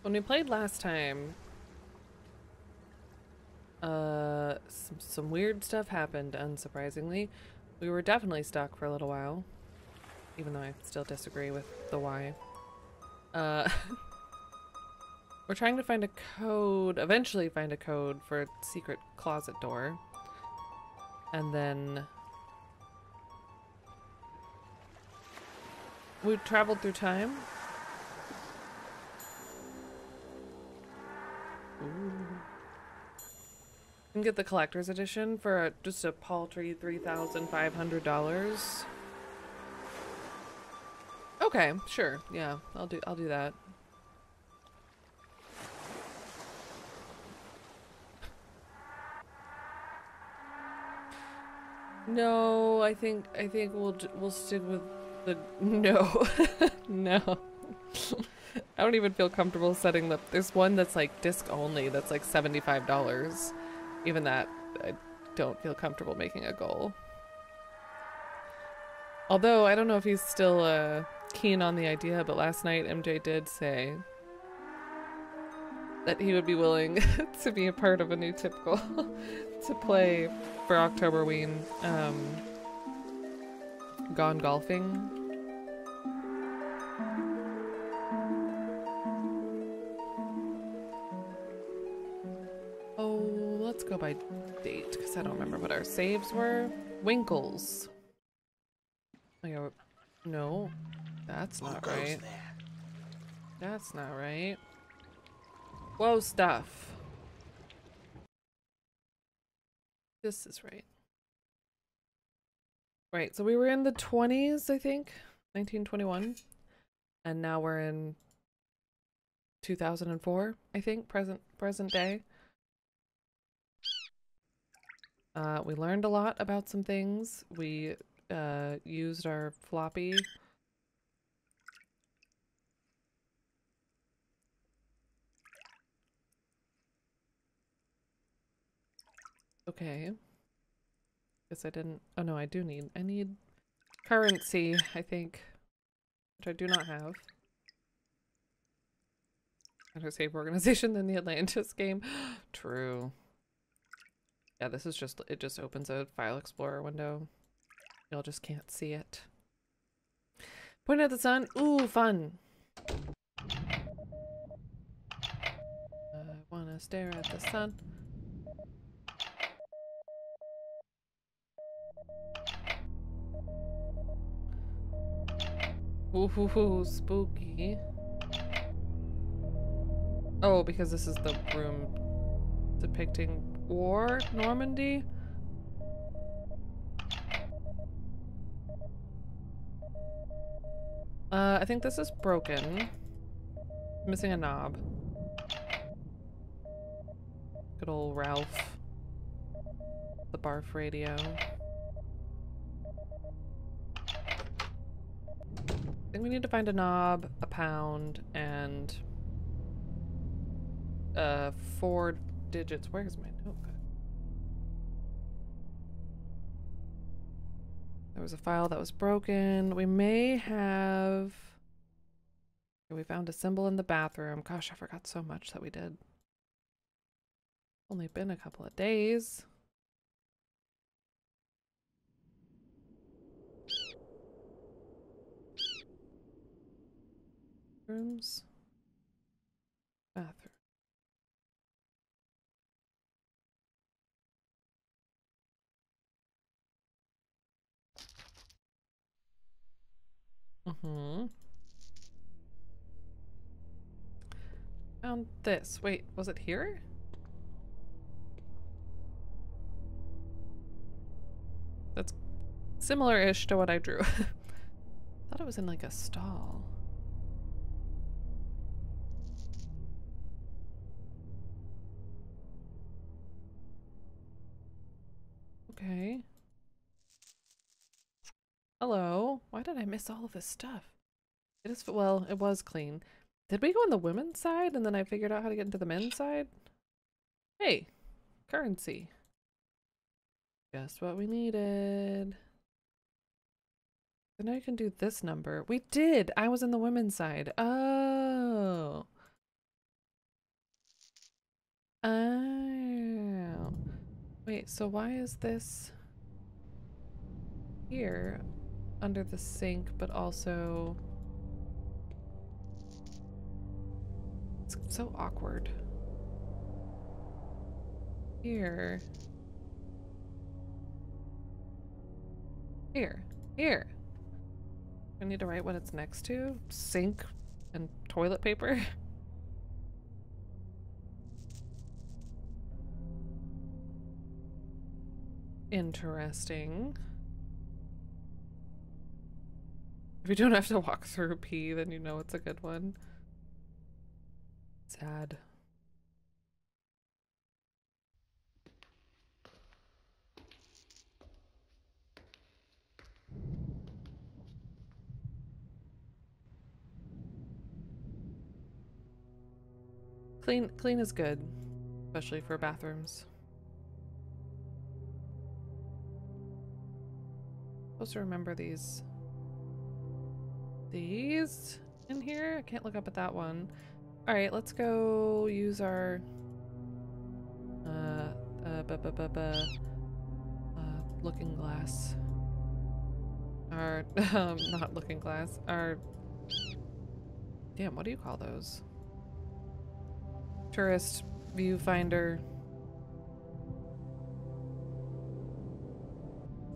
When we played last time, some weird stuff happened, unsurprisingly. We were definitely stuck for a little while, even though I still disagree with the why. Uh, we're trying to find a code, eventually find a code for a secret closet door. And then we traveled through time. Ooh. And get the collector's edition for just a paltry $3,500. Okay, sure. Yeah, I'll do that. No, I think we'll stick with the no. No. I don't even feel comfortable setting the there's one that's like disc only that's like $75. Even that I don't feel comfortable making a goal. Although I don't know if he's still keen on the idea, but last night MJ did say that he would be willing to be a part of a new typical to play for Octoberween, Gone Golfing. Oh, let's go by date because I don't remember what our saves were. Winkles. Oh, yeah, no, that's not right. That's not right. Whoa, stuff. This is right. Right, so we were in the 20s, I think, 1921, and now we're in 2004, I think, present day. We learned a lot about some things. We used our floppy. Okay. Guess I didn't. Oh no, I need currency, I think, which I do not have. Better safe organization than the Atlantis game. True. Yeah, this is just, it just opens a file explorer window. Y'all just can't see it. Point at the sun. Ooh, fun. I wanna stare at the sun. Ooh, spooky. Oh, because this is the room depicting war, Normandy? I think this is broken. Missing a knob. Good old Ralph. The barf radio. I think we need to find a knob, a pound, and 4 digits. Where's my notebook? There was a file that was broken. We may have... We found a symbol in the bathroom. Gosh, I forgot so much that we did. Only been a couple of days. Rooms. Bathroom. Mm-hmm. Found this. Wait, was it here? That's similar-ish to what I drew. Thought it was in like a stall. Okay. Hello. Why did I miss all of this stuff? It is, well, it was clean. Did we go on the women's side and then I figured out how to get into the men's side? Hey, currency. Just what we needed. So now you can do this number. We did! I was in the women's side. Oh. Oh. Wait, so why is this here under the sink, but also... It's so awkward. Here. Here. Here. I need to write what it's next to. Sink and toilet paper. Interesting. If you don't have to walk through pee, then you know it's a good one. Sad. Clean is good, especially for bathrooms. Supposed to remember these in here. I can't look up at that one. All right, let's go use our looking glass. Our not looking glass. Our damn, what do you call those? Tourist viewfinder.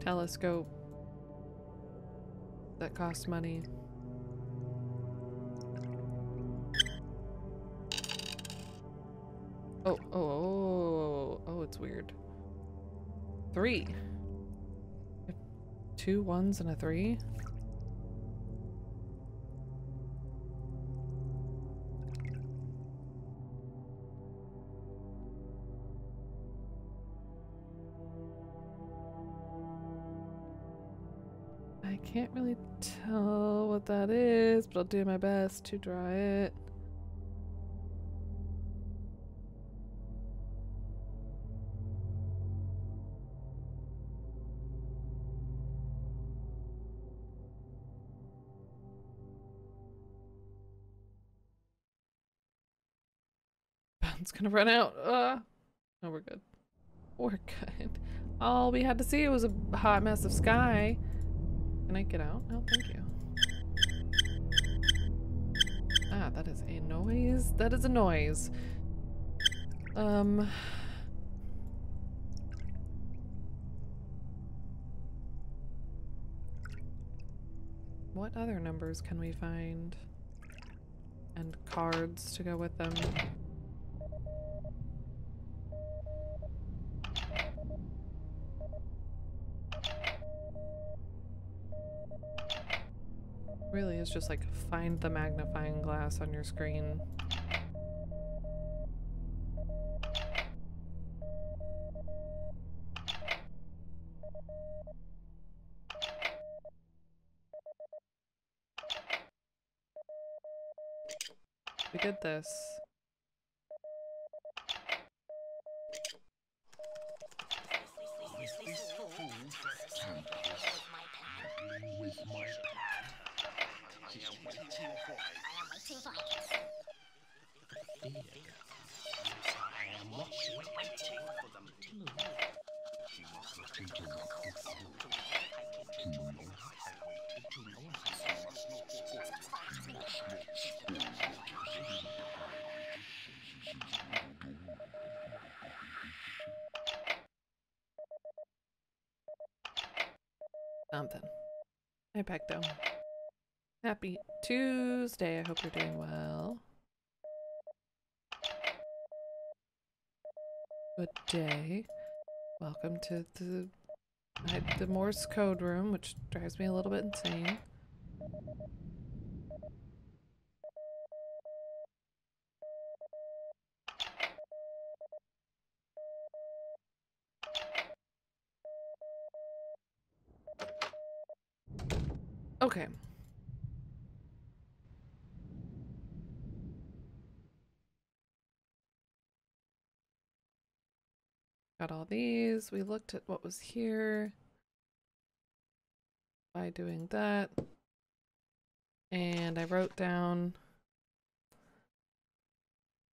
Telescope that costs money. Oh, it's weird. 3. 2 1s and a 3. I can't really tell what that is, but I'll do my best to draw it. It's gonna run out. No, we're good. We're good. All we had to see was a hot mess of sky. Can I get out? Oh, thank you. Ah, that is a noise. That is a noise. What other numbers can we find? And cards to go with them. Really is just like find the magnifying glass on your screen. We did this. Something. Hi, Pecto. Happy Tuesday. I hope you're doing well. Good day. Welcome to the Morse code room, which drives me a little bit insane. Okay. Got all these. We looked at what was here by doing that. And I wrote down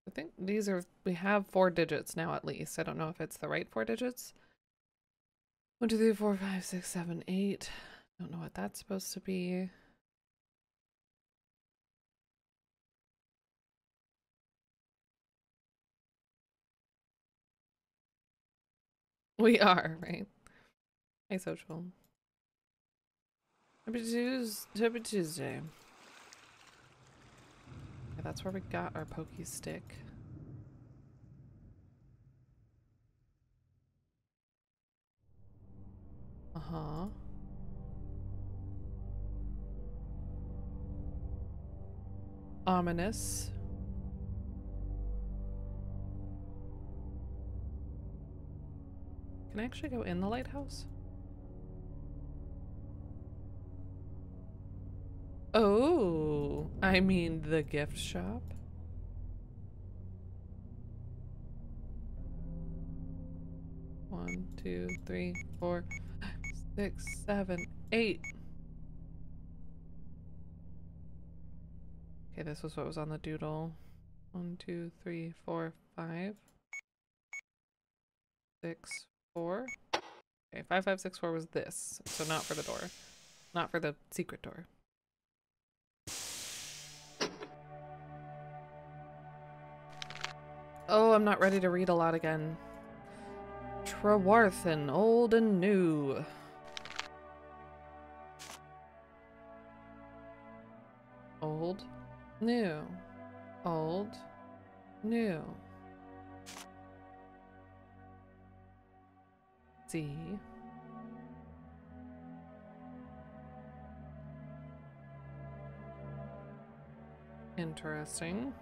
I think these are, we have 4 digits now at least. I don't know if it's the right 4 digits. 1, 2, 3, 4, 5, 6, 7, 8. Don't know what that's supposed to be. We are, right? Hey, social. Happy Tuesday. Yeah, that's where we got our pokey stick. Uh-huh. Ominous. Can I actually go in the lighthouse? Oh, I mean the gift shop. One, 2, 3, 4, 6, 7, 8. Okay, this was what was on the doodle. 1, 2, 3, 4, 5, 6, 4. Okay, 5, 5, 6, 4 was this. So not for the door. Not for the secret door. Oh, I'm not ready to read a lot again. Trewarthen, old and new. Old, new. Old, new. See. Interesting.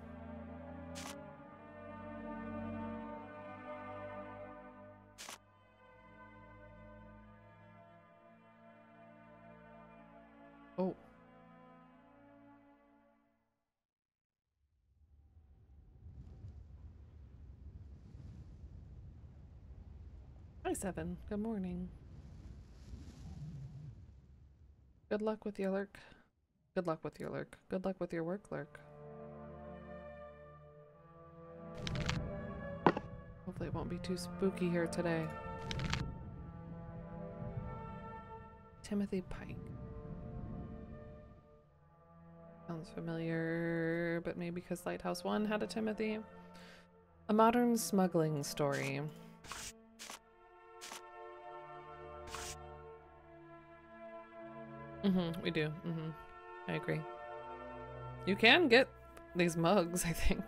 Oh. Hi, Seven. Good morning. Good luck with your lurk. Good luck with your lurk. Good luck with your work lurk. Hopefully it won't be too spooky here today. Timothy Pike. Sounds familiar, but maybe because Lighthouse 1 had a Timothy. A modern smuggling story. We do. I agree. You can get these mugs, I think.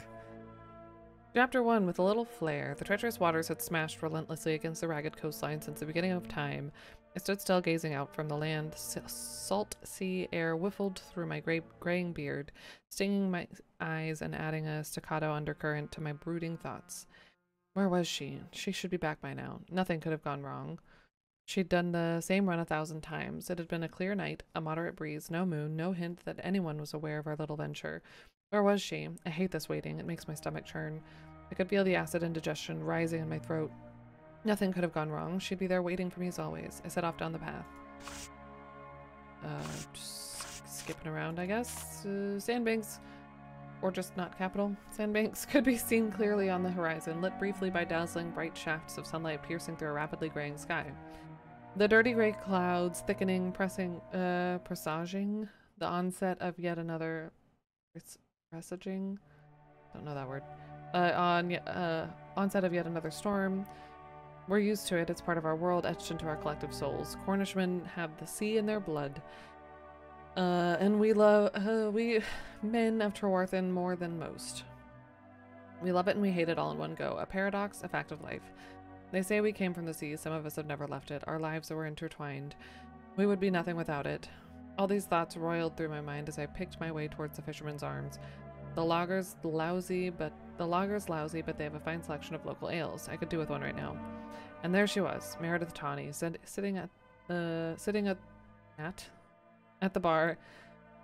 Chapter 1, with a little flair. The treacherous waters had smashed relentlessly against the ragged coastline since the beginning of time. I stood still gazing out from the land. Salt sea air whiffled through my graying beard, stinging my eyes and adding a staccato undercurrent to my brooding thoughts. Where was she? She should be back by now. Nothing could have gone wrong. She'd done the same run 1,000 times. It had been a clear night, a moderate breeze, no moon, no hint that anyone was aware of our little venture. Where was she? I hate this waiting. It makes my stomach churn. I could feel the acid indigestion rising in my throat. Nothing could have gone wrong. She'd be there waiting for me as always. I set off down the path. Just skipping around, I guess. Sandbanks, or just not capital. Sandbanks could be seen clearly on the horizon, lit briefly by dazzling bright shafts of sunlight piercing through a rapidly graying sky. The dirty gray clouds thickening, presaging the onset of yet another presaging. Don't know that word. Onset of yet another storm. We're used to it. It's part of our world, etched into our collective souls. Cornishmen have the sea in their blood. And we men of Trewarthen more than most. We love it and we hate it all in one go. A paradox, a fact of life. They say we came from the sea. Some of us have never left it. Our lives were intertwined. We would be nothing without it. All these thoughts roiled through my mind as I picked my way towards the fisherman's arms. The lager's lousy, but they have a fine selection of local ales. I could do with one right now. And there she was, Meredith Tawney, sitting at the bar,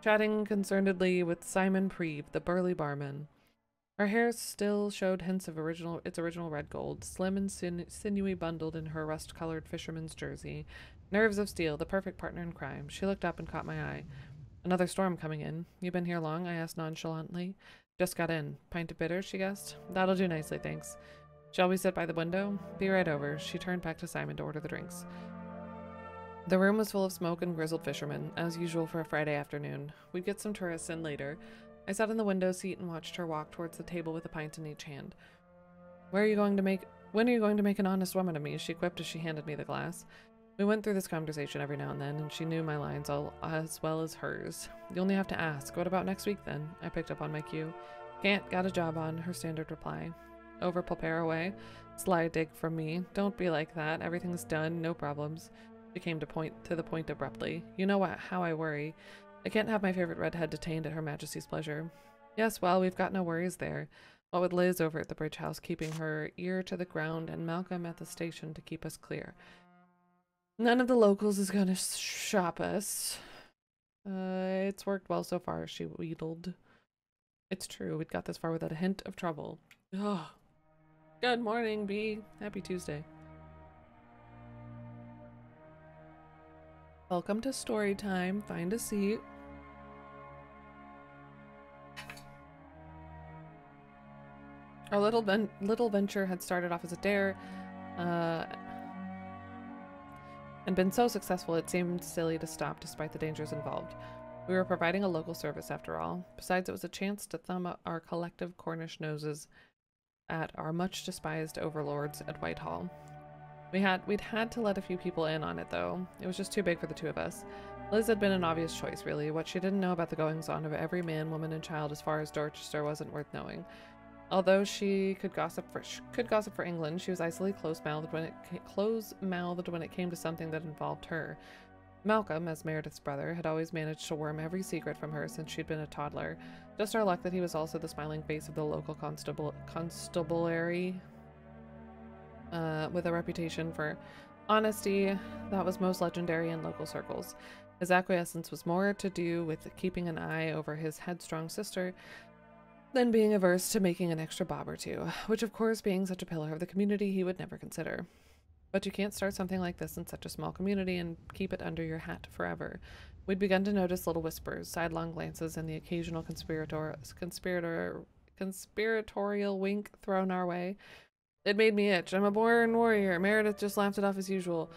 chatting concernedly with Simon Preeve, the burly barman. Her hair still showed hints of its original red gold, slim and sinewy, bundled in her rust-colored fisherman's jersey. Nerves of steel, the perfect partner in crime. She looked up and caught my eye. Another storm coming in. You been here long? I asked nonchalantly. Just got in. Pint of bitter, she guessed. That'll do nicely, thanks. Shall we sit by the window? Be right over. She turned back to Simon to order the drinks. The room was full of smoke and grizzled fishermen, as usual for a Friday afternoon. We'd get some tourists in later. I sat in the window seat and watched her walk towards the table with a pint in each hand. When are you going to make an honest woman of me? She quipped as she handed me the glass. We went through this conversation every now and then, and she knew my lines as well as hers. You only have to ask. What about next week, then? I picked up on my cue. Can't. Got a job on, her standard reply. Over prepare away. Sly dig from me. Don't be like that. Everything's done. No problems. She came to the point abruptly. You know how I worry. I can't have my favorite redhead detained at Her Majesty's pleasure. Yes, well, we've got no worries there. What with Liz over at the bridge house keeping her ear to the ground and Malcolm at the station to keep us clear. None of the locals is gonna shop us. It's worked well so far, she wheedled. It's true, we'd got this far without a hint of trouble. Ugh. Good morning, Bee. Happy Tuesday. Welcome to story time. Find a seat. Our little venture had started off as a dare, and been so successful it seemed silly to stop despite the dangers involved. We were providing a local service after all. Besides, it was a chance to thumb our collective Cornish noses at our much despised overlords at Whitehall. We'd had to let a few people in on it, though. It was just too big for the two of us. Liz had been an obvious choice, really. What she didn't know about the goings-on of every man, woman, and child as far as Dorchester wasn't worth knowing. Although she could gossip for England, she was icily close-mouthed when it came to something that involved her. Malcolm, as Meredith's brother, had always managed to worm every secret from her since she'd been a toddler. Just our luck that he was also the smiling face of the local constabulary, with a reputation for honesty that was most legendary in local circles. His acquiescence was more to do with keeping an eye over his headstrong sister than being averse to making an extra bob or two, which of course, being such a pillar of the community, he would never consider. But you can't start something like this in such a small community and keep it under your hat forever. We'd begun to notice little whispers, sidelong glances, and the occasional conspiratorial wink thrown our way. It made me itch. I'm a born warrior. Meredith just laughed it off as usual.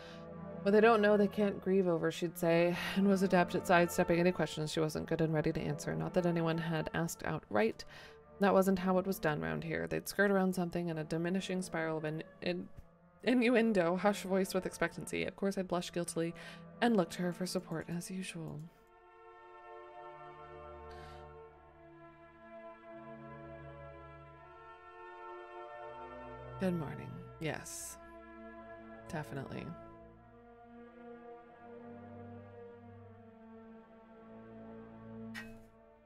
What they don't know, they can't grieve over, she'd say, and was adept at sidestepping any questions she wasn't good and ready to answer. Not that anyone had asked outright. That wasn't how it was done round here. They'd skirt around something in a diminishing spiral of innuendo, hush-voiced with expectancy. Of course, I'd blush guiltily and look to her for support as usual. Good morning. Yes. Definitely.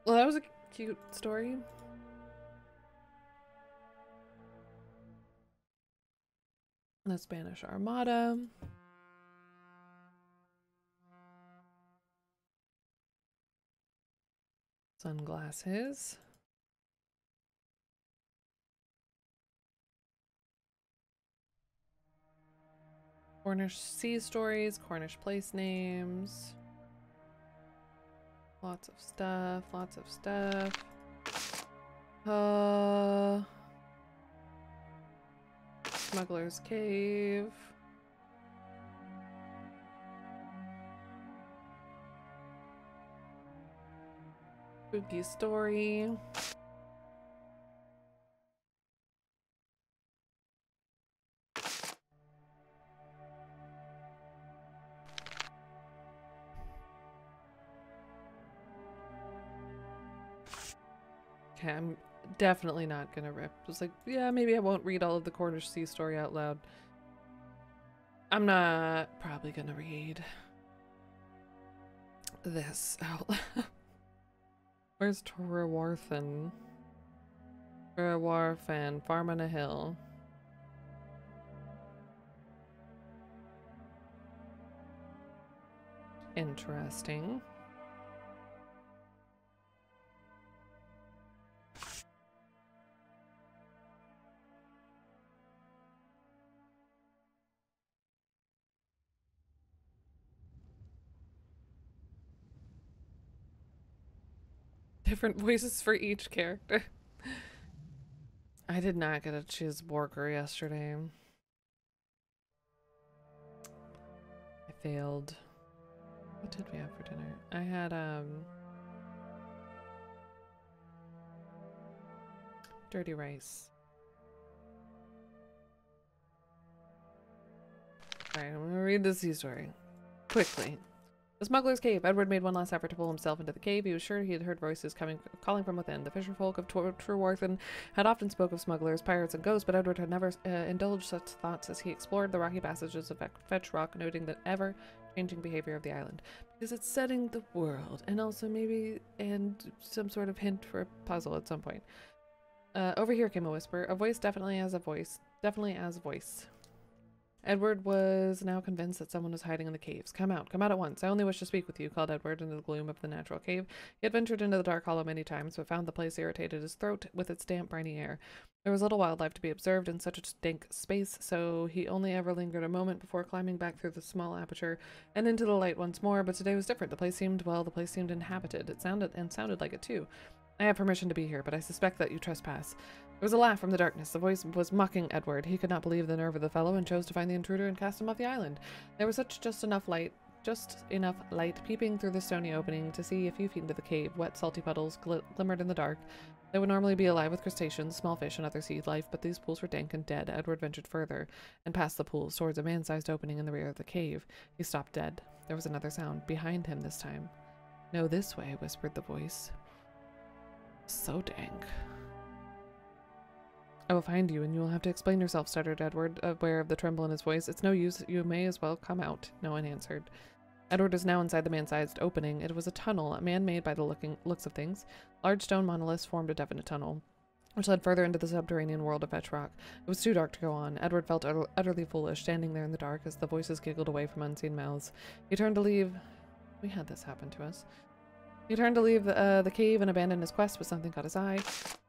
Well, that was a cute story. The Spanish Armada. Sunglasses. Cornish sea stories, Cornish place names. Lots of stuff, lots of stuff. Smuggler's Cave. Spooky story. Okay, I'm definitely not gonna rip. It's like, yeah, maybe I won't read all of the Cornish sea story out loud. I'm not probably gonna read this out loud. Where's Trewarthen? Trewarthen, Farm on a Hill. Interesting. different voices for each character. I did not get a cheeseburger yesterday. I failed. What did we have for dinner? I had dirty rice. Alright, I'm gonna read the sea story. Quickly. The smuggler's cave. Edward made one last effort to pull himself into the cave. He was sure he had heard voices calling from within. The fisherfolk of Trewarthen had often spoke of smugglers, pirates, and ghosts, but Edward had never indulged such thoughts as he explored the rocky passages of Fetch Rock, noting the ever-changing behavior of the island. Because it's setting the world, and also maybe some sort of hint for a puzzle at some point. Over here came a whisper. A voice definitely as a voice. Definitely as a voice. Edward was now convinced that someone was hiding in the caves. Come out at once. I only wish to speak with you, called Edward into the gloom of the natural cave. He had ventured into the dark hollow many times, but found the place irritated his throat with its damp, briny air. There was little wildlife to be observed in such a dank space, so he only ever lingered a moment before climbing back through the small aperture and into the light once more. But today was different. The place seemed inhabited. It sounded like it too. I have permission to be here, but I suspect that you trespass. There was a laugh from the darkness. The voice was mocking Edward. He could not believe the nerve of the fellow and chose to find the intruder and cast him off the island. There was just enough light peeping through the stony opening to see a few feet into the cave. Wet, salty puddles glimmered in the dark. They would normally be alive with crustaceans, small fish, and other sea life, but these pools were dank and dead. Edward ventured further and past the pools towards a man-sized opening in the rear of the cave. He stopped dead. There was another sound, behind him this time. No, this way, whispered the voice. So dank. I will find you, and you will have to explain yourself, stuttered Edward, aware of the tremble in his voice. It's no use. You may as well come out. No one answered. Edward was now inside the man-sized opening. It was a tunnel, a man-made by the looks of things. Large stone monoliths formed a definite tunnel, which led further into the subterranean world of Fetch Rock. It was too dark to go on. Edward felt utterly foolish, standing there in the dark as the voices giggled away from unseen mouths. He turned to leave. We had this happen to us. He turned to leave the cave and abandon his quest, but something caught his eye.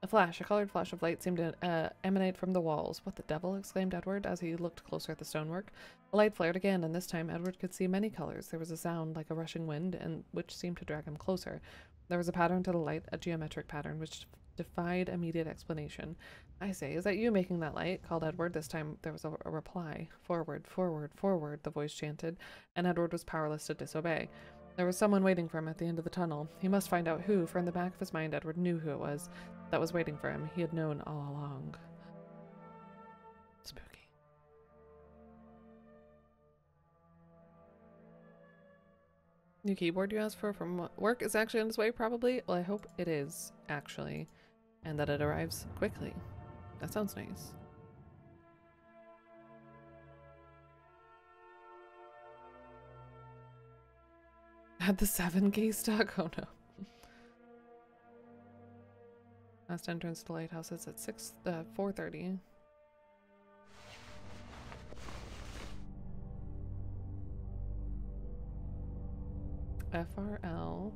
A colored flash of light seemed to emanate from the walls. What the devil? Exclaimed Edward as he looked closer at the stonework. The light flared again, and this time Edward could see many colors. There was a sound like a rushing wind, and which seemed to drag him closer. There was a pattern to the light, a geometric pattern, which defied immediate explanation. I say, is that you making that light? Called Edward. This time there was a reply. Forward, forward, forward, the voice chanted, and Edward was powerless to disobey. There was someone waiting for him at the end of the tunnel. He must find out who, for in the back of his mind Edward knew who it was that was waiting for him. He had known all along. Spooky. New keyboard you asked for from work is actually on its way, probably? Well, I hope it is, actually. And that it arrives quickly. That sounds nice. Had the 7K stock? Oh no. Last entrance to lighthouse is at 4:30. FRL.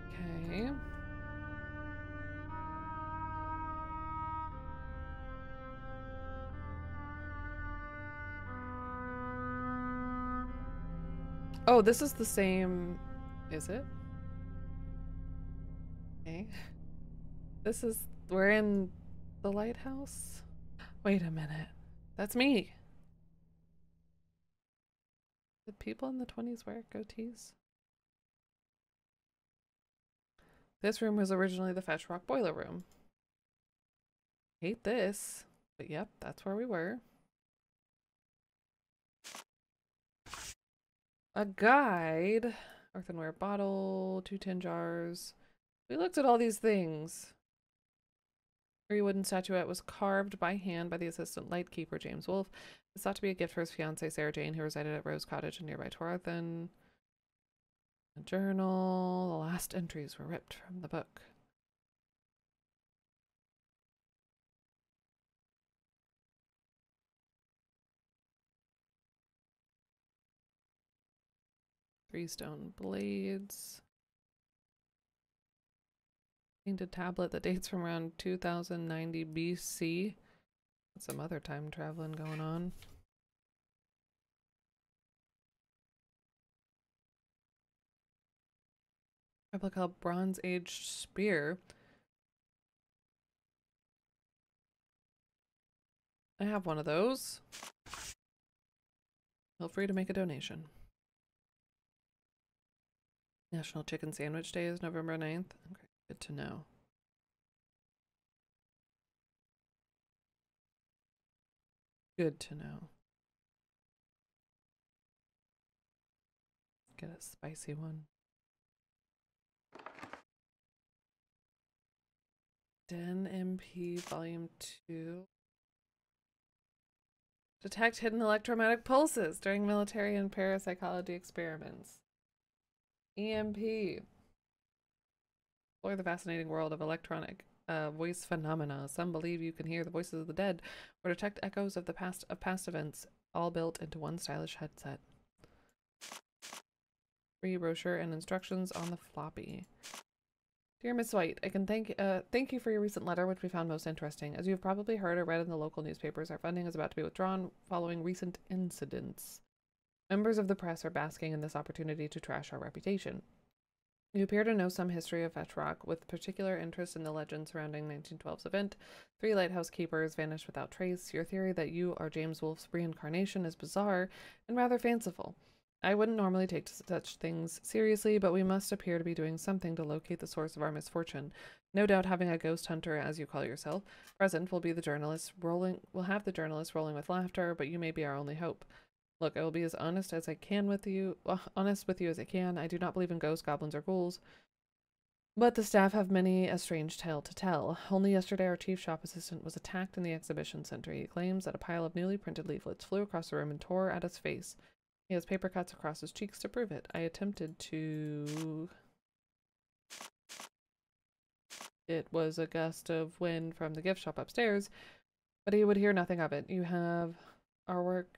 Okay. Oh, this is the same. Is it? Okay. We're in the lighthouse? Wait a minute. That's me. Did people in the 20s wear goatees? This room was originally the Fetch Rock boiler room. Hate this, but yep, that's where we were. A guide, earthenware bottle, 2 tin jars. We looked at all these things. A wooden statuette was carved by hand by the assistant lightkeeper, James Wolfe. It's thought to be a gift for his fiancée, Sarah Jane, who resided at Rose Cottage in nearby Trewarthen. A journal. The last entries were ripped from the book. Three stone blades. Painted tablet that dates from around 2090 BC. That's some other time traveling going on. Replica Bronze Age spear. I have one of those. Feel free to make a donation. National Chicken Sandwich Day is November 9th. Okay, good to know. Good to know. Get a spicy one. Den MP Volume 2. Detect hidden electromagnetic pulses during military and parapsychology experiments. EMP. Explore the fascinating world of electronic voice phenomena. Some believe you can hear the voices of the dead or detect echoes of past events, all built into one stylish headset. Free brochure and instructions on the floppy. Dear Miss White, I can thank you for your recent letter, which we found most interesting. As you have probably heard or read in the local newspapers, our funding is about to be withdrawn following recent incidents. Members of the press are basking in this opportunity to trash our reputation. You appear to know some history of Fetch Rock, with particular interest in the legend surrounding 1912's event. 3 lighthouse keepers vanished without trace. Your theory that you are James Wolfe's reincarnation is bizarre and rather fanciful. I wouldn't normally take such things seriously, but we must appear to be doing something to locate the source of our misfortune. No doubt having a ghost hunter, as you call yourself, present will have the journalists rolling with laughter, but you may be our only hope. Look, I will be as honest as I can with you, as I can. I do not believe in ghosts, goblins, or ghouls, but the staff have many a strange tale to tell. Only yesterday our chief shop assistant was attacked in the exhibition center. He claims that a pile of newly printed leaflets flew across the room and tore at his face. He has paper cuts across his cheeks to prove it. I attempted to... It was a gust of wind from the gift shop upstairs, but he would hear nothing of it. You have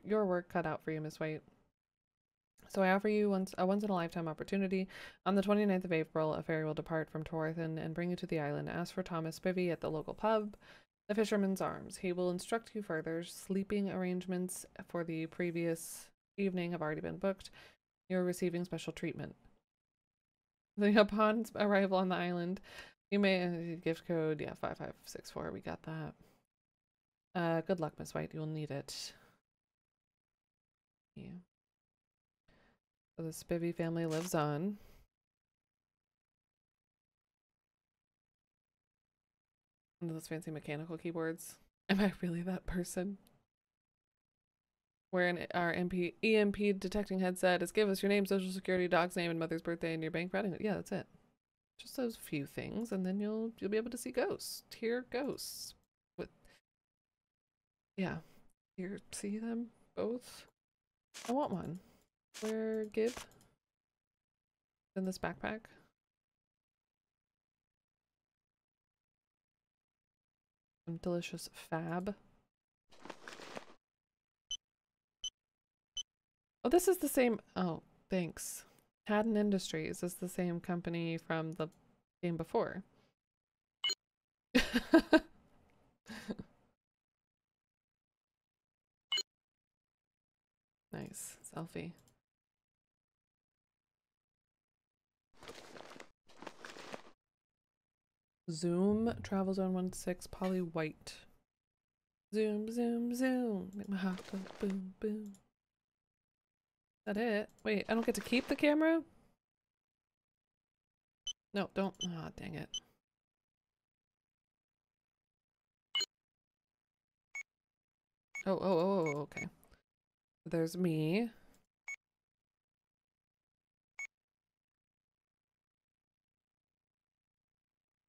your work cut out for you, Miss White. So I offer you a once-in-a-lifetime opportunity. On the 29th of April, a ferry will depart from Torthen and bring you to the island. Ask for Thomas Spivey at the local pub, the Fisherman's Arms. He will instruct you further. Sleeping arrangements for the previous evening have already been booked. You're receiving special treatment. Upon arrival on the island, you may gift code, yeah, 5564. We got that. Good luck, Miss White. You'll need it. Yeah. So the Spivey family lives on. One of those fancy mechanical keyboards. Am I really that person? Wearing our EMP detecting headset is give us your name, social security, dog's name, and mother's birthday, and your bank routing. Yeah, that's it. Just those few things, and then you'll be able to see ghosts. Hear ghosts. With yeah. See them both. I want one. Where Gib? In this backpack. Some delicious fab. Oh, this is the same. Oh, thanks. Haddon Industries is the same company from the game before. Nice. Selfie. Zoom. Travel Zone 16. Polly White. Zoom, zoom, zoom. Make my heart go boom, boom. Is that it? Wait, I don't get to keep the camera? No, don't. Ah, oh, dang it. Oh, okay. There's me.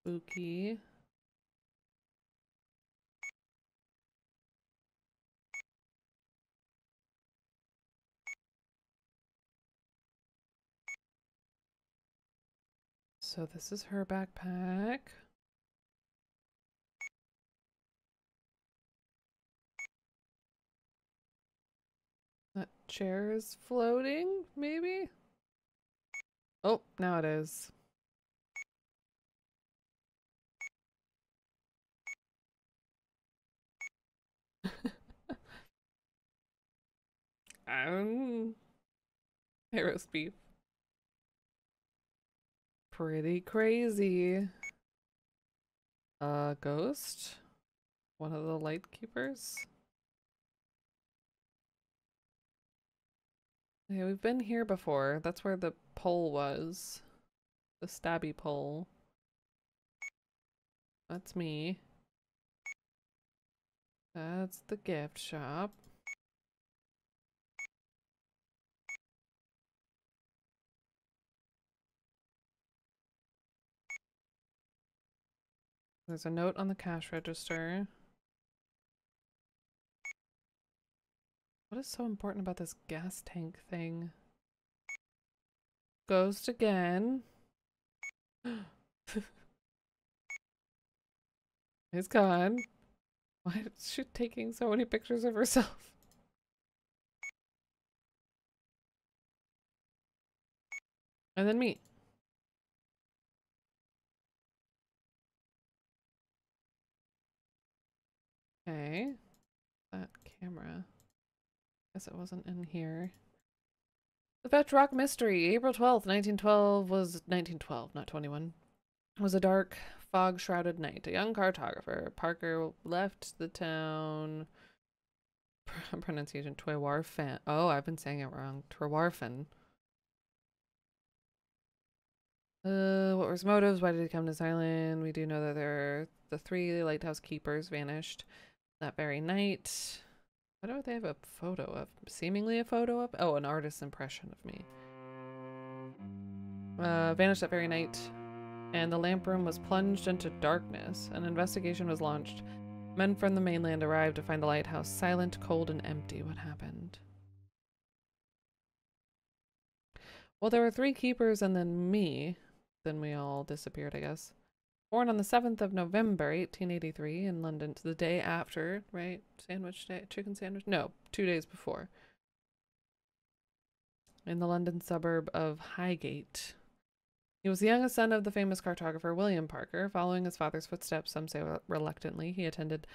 Spooky. So this is her backpack. That chair is floating, maybe? Oh, now it is. Hey, roast beef. pretty crazy. Ghost? One of the light keepers? Yeah, we've been here before. That's where the pole was. The stabby pole. That's me. That's the gift shop. There's a note on the cash register. What is so important about this gas tank thing? Ghost again. He's gone. Why is she taking so many pictures of herself? And then me. Okay. That camera. Guess it wasn't in here. The Fetch Rock Mystery, April 12th, 1912 was 1912, not 21. Was a dark, fog-shrouded night. A young cartographer, Parker, left the town. Pronunciation, Tweewarfen. Oh, I've been saying it wrong. Tweewarfen. What were his motives? Why did he come to this island? We do know that the three lighthouse keepers vanished that very night. Why don't they have a photo of? Seemingly a photo of? Oh, an artist's impression of me. Vanished that very night, and the lamp room was plunged into darkness. An investigation was launched. Men from the mainland arrived to find the lighthouse silent, cold, and empty. What happened? Well, there were three keepers and then me. Then we all disappeared, I guess. Born on the 7th of November, 1883 in London, the day after, right? Sandwich day, chicken sandwich? No, 2 days before. In the London suburb of Highgate. He was the youngest son of the famous cartographer William Parker. Following his father's footsteps, some say reluctantly, he attended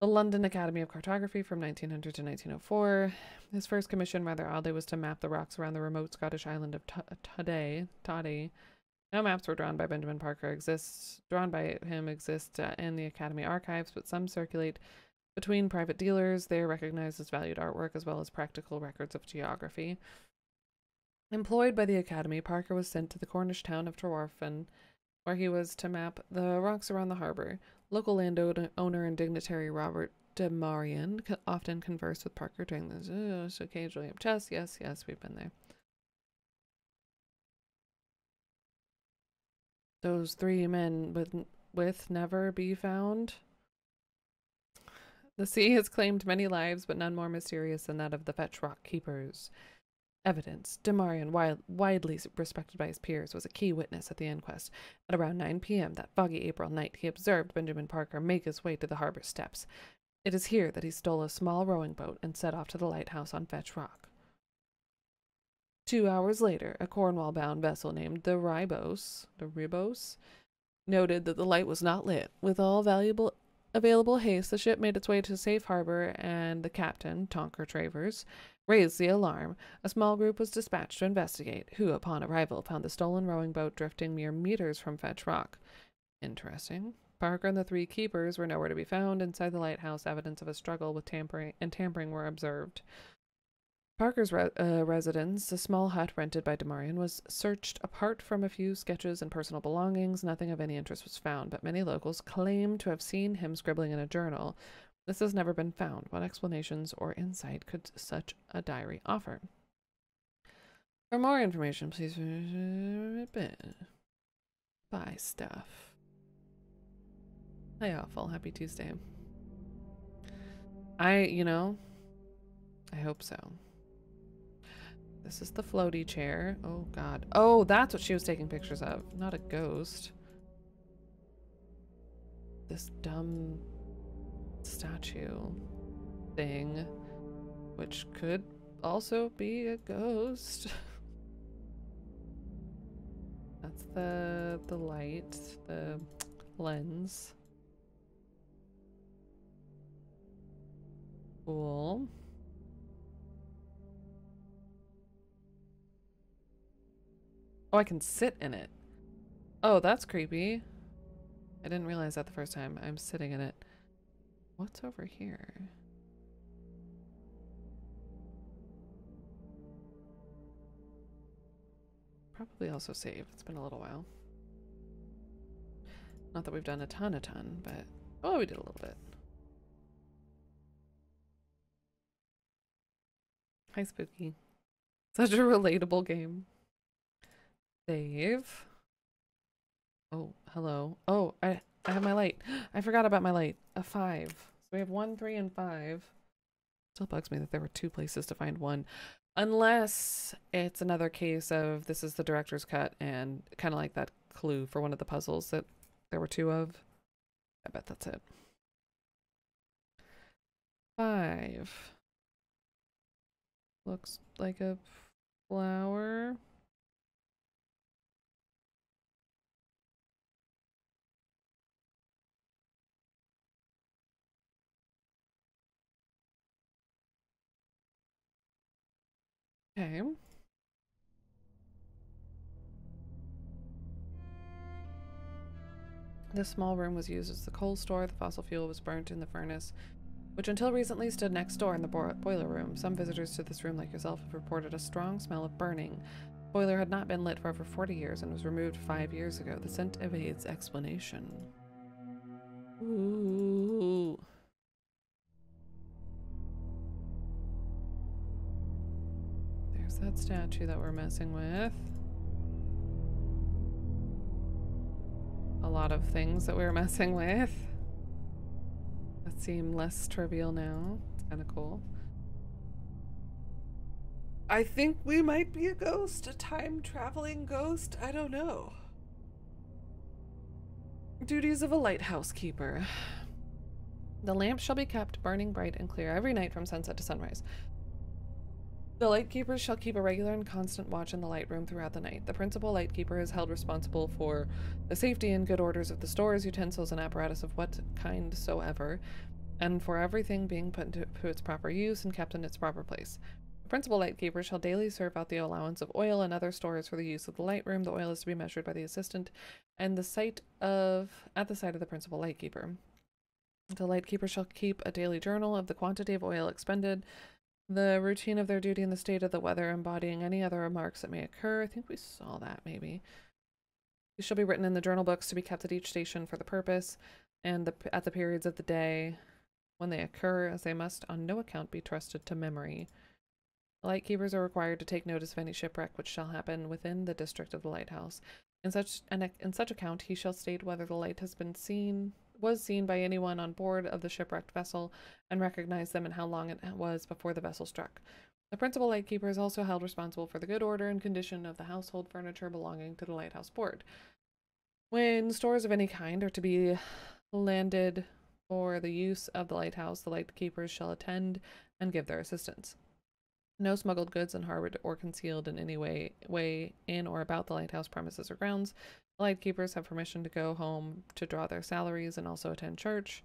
the London Academy of Cartography from 1900 to 1904. His first commission, rather oddly, was to map the rocks around the remote Scottish island of Toddy. No maps were drawn by Benjamin Parker exist in the Academy archives, but some circulate between private dealers. They are recognized as valued artwork as well as practical records of geography. Employed by the Academy, Parker was sent to the Cornish town of Trewarfen, where he was to map the rocks around the harbor. Local landowner and dignitary Robert de Marion often conversed with Parker during this. Occasionally up chess. Yes, we've been there. Those three men with never be found. The sea has claimed many lives, but none more mysterious than that of the Fetch Rock Keepers. Evidence. De Marion, widely respected by his peers, was a key witness at the inquest. At around 9 p.m. that foggy April night, he observed Benjamin Parker make his way to the harbor steps. It is here that he stole a small rowing boat and set off to the lighthouse on Fetch Rock. 2 hours later, a Cornwall-bound vessel named the Ribos, noted that the light was not lit. With all available haste, the ship made its way to safe harbor, and the captain, Tonker Travers, raised the alarm. A small group was dispatched to investigate, who, upon arrival, found the stolen rowing boat drifting mere meters from Fetch Rock. Interesting. Parker and the three keepers were nowhere to be found. Inside the lighthouse, evidence of a struggle with tampering were observed. Parker's residence, a small hut rented by de Marion, was searched. Apart from a few sketches and personal belongings, nothing of any interest was found, but many locals claim to have seen him scribbling in a journal. This has never been found. What explanations or insight could such a diary offer? For more information, please buy stuff. Hi, Awful. Happy Tuesday. I hope so. This is the floaty chair. Oh, God. Oh, that's what she was taking pictures of. Not a ghost. This dumb statue thing, which could also be a ghost. That's the light, the lens. Cool. Oh, I can sit in it. Oh, that's creepy. I didn't realize that the first time. I'm sitting in it. What's over here? Probably also save. It's been a little while. Not that we've done a ton, but... Oh, we did a little bit. Hi, Spooky. Such a relatable game. Save. Oh, hello. Oh, I have my light. I forgot about my light. A 5. So we have 1, 3, and 5. Still bugs me that there were 2 places to find 1. Unless it's another case of this is the director's cut and kind of like that clue for one of the puzzles that there were 2 of. I bet that's it. 5. Looks like a flower. Okay. This small room was used as the coal store. The fossil fuel was burnt in the furnace, which until recently stood next door in the boiler room. Some visitors to this room, like yourself, have reported a strong smell of burning. The boiler had not been lit for over 40 years and was removed 5 years ago. The scent evades explanation. Ooh. There's that statue that we're messing with. A lot of things that we were messing with that seem less trivial now. It's kind of cool. I think we might be a ghost, a time-traveling ghost. I don't know. Duties of a lighthouse keeper. The lamp shall be kept burning bright and clear every night from sunset to sunrise. The lightkeepers shall keep a regular and constant watch in the light room throughout the night. The principal lightkeeper is held responsible for the safety and good orders of the stores, utensils, and apparatus of what kind soever, and for everything being put into its proper use and kept in its proper place. The principal lightkeeper shall daily serve out the allowance of oil and other stores for the use of the light room. The oil is to be measured by the assistant and at the site of the principal lightkeeper. The lightkeeper shall keep a daily journal of the quantity of oil expended, the routine of their duty, and the state of the weather, embodying any other remarks that may occur. I think we saw that, maybe. These shall be written in the journal books to be kept at each station for the purpose, and at the periods of the day when they occur, as they must on no account be trusted to memory. The lightkeepers are required to take notice of any shipwreck which shall happen within the district of the lighthouse. In such account he shall state whether the light was seen by anyone on board of the shipwrecked vessel, and recognize them, and how long it was before the vessel struck. The principal lightkeeper is also held responsible for the good order and condition of the household furniture belonging to the lighthouse board. When stores of any kind are to be landed for the use of the lighthouse, the lightkeepers shall attend and give their assistance. No smuggled goods unharbored or concealed in any way in or about the lighthouse premises or grounds. The lightkeepers have permission to go home to draw their salaries and also attend church.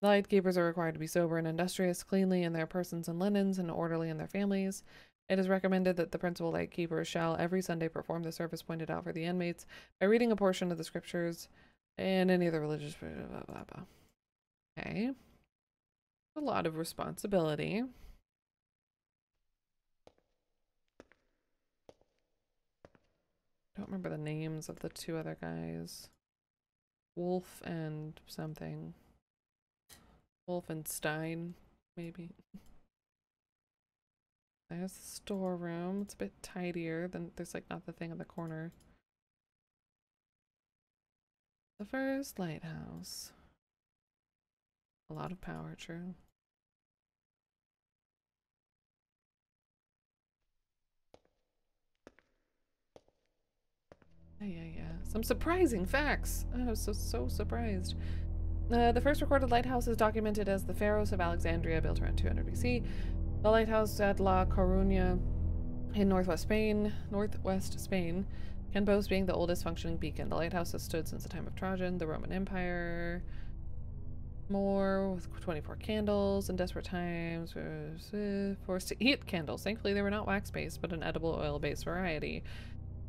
The lightkeepers are required to be sober and industrious, cleanly in their persons and linens, and orderly in their families. It is recommended that the principal lightkeeper shall every Sunday perform the service pointed out for the inmates by reading a portion of the scriptures and any other religious... blah, blah, blah, blah. Okay. A lot of responsibility. Don't remember the names of the 2 other guys. Wolf and something. Wolfenstein, maybe. There's the storeroom. It's a bit tidier than there's like not the thing in the corner. The first lighthouse. A lot of power, true. Yeah. Some surprising facts. I was so surprised. The first recorded lighthouse is documented as the Pharos of Alexandria, built around 200 BC. The lighthouse at La Coruña in northwest Spain, can boast being the oldest functioning beacon. The lighthouse has stood since the time of Trajan, the Roman Empire. More with 24 candles in desperate times. Forced to eat candles. Thankfully, they were not wax-based, but an edible oil-based variety.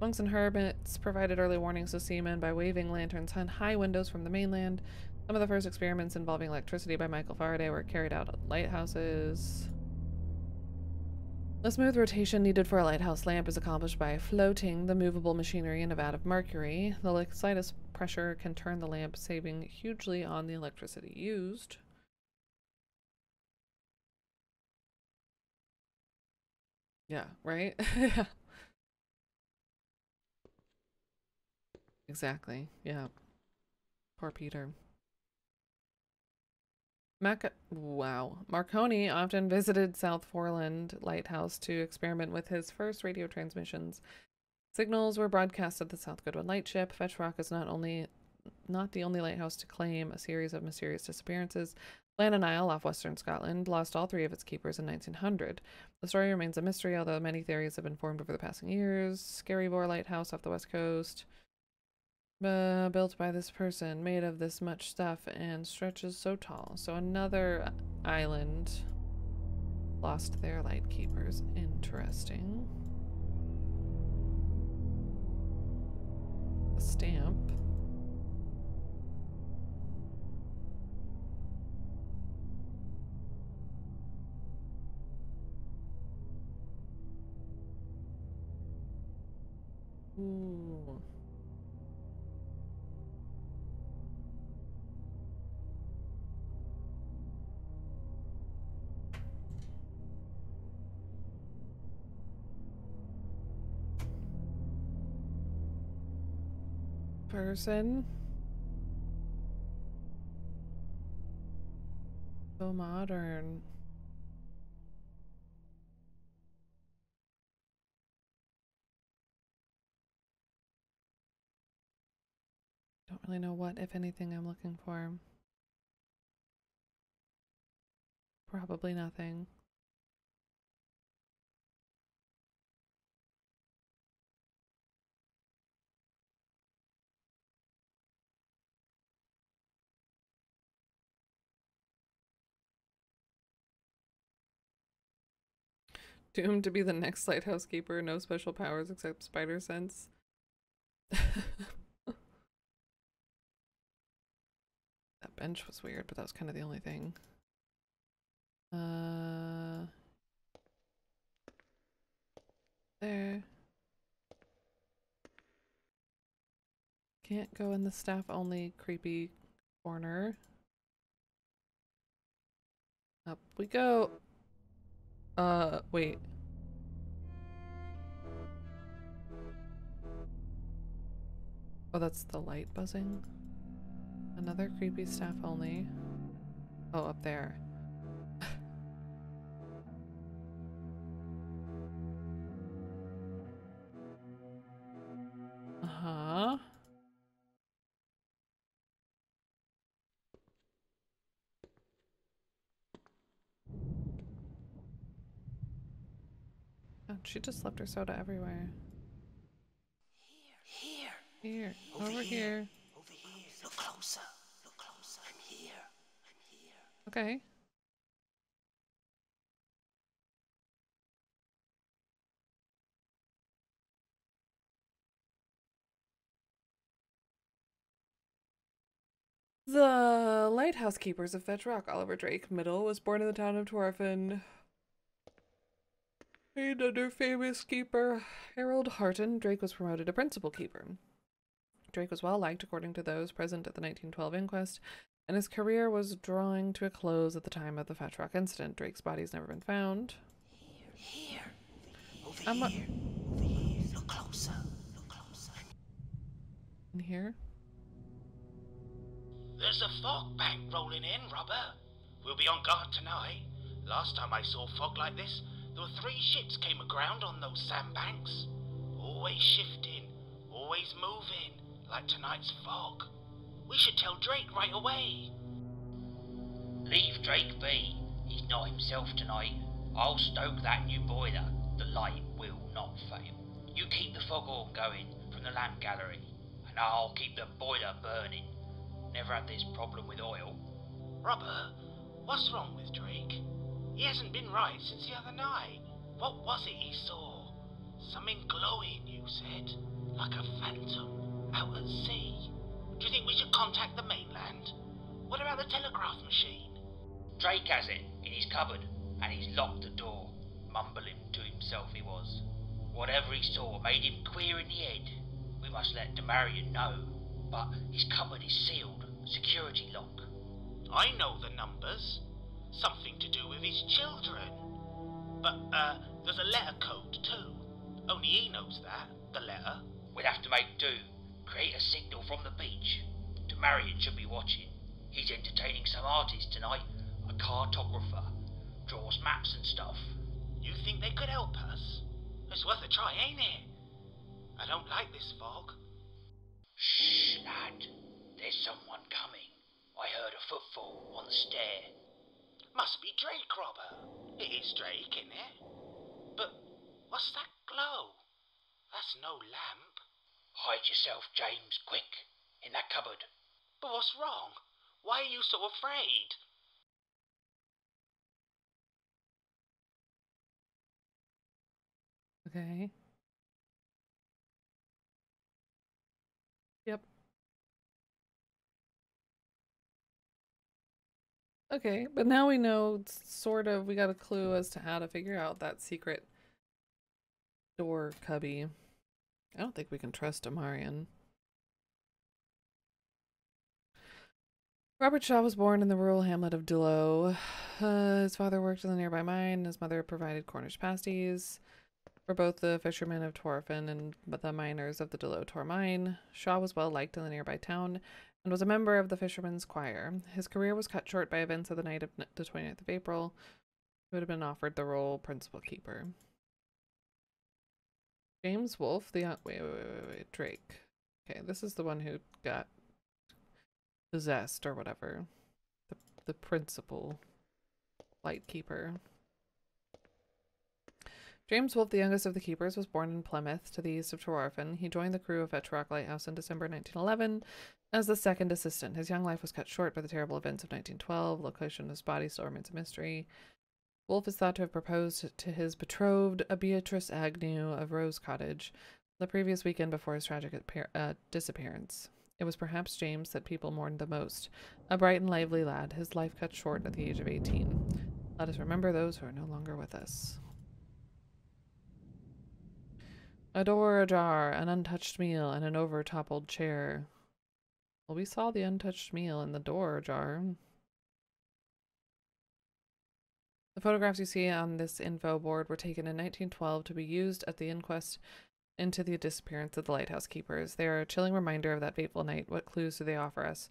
Monks and hermits provided early warnings to seamen by waving lanterns on high windows from the mainland. Some of the first experiments involving electricity by Michael Faraday were carried out at lighthouses. The smooth rotation needed for a lighthouse lamp is accomplished by floating the movable machinery in a vat of mercury. The slightest pressure can turn the lamp, saving hugely on the electricity used. Yeah, right? Yeah. Exactly. Yeah. Poor Peter. Wow. Marconi often visited South Foreland Lighthouse to experiment with his first radio transmissions. Signals were broadcast at the South Goodwin Lightship. Fetch Rock is not the only lighthouse to claim a series of mysterious disappearances. Blannan Isle, off western Scotland, lost all 3 of its keepers in 1900. The story remains a mystery, although many theories have been formed over the passing years. Skerryvore Lighthouse off the west coast. Built by this person, made of this much stuff, and stretches so tall. So another island lost their lightkeepers. Interesting. A stamp. Ooh. Person. So modern. Don't really know what, if anything, I'm looking for. Probably nothing. Doomed to be the next lighthouse keeper, no special powers except spider sense. That bench was weird, but that was kind of the only thing. There. Can't go in the staff only creepy corner. Up we go. Wait. Oh, that's the light buzzing. Another creepy staff only. Oh, up there. Uh-huh. Oh, she just left her soda everywhere. Here. Over here. Over here. Look closer. Look closer. I'm here. I'm here. Okay. The lighthouse keepers of Fetch Rock, Oliver Drake Middle, was born in the town of Torfin. Named under famous keeper Harold Harton, Drake was promoted to principal keeper. Drake was well liked according to those present at the 1912 inquest, and his career was drawing to a close at the time of the Fetch Rock incident. Drake's body has never been found. Here. Over here. Over here. Look closer. Look closer. In here? There's a fog bank rolling in, Robert. We'll be on guard tonight. Last time I saw fog like this, there were 3 ships came aground on those sandbanks. Always shifting, always moving, like tonight's fog. We should tell Drake right away. Leave Drake be. He's not himself tonight. I'll stoke that new boiler. The light will not fail. You keep the foghorn going from the lamp gallery, and I'll keep the boiler burning. Never had this problem with oil. Robert, what's wrong with Drake? He hasn't been right since the other night. What was it he saw? Something glowing, you said. Like a phantom, out at sea. Do you think we should contact the mainland? What about the telegraph machine? Drake has it in his cupboard, and he's locked the door, mumbling to himself he was. Whatever he saw made him queer in the head. We must let Demarion know, but his cupboard is sealed, security lock. I know the numbers. Something to do with his children. But, there's a letter code too. Only he knows that, the letter. We'll have to make do. Create a signal from the beach. Demarion should be watching. He's entertaining some artist tonight. A cartographer. Draws maps and stuff. You think they could help us? It's worth a try, ain't it? I don't like this fog. Shh, lad. There's someone coming. I heard a footfall on the stair. Must be Drake, Robber. It is Drake, isn't it? But what's that glow? That's no lamp. Hide yourself, James, quick. In that cupboard. But what's wrong? Why are you so afraid? Okay. Yep. Okay, but now we know sort of, we got a clue as to how to figure out that secret door cubby. I don't think we can trust Amarian. Robert Shaw was born in the rural hamlet of Delo. His father worked in the nearby mine. His mother provided Cornish pasties for both the fishermen of Torfin and the miners of the Delo Tor mine. Shaw was well liked in the nearby town and was a member of the fishermen's choir. His career was cut short by events of the night of the 29th of April. He would have been offered the role principal keeper. James Wolfe, the young... Wait, Drake. Okay, this is the one who got possessed or whatever. The principal lightkeeper. James Wolfe, the youngest of the keepers, was born in Plymouth to the east of Trorfin. He joined the crew of Ettrock Lighthouse in December 1911 as the second assistant. His young life was cut short by the terrible events of 1912. Location of his body still remains a mystery. Wolfe is thought to have proposed to his betrothed, a Beatrice Agnew of Rose Cottage, the previous weekend before his tragic disappearance. It was perhaps James that people mourned the most. A bright and lively lad, his life cut short at the age of 18. Let us remember those who are no longer with us. A door ajar, an untouched meal, and an over-toppled chair. Well, we saw the untouched meal in the door ajar. The photographs you see on this info board were taken in 1912 to be used at the inquest into the disappearance of the lighthouse keepers. They are a chilling reminder of that fateful night. What clues do they offer us?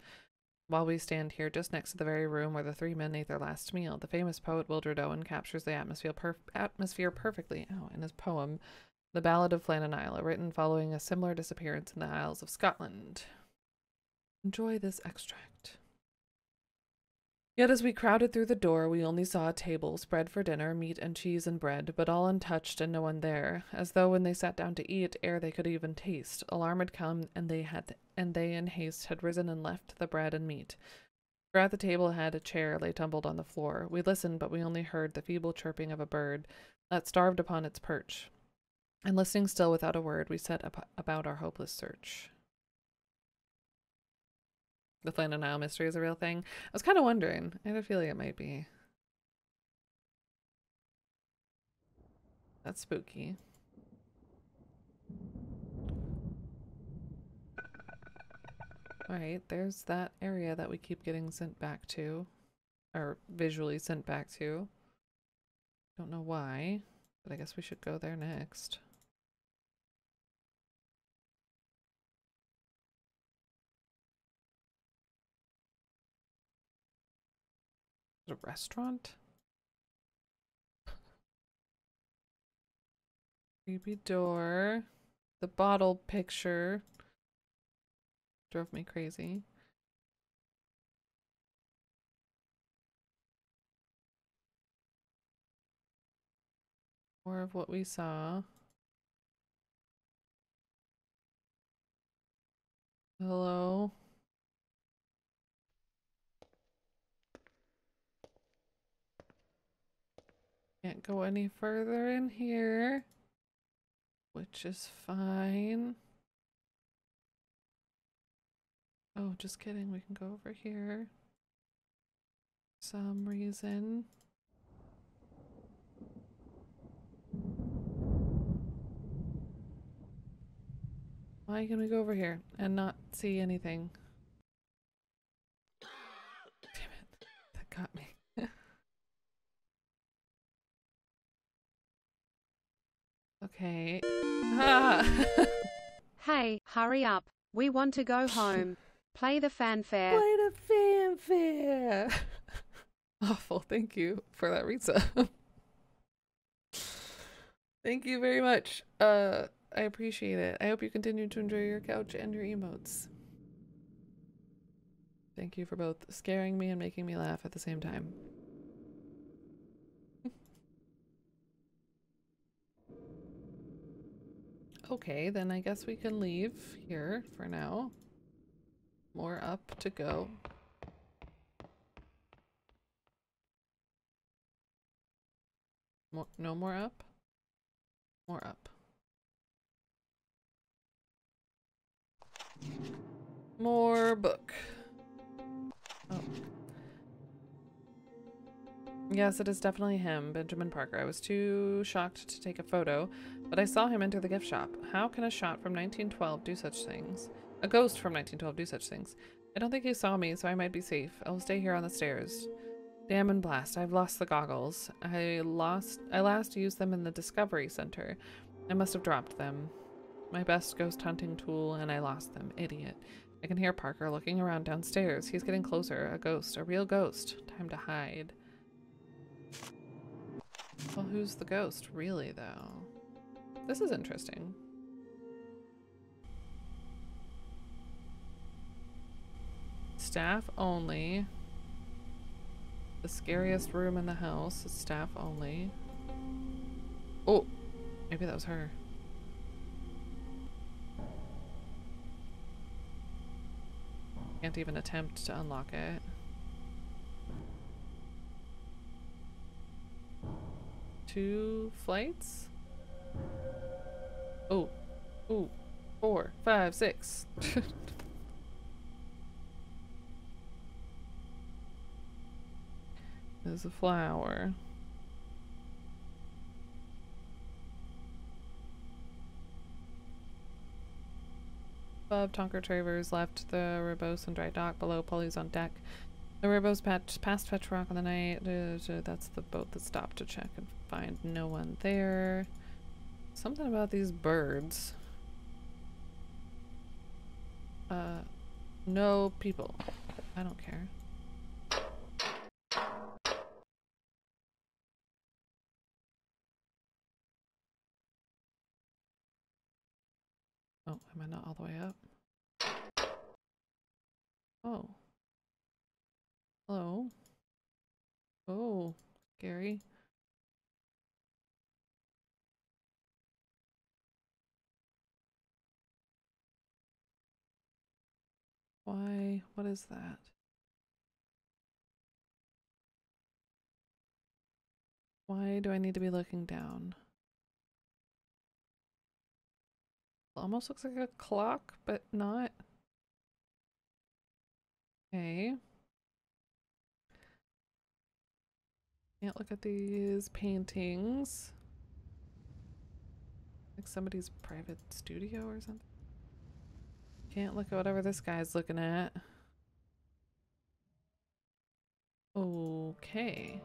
While we stand here just next to the very room where the three men ate their last meal, the famous poet Wildred Owen captures the atmosphere perfectly in his poem, The Ballad of Flannan Isle, written following a similar disappearance in the Isles of Scotland. Enjoy this extract. Yet as we crowded through the door, we only saw a table spread for dinner, meat and cheese and bread, but all untouched and no one there, as though when they sat down to eat, ere they could even taste, alarm had come, and they in haste had risen and left the bread and meat. For at the table ahead a chair lay tumbled on the floor. We listened, but we only heard the feeble chirping of a bird that starved upon its perch. And listening still without a word, we set about our hopeless search. The Flannan Isle mystery is a real thing. I was kind of wondering. I had a feeling it might be. That's spooky. Alright, there's that area that we keep getting sent back to. Or visually sent back to. Don't know why, but I guess we should go there next. A restaurant? Creepy door. The bottle picture drove me crazy. More of what we saw. Hello? Can't go any further in here. which is fine. Oh, just kidding. We can go over here. For some reason. Why can we go over here and not see anything? Damn it. That got me. Okay. Ah! Hey, hurry up. We want to go home. Play the fanfare. Play the fanfare! Awful. Thank you for that resub. Thank you very much. I appreciate it. I hope you continue to enjoy your couch and your emotes. Thank you for both scaring me and making me laugh at the same time. Okay, then I guess we can leave here for now. More up to go. No more up? More up. More book. Oh. Yes, it is definitely him, Benjamin Parker. I was too shocked to take a photo, but I saw him enter the gift shop. How can a shot from 1912 do such things? A ghost from 1912 do such things? I don't think he saw me, so I might be safe. I will stay here on the stairs. Damn and blast, I've lost the goggles. I last used them in the Discovery Center. I must have dropped them. My best ghost hunting tool, and I lost them. Idiot. I can hear Parker looking around downstairs. He's getting closer. A ghost. A real ghost. Time to hide. Well, who's the ghost, really, though? This is interesting. Staff only. The scariest room in the house is staff only. Oh, maybe that was her. Can't even attempt to unlock it. Two flights? Oh, oh, 4, 5, 6. There's a flower. Above, Tonker Travers left the rowboat on dry dock. Below, pulleys on deck. The rowboat's past Fetch Rock on the night. That's the boat that stopped to check and find no one there. Something about these birds. No people. I don't care. Oh, am I not all the way up? Oh. Hello. Oh, scary. Why? What is that? Why do I need to be looking down? Almost looks like a clock, but not. Okay. Can't look at these paintings. Like somebody's private studio or something. Can't look at whatever this guy's looking at. Okay.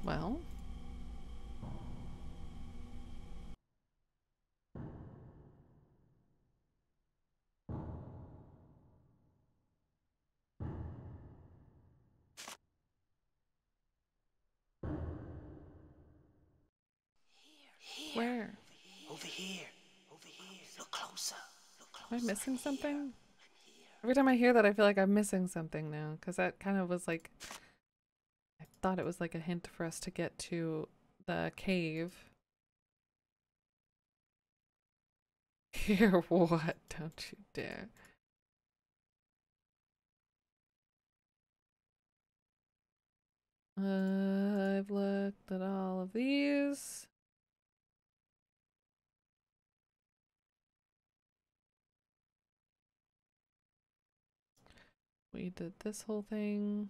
Well. Here. Where? Over here. Over here. Look closer. Look closer. Am I missing something? Every time I hear that, I feel like I'm missing something now, because that kind of was like, I thought it was like a hint for us to get to the cave. Hear what? Don't you dare. I've looked at all of these. We did this whole thing.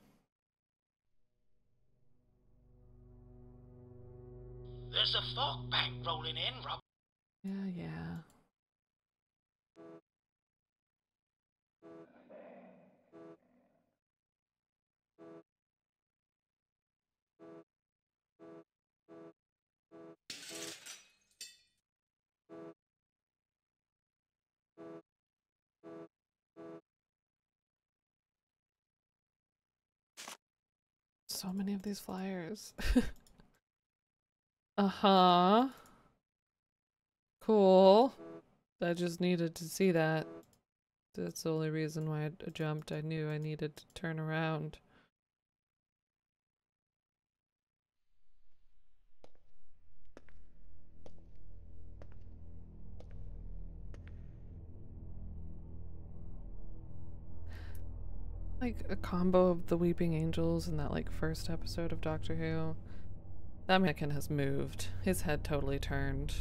There's a fog bank rolling in, Rob. Yeah, yeah. So many of these flyers. Uh-huh. Cool. I just needed to see that. That's the only reason why I jumped. I knew I needed to turn around. Like a combo of the Weeping Angels in that like first episode of Doctor Who. That mannequin has moved. His head totally turned.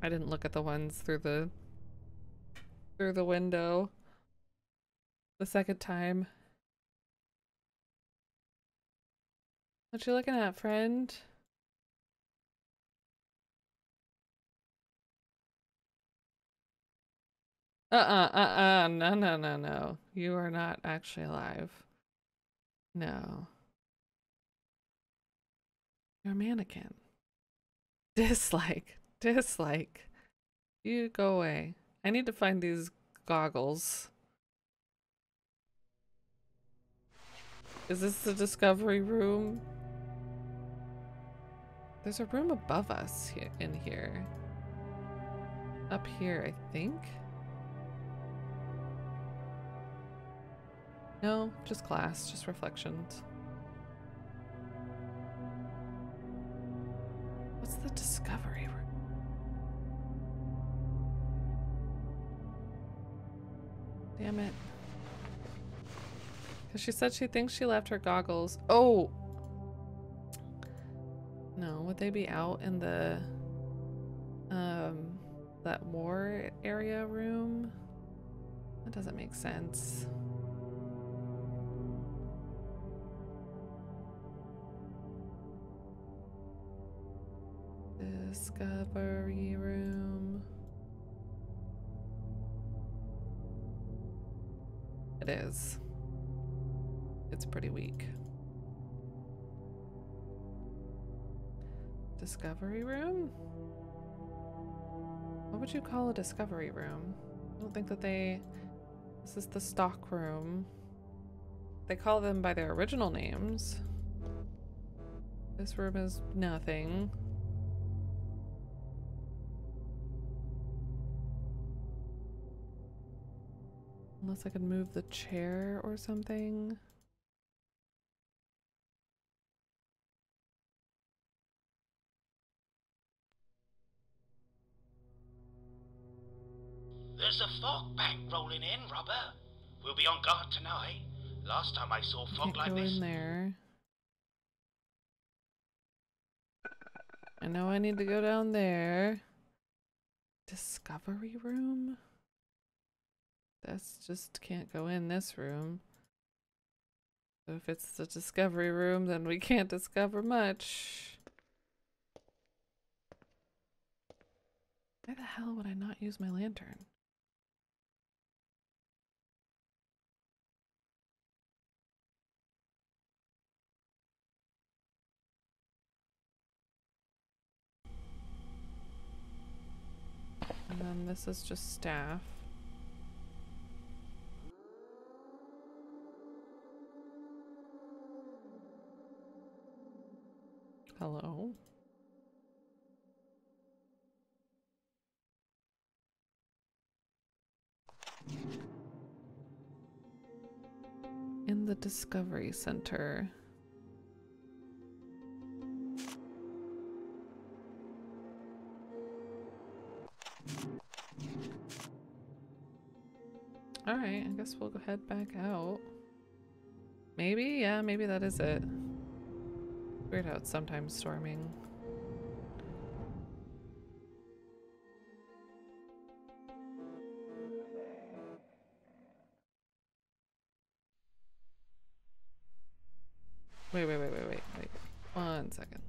I didn't look at the ones through the window the second time. What you looking at, friend? No, no, no, no. You are not actually alive. No. You're a mannequin. Dislike. Dislike. You go away. I need to find these goggles. Is this the discovery room? There's a room above us in here. Up here, I think. No, just glass, just reflections. What's the discovery room? Damn it. Because she said she thinks she left her goggles. Oh! No, would they be out in the, that war area room? That doesn't make sense. Discovery room. It is. It's pretty weak. Discovery room? What would you call a discovery room? I don't think that they... This is the stock room. They call them by their original names. This room is nothing. Unless I can move the chair or something. There's a fog bank rolling in, Robert. We'll be on guard tonight. Last time I saw fog Can't like go this. in there. I know I need to go down there. Discovery room? That's just can't go in this room. So if it's the discovery room, then we can't discover much. Why the hell would I not use my lantern? And then this is just staff. Hello? in the Discovery Center? Alright, I guess we'll go head back out. Maybe? Yeah, maybe that is it. Weird how it's sometimes storming. Wait. 1 second.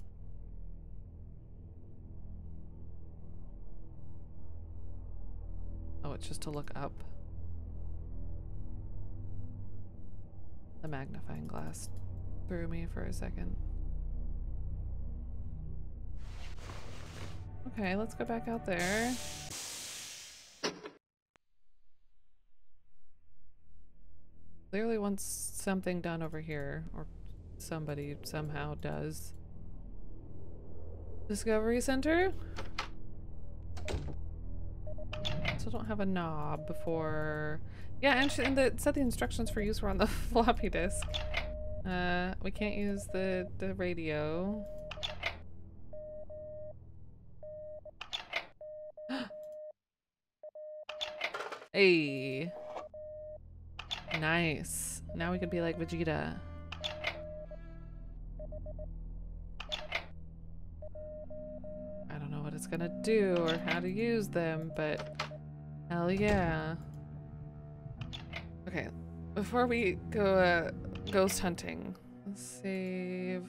Oh, it's just to look up. The magnifying glass threw me for a second. Okay, let's go back out there. Clearly wants something done over here, or somebody somehow does. Discovery Center? Still don't have a knob for... Yeah, and it said the instructions for use were on the floppy disk. We can't use the radio. Hey. Nice. Now we could be like Vegeta. I don't know what it's gonna do or how to use them, but hell yeah. Okay, before we go ghost hunting, let's save.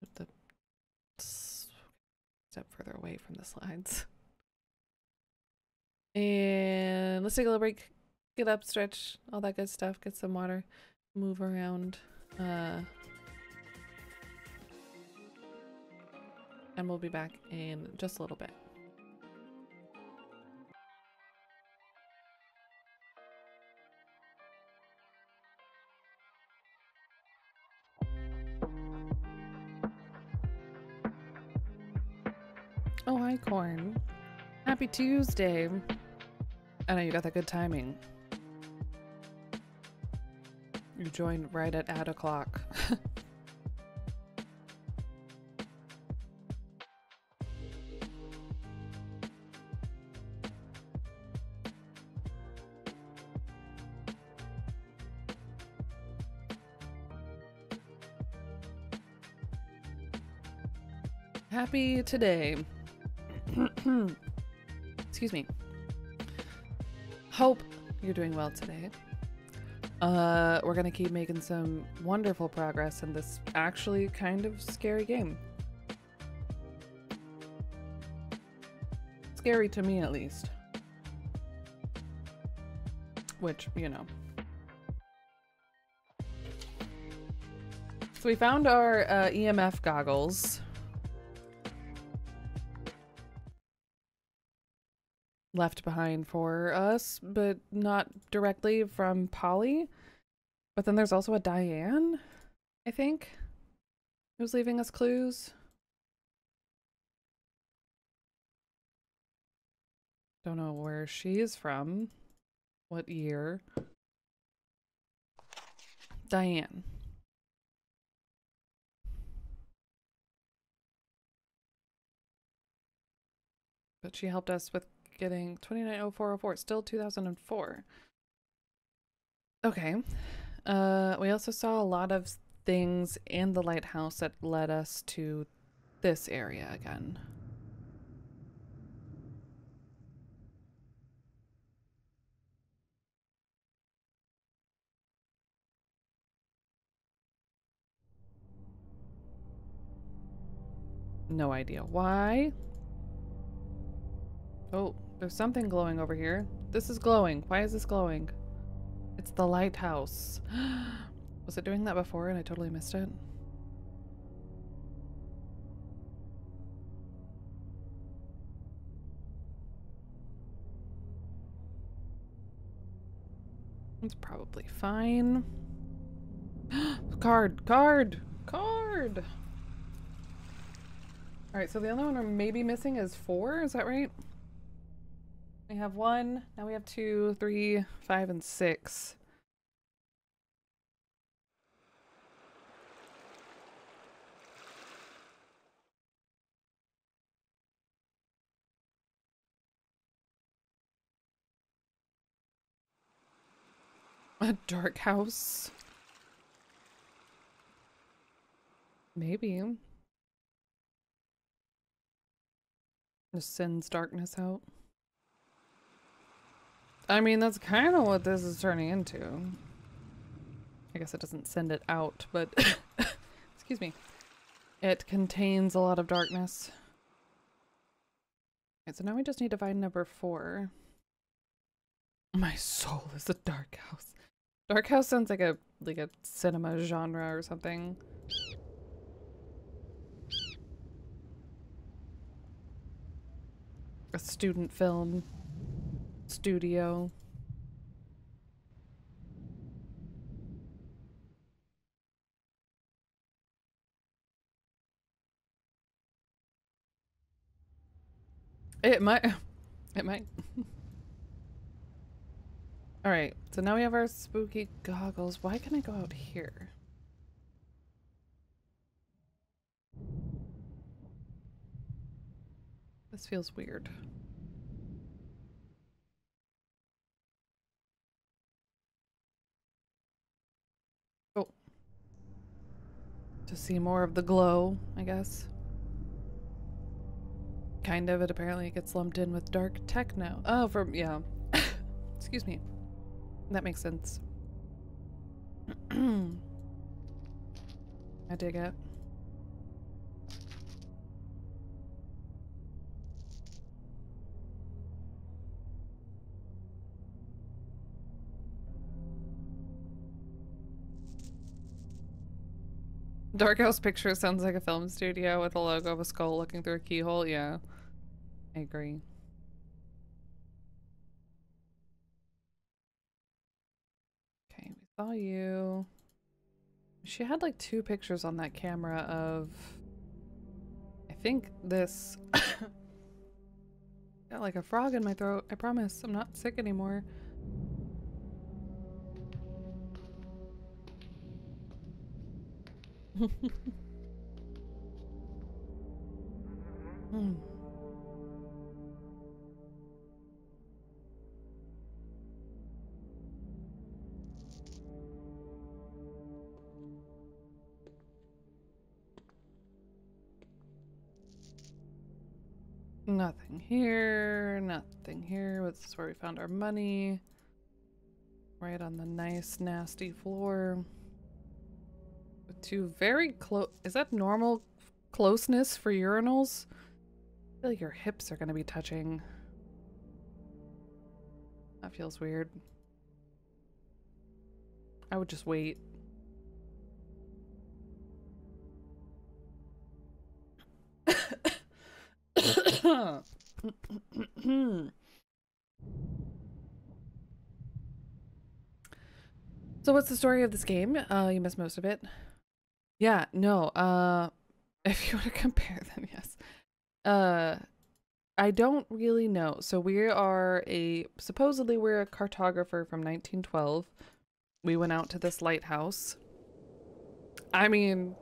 Put the step further away from the slides. And let's take a little break. Get up, stretch, all that good stuff. Get some water, move around. And we'll be back in just a little bit. Oh, hi, Corn. Happy Tuesday. I know you got that good timing. You joined right at 8 o'clock. Happy today. Excuse me. Hope you're doing well today. We're gonna keep making some wonderful progress in this actually kind of scary game. Scary to me, at least. Which, you know. So we found our EMF goggles. Left behind for us, but not directly from Polly. But then there's also a Diane, I think, who's leaving us clues. Don't know where she's from. What year? Diane. But she helped us with getting 290404, still 2004. Okay. We also saw a lot of things in the lighthouse that led us to this area again. No idea why. Oh, there's something glowing over here. This is glowing. Why is this glowing? It's the lighthouse. Was it doing that before and I totally missed it? It's probably fine. Card! Card! Card! Alright, so the only one we're maybe missing is 4, is that right? We have 1, now we have 2, 3, 5, and 6. A dark house. Maybe. Just sends darkness out. I mean, that's kind of what this is turning into. I guess it doesn't send it out, but excuse me. It contains a lot of darkness. Okay, so now we just need to find number 4. My soul is a dark house. Dark house sounds like a cinema genre or something. A student film studio. It might. It might. Alright, so now we have our spooky goggles. Why can I go out here? This feels weird. Oh. To see more of the glow, I guess. Kind of. It apparently gets lumped in with dark techno. Oh, yeah. Excuse me. That makes sense. I dig it. Dark house picture sounds like a film studio with a logo of a skull looking through a keyhole. Yeah, I agree. Okay, we saw you. She had like 2 pictures on that camera of, I think this. Got like a frog in my throat. I promise I'm not sick anymore. Hmm. Nothing here, nothing here. This is where we found our money. Right on the nice, nasty floor. With 2 very close. Is that normal closeness for urinals? I feel like your hips are gonna be touching. That feels weird. I would just wait. So what's the story of this game? You missed most of it. Yeah, no, if you want to compare them, yes. I don't really know. So supposedly we're a cartographer from 1912. We went out to this lighthouse. I mean,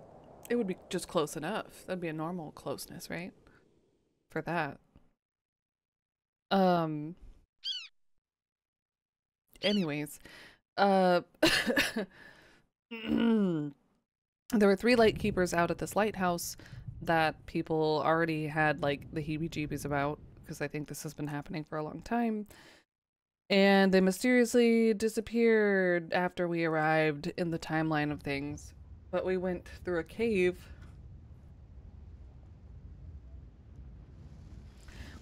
it would be just close enough. That'd be a normal closeness, right? For that. Anyways, there were 3 lightkeepers out at this lighthouse that people already had like the heebie-jeebies about, because I think this has been happening for a long time. And they mysteriously disappeared after we arrived in the timeline of things. But we went through a cave.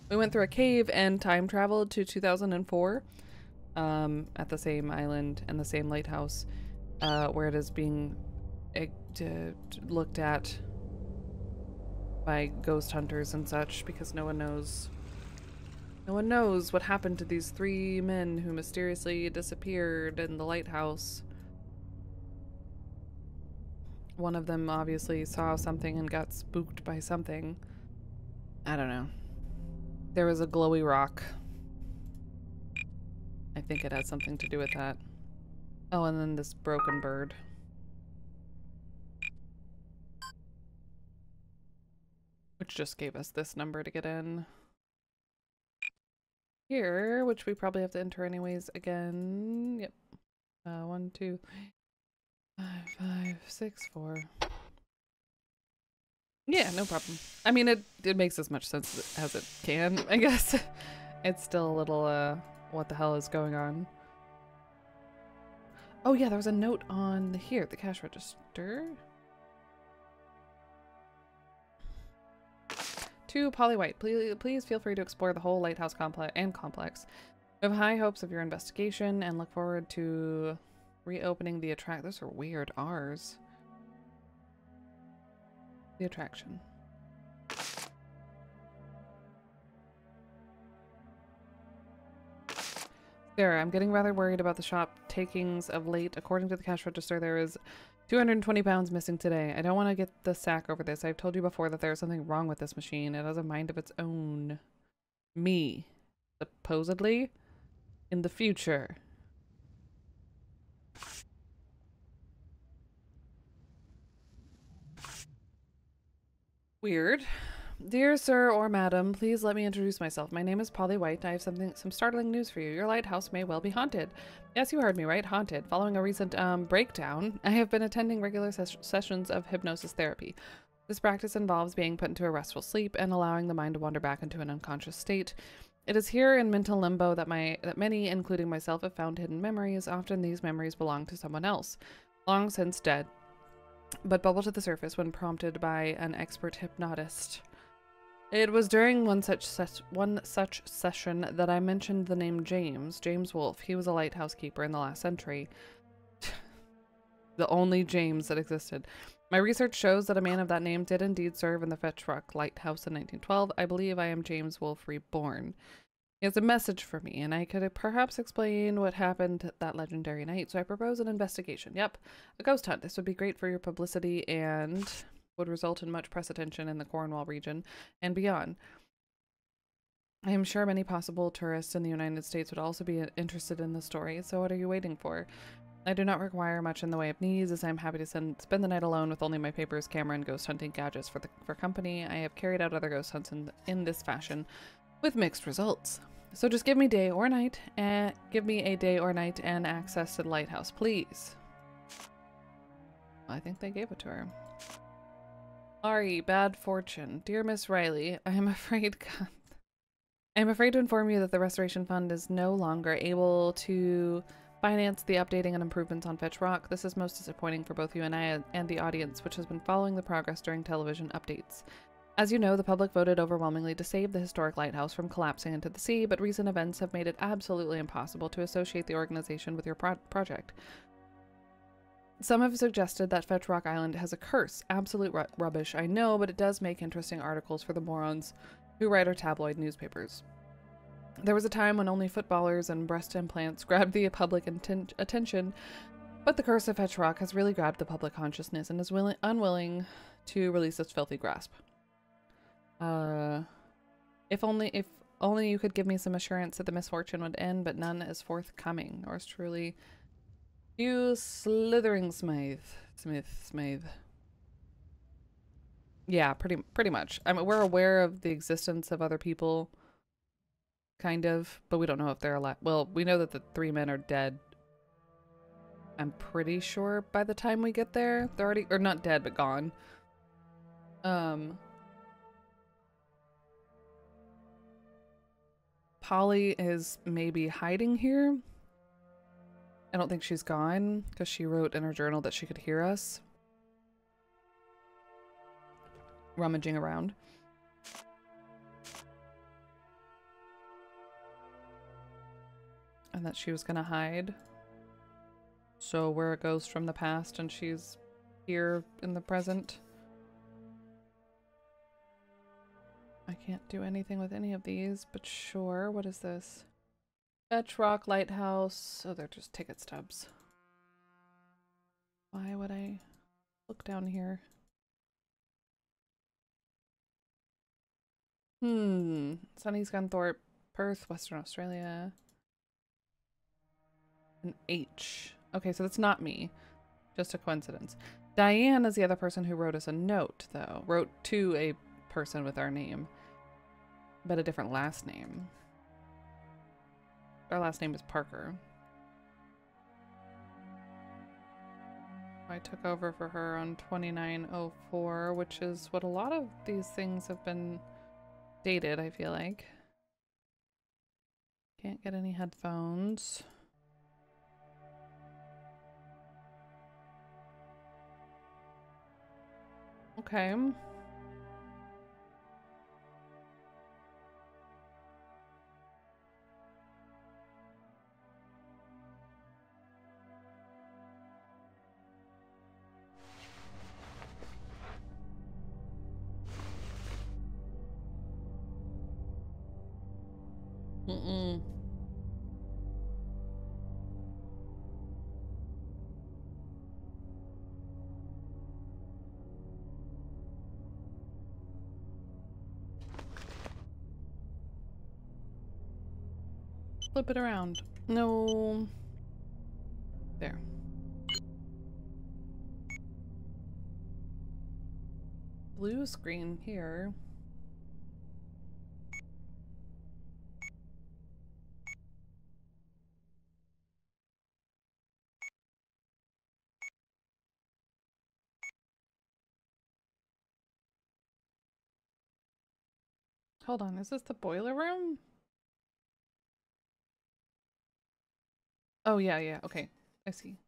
We went through a cave and time traveled to 2004 at the same island and the same lighthouse where it is being looked at by ghost hunters and such, because no one knows what happened to these 3 men who mysteriously disappeared in the lighthouse. One of them obviously saw something and got spooked by something. I don't know. There was a glowy rock. I think it has something to do with that. Oh, and then this broken bird. Which just gave us this number to get in. Here, which we probably have to enter anyways again. Yep. 1, 2, 3, 5, 5, 6, 4. Yeah, no problem. I mean, it makes as much sense as it can, I guess. It's still a little, what the hell is going on? Oh yeah, there was a note on here, the cash register. To Polly White, please feel free to explore the whole lighthouse complex. We have high hopes of your investigation and look forward to reopening the Those are weird R's. The attraction. Sarah, I'm getting rather worried about the shop takings of late. According to the cash register, there is 220 pounds missing today. I don't want to get the sack over this. I've told you before that there is something wrong with this machine. It has a mind of its own. Me, supposedly, in the future. Weird. Dear sir or madam, please let me introduce myself. My name is Polly White. I have some startling news for you. Your lighthouse may well be haunted. Yes, you heard me right. Haunted. Following a recent breakdown, I have been attending regular sessions of hypnosis therapy. This practice involves being put into a restful sleep and allowing the mind to wander back into an unconscious state. It is here in mental limbo that many, including myself, have found hidden memories. Often these memories belong to someone else, long since dead, but bubble to the surface when prompted by an expert hypnotist. It was during one such session that I mentioned the name James Wolfe. He was a lighthouse keeper in the last century. The only James that existed. My research shows that a man of that name did indeed serve in the Fetch Rock Lighthouse in 1912. I believe I am James Wolfe reborn. He has a message for me, and I could perhaps explain what happened that legendary night, so I propose an investigation. Yep, a ghost hunt. This would be great for your publicity and would result in much press attention in the Cornwall region and beyond. I am sure many possible tourists in the United States would also be interested in the story, so what are you waiting for? I do not require much in the way of needs, as I am happy to spend the night alone with only my papers, camera, and ghost hunting gadgets for company. I have carried out other ghost hunts in this fashion, with mixed results. So just give me a day or night and access to the lighthouse, please. I think they gave it to her. Sorry, bad fortune. Dear Miss Riley, I am afraid to inform you that the Restoration Fund is no longer able to finance the updating and improvements on Fetch Rock. This is most disappointing for both you and I and the audience, which has been following the progress during television updates. As you know, the public voted overwhelmingly to save the historic lighthouse from collapsing into the sea, but recent events have made it absolutely impossible to associate the organization with your project. Some have suggested that Fetch Rock Island has a curse. Absolute rubbish, I know, but it does make interesting articles for the morons who write our tabloid newspapers. There was a time when only footballers and breast implants grabbed the public attention, but the curse of Fetch Rock has really grabbed the public consciousness and is unwilling to release its filthy grasp. If only you could give me some assurance that the misfortune would end, but none is forthcoming. Yours truly, you slithering Smythe. Yeah, pretty much. I mean, we're aware of the existence of other people, kind of, but we don't know if they're alive. Well, we know that the 3 men are dead. I'm pretty sure by the time we get there, they're already, or not dead, but gone. Polly is maybe hiding here. I don't think she's gone, because she wrote in her journal that she could hear us rummaging around. And that she was gonna hide. So we're a ghost from the past and she's here in the present. I can't do anything with any of these, but sure. What is this? Fetch Rock Lighthouse. Oh, they're just ticket stubs. Why would I look down here? Sunny Scunthorpe, Perth, Western Australia. An H. Okay, so that's not me. Just a coincidence. Diane is the other person who wrote us a note, though. Wrote to a person with our name, but a different last name. Our last name is Parker. I took over for her on 2904, which is what a lot of these things have been dated, I feel like. Can't get any headphones. Okay. Mm-mm. Flip it around. No. There. Blue screen here. Hold on, is this the boiler room? Oh, yeah, yeah, okay. I see.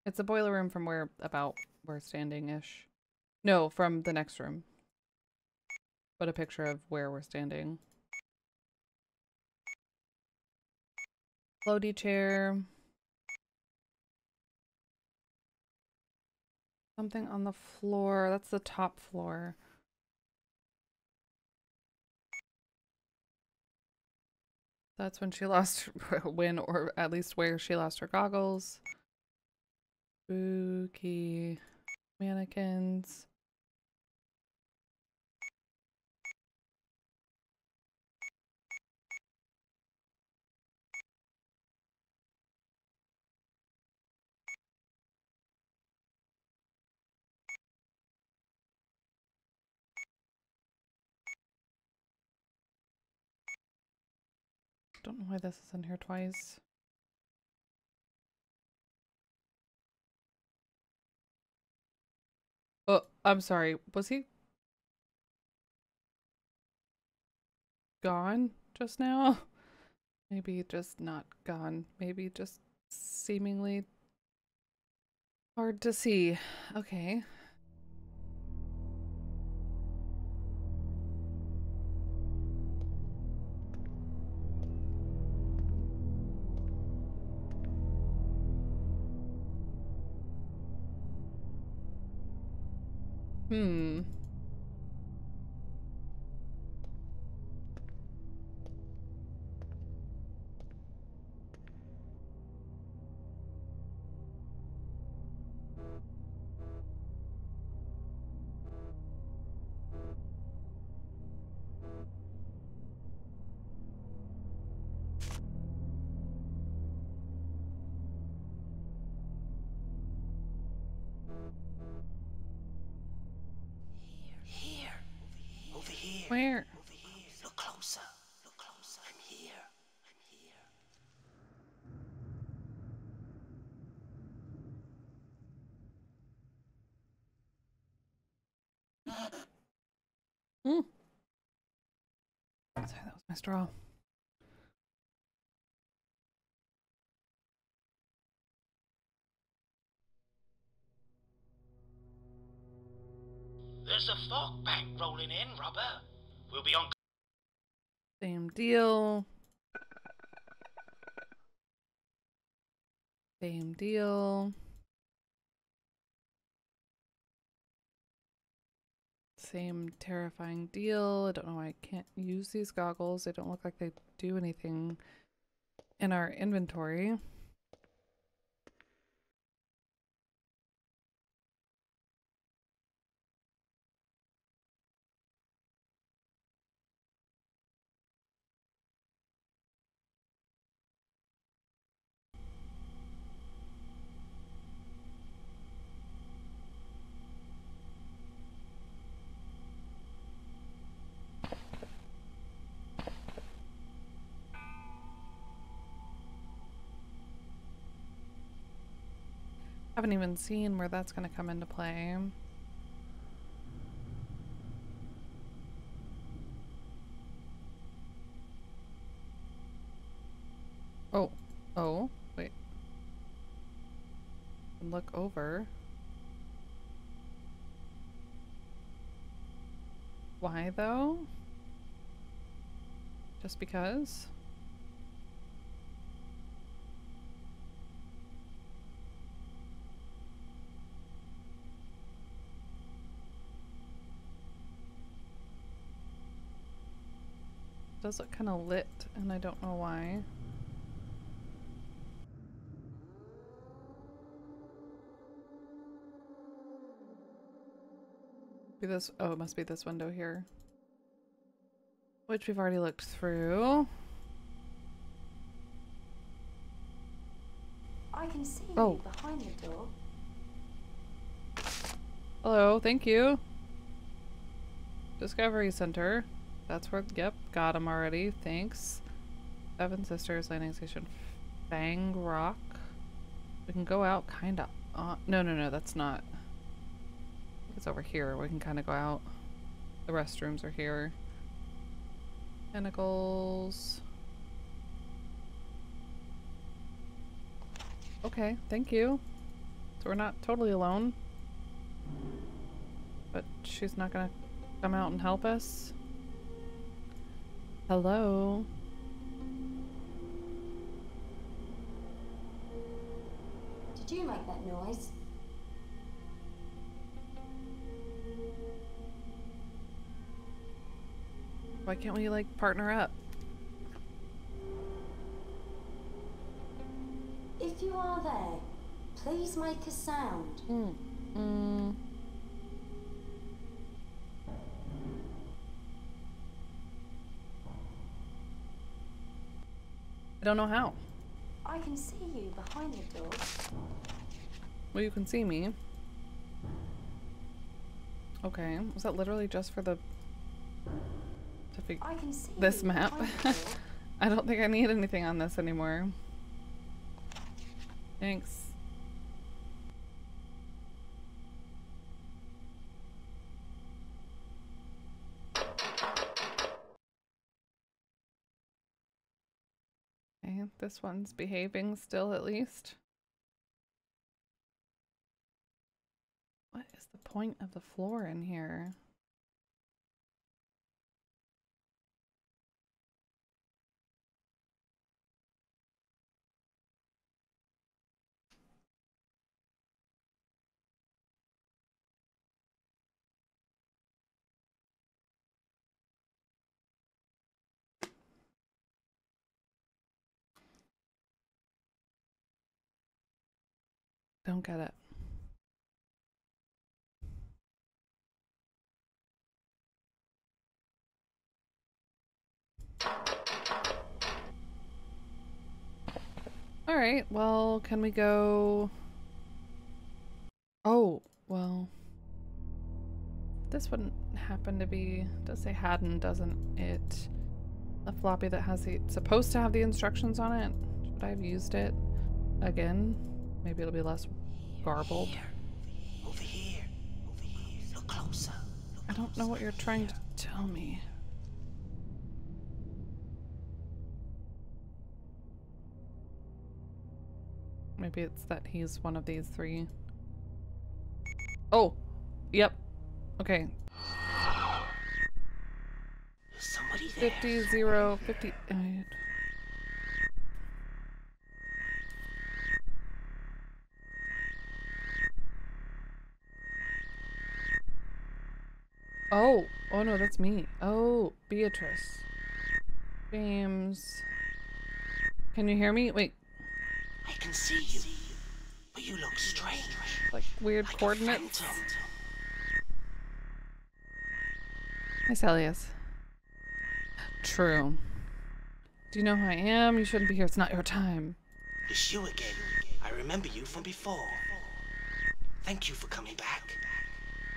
It's the boiler room from where, about we're standing-ish. No, from the next room. But a picture of where we're standing. Floaty chair. Something on the floor. That's the top floor. That's when she lost, when, or at least where she lost her goggles. Spooky mannequins. Don't know why this is in here twice. Oh, I'm sorry. Was he gone just now? Maybe just not gone. Maybe just seemingly hard to see. Okay. Hmm. Here. Over here. Where? Over here. Look closer. Look closer. I'm here. I'm here. Hmm. Sorry, that was my straw. There's a fog bank rolling in, Robert. We'll be on. Same deal. Same deal. Same terrifying deal. I don't know why I can't use these goggles. They don't look like they do anything in our inventory. Haven't even seen where that's gonna come into play. Oh. Oh. Wait. Look over. Why though? Just because? It does look kind of lit, and I don't know why. Be this. Oh, it must be this window here, which we've already looked through. I can see Oh. you behind the door. Hello, thank you. Discovery Center. That's where. Yep, got him already. Thanks. Seven Sisters Landing Station. Fang Rock. We can go out, kinda. No, that's not. It's over here. We can kind of go out. The restrooms are here. Tentacles. Okay, thank you. So we're not totally alone. But she's not gonna come out and help us. Hello? Did you make that noise? Why can't we, like, partner up? If you are there, please make a sound. I don't know how. I can see you behind the door. Well, you can see me. Okay, was that literally just for the... I can see this you map? behind the door. I don't think I need anything on this anymore. Thanks. Okay, this one's behaving still at least. What is the point of the floor in here? Don't get it. Alright, well, can we go... Oh, well... This wouldn't happen to be... Does say hadn't, doesn't it? A floppy that has the... Supposed to have the instructions on it? Should I have used it again? Maybe it'll be less garbled. Over here. Over here. Look closer. I don't know what you're trying to tell me. Maybe it's that he's one of these three. Oh! Yep. Okay. There's somebody there. 50, 0, 50... Oh! Oh no, that's me. Oh, Beatrice. James. Can you hear me? Wait. I can see you, but you look strange. Like weird Like a coordinates. phantom. Hi, Celius. True. Do you know who I am? You shouldn't be here. It's not your time. It's you again. I remember you from before. Thank you for coming back.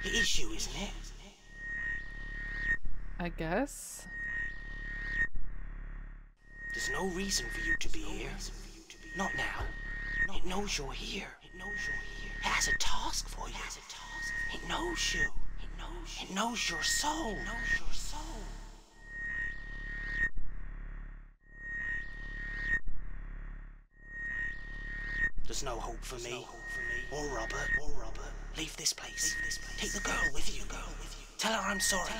It is you, isn't it? I guess. There's no reason for you to be here. Not now. It knows you're here. It knows you're here. It has a task for you. It knows you. It knows your soul. There's no hope for me. Or Robert. Leave this place. Take the girl with you. Tell her I'm sorry.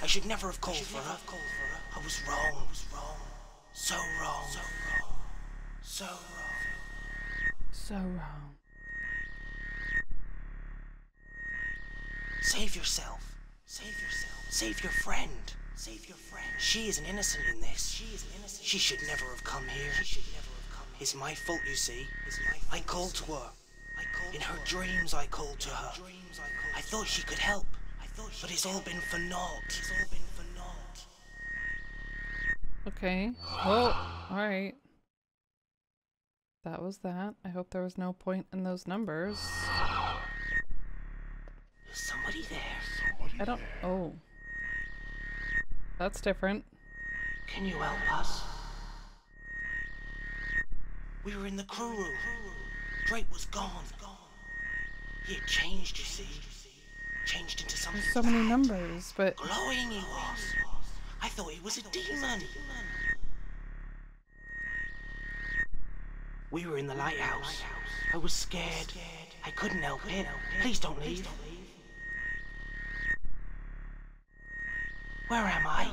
I should never have called for her. I was wrong. So wrong. So wrong. So wrong. Save yourself. Save your friend. She is an innocent in this. She should never have come here. It's my fault, you see. I called to her. In her dreams, I called to her. I thought she could help. But it's all been for naught. Okay. Well, alright. That was that. I hope there was no point in those numbers. Is somebody there? I don't... Oh. That's different. Can you help us? We were in the crew room. Drake was gone. He had changed, you see. Changed into something There's so many bad. numbers, but... Glowing he was. I thought he was a demon. We were in the lighthouse. I was scared. I couldn't help it. Please don't leave. Where am I?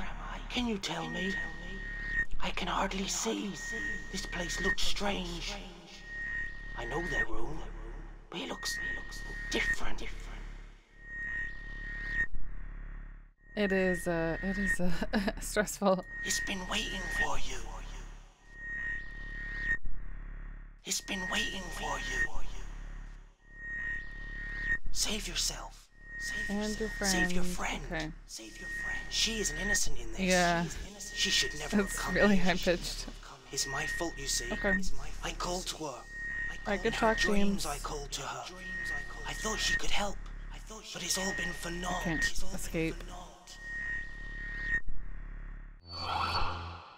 Can you tell me? I can hardly see. This place looks strange. I know their room, but it looks different. It is stressful. It's been waiting for you. It's been waiting for you. Save yourself. And your friend. Save your friend. Okay. She is an innocent in this. Yeah. She should never have It's come really here. high-pitched. It's my fault, you see. Okay. I called to her. Alright, good In her talk, dreams, James. I called to her. I thought she could help, but it's all been for naught. Can't escape.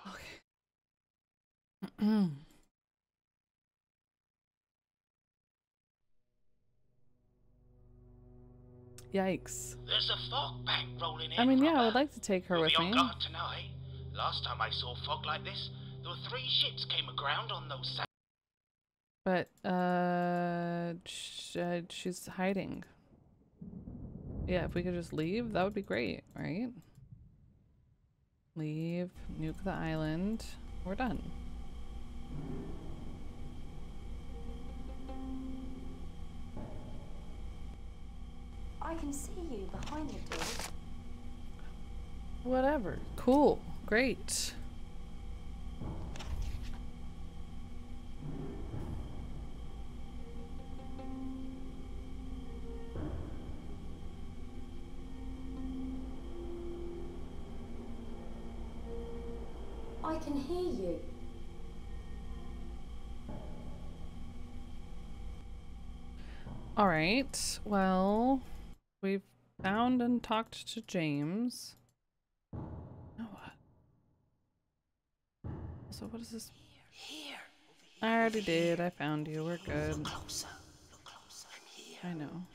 Okay. Yikes. There's a fog bank rolling in. I mean, yeah, I Robert. would like to take her We'll with be on me. guard tonight. Last time I saw fog like this, there were 3 ships came aground on those But, she's hiding. Yeah, if we could just leave, that would be great, right? Leave, nuke the island. We're done. I can see you behind the door. Whatever. Cool. Great. I can hear you. All right. Well, we've found and talked to James. Now what? So what is this? Here. I already did. I found you. We're good. Look closer. I'm here. I know.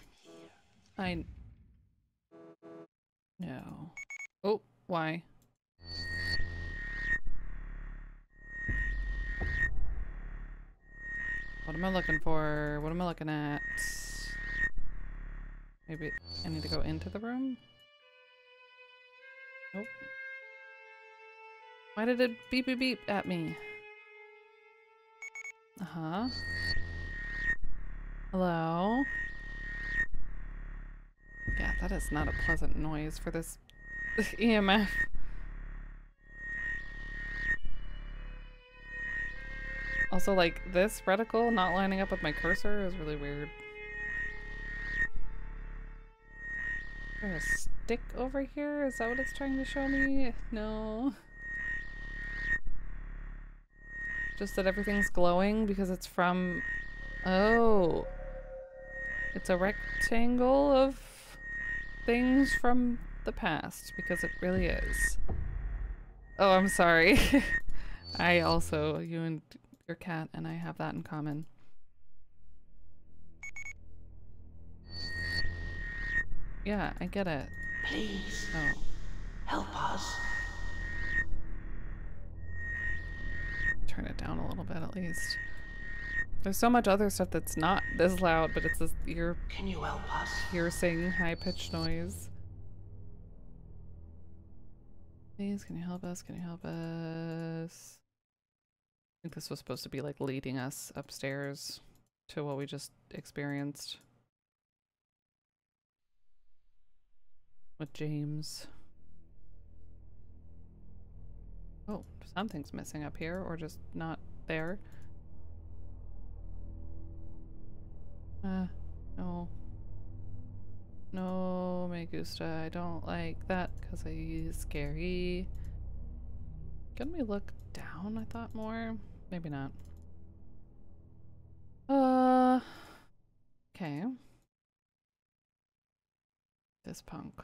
I... No. Oh, why? What am I looking for? What am I looking at? Maybe I need to go into the room? Nope. Why did it beep beep beep at me? Uh-huh. Hello? Yeah, that is not a pleasant noise for this EMF. Also, like, this reticle not lining up with my cursor is really weird. Is there a stick over here? Is that what it's trying to show me? No. Just that everything's glowing because it's from... Oh. It's a rectangle of things from the past, because it really is. Oh, I'm sorry. I also, you and your cat and I have that in common. Yeah, I get it. Please, Oh. help us. Turn it down a little bit at least. There's so much other stuff that's not this loud, but it's this ear Can you help us? piercing high-pitched noise. Please, can you help us? Can you help us? I think this was supposed to be like leading us upstairs to what we just experienced with James. Oh, something's missing up here, or just not there. No. No, me gusta. I don't like that because he's scary. Can we look down, I thought, more? Maybe not. Okay. This punk. I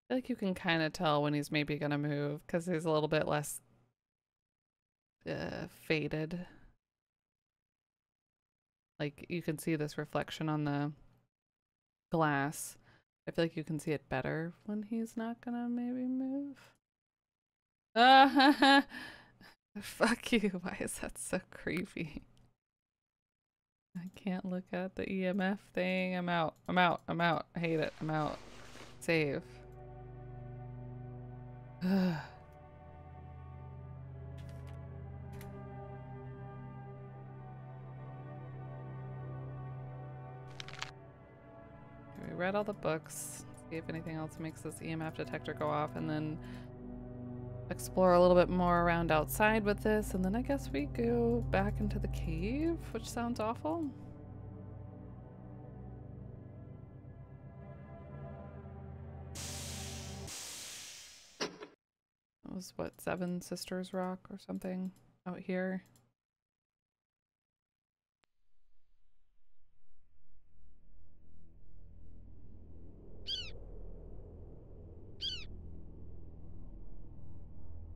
feel like you can kind of tell when he's maybe gonna move because he's a little bit less faded. Like, you can see this reflection on the glass. I feel like you can see it better when he's not gonna maybe move. Fuck you. Why is that so creepy? I can't look at the EMF thing. I'm out. I'm out. I'm out. I hate it. I'm out. Save. We read all the books. See if anything else makes this EMF detector go off, and then explore a little bit more around outside with this, and then I guess we go back into the cave, which sounds awful. That was what, Seven Sisters Rock or something out here.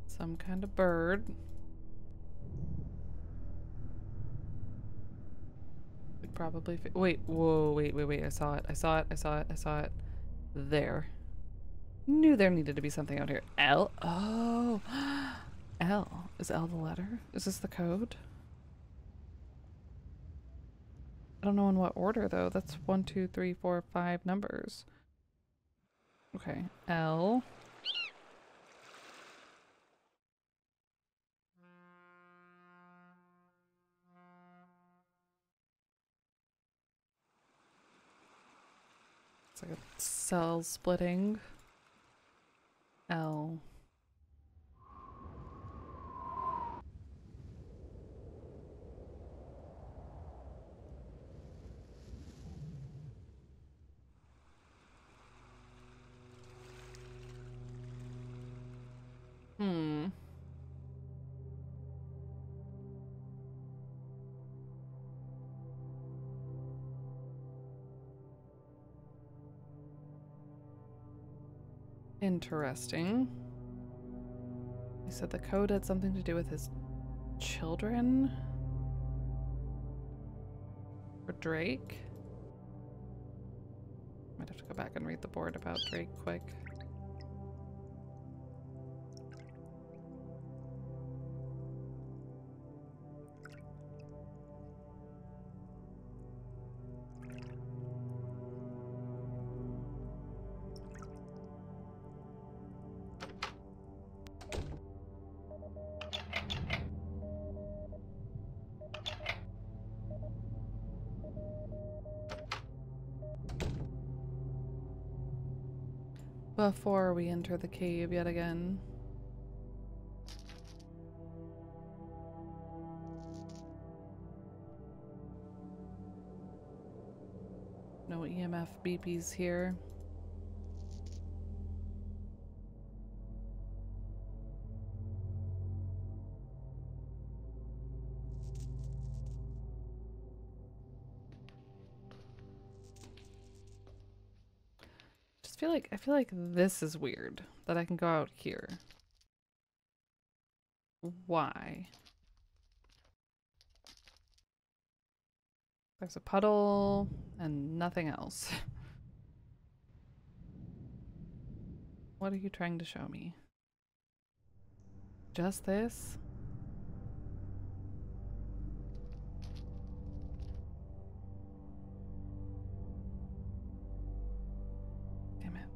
Some kind of bird. Could probably wait, whoa, wait. I saw it. I saw it. There. Knew there needed to be something out here. L? Oh. L. Is L the letter? Is this the code? I don't know in what order though. That's 1, 2, 3, 4, 5 numbers. Okay. L. It's like a cell splitting. L. Hmm. Interesting. He said the code had something to do with his children? Or Drake? Might have to go back and read the board about Drake quick. Before we enter the cave yet again. No EMF beepies here. I feel like this is weird that I can go out here. Why? There's a puddle and nothing else. What are you trying to show me? Just this? Damn it.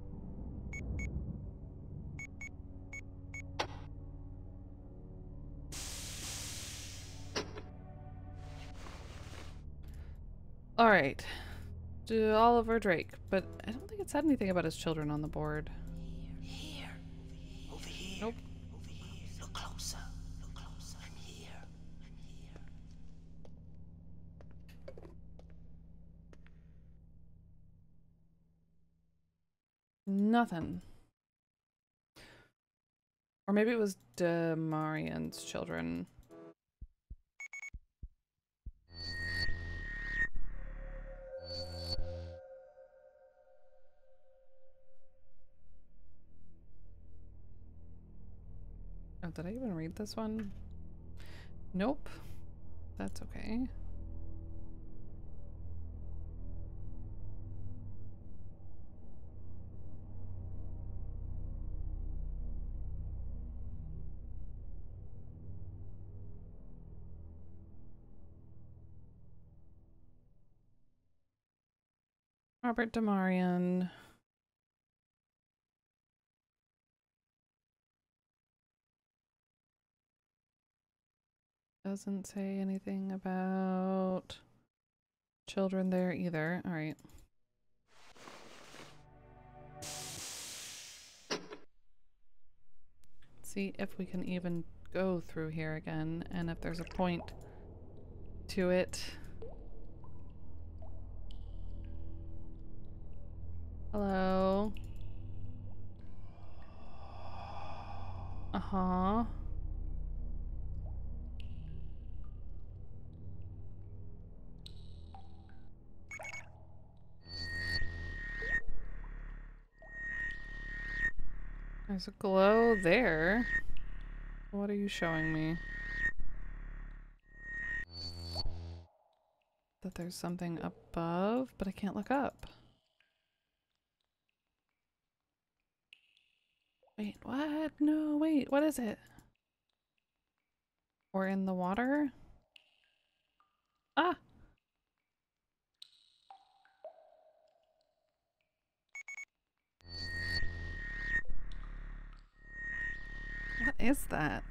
Alright. To Oliver Drake, but I don't think it said anything about his children on the board. Here. Over here. Nope. Over here. Look closer. Look closer. I'm here. I'm here. Nothing. Or maybe it was Demarian's children. Oh, did I even read this one? Nope. That's okay. Robert Demarian. Doesn't say anything about children there either. All right. See if we can even go through here again and if there's a point to it. Hello? Uh-huh. There's a glow there. What are you showing me? That there's something above, but I can't look up. Wait, what? No, wait, what is it? Or in the water? Ah! What is that?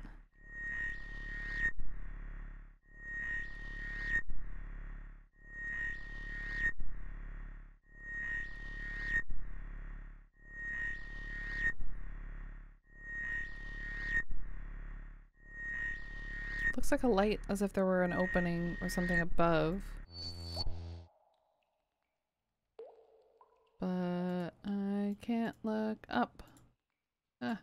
Looks like a light, as if there were an opening or something above. But I can't look up. Ah.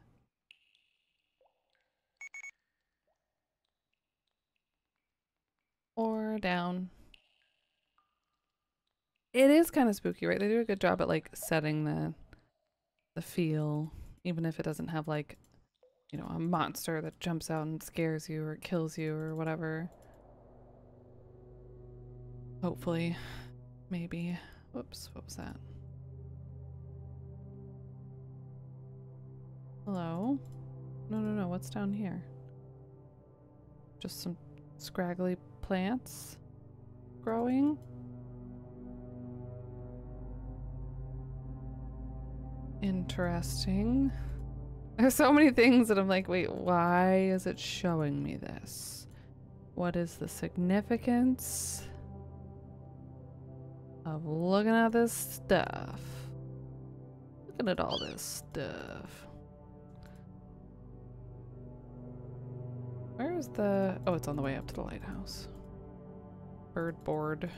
Or down. It is kind of spooky, right? They do a good job at like setting the feel, even if it doesn't have like, you know, a monster that jumps out and scares you or kills you or whatever. Hopefully. Maybe. Whoops, what was that? Hello? No, what's down here? Just some scraggly plants growing? Interesting. There's so many things that I'm like, wait, why is it showing me this? What is the significance of looking at this stuff? Looking at all this stuff. Where is the... Oh, it's on the way up to the lighthouse. Bird board.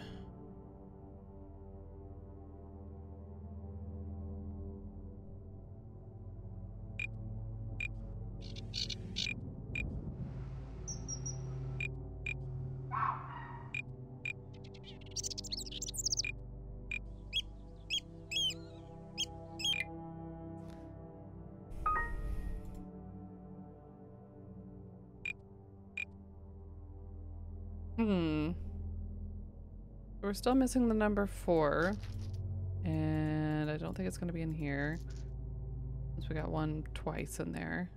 We're still missing the number 4. And I don't think it's going to be in here. So we got one twice in there.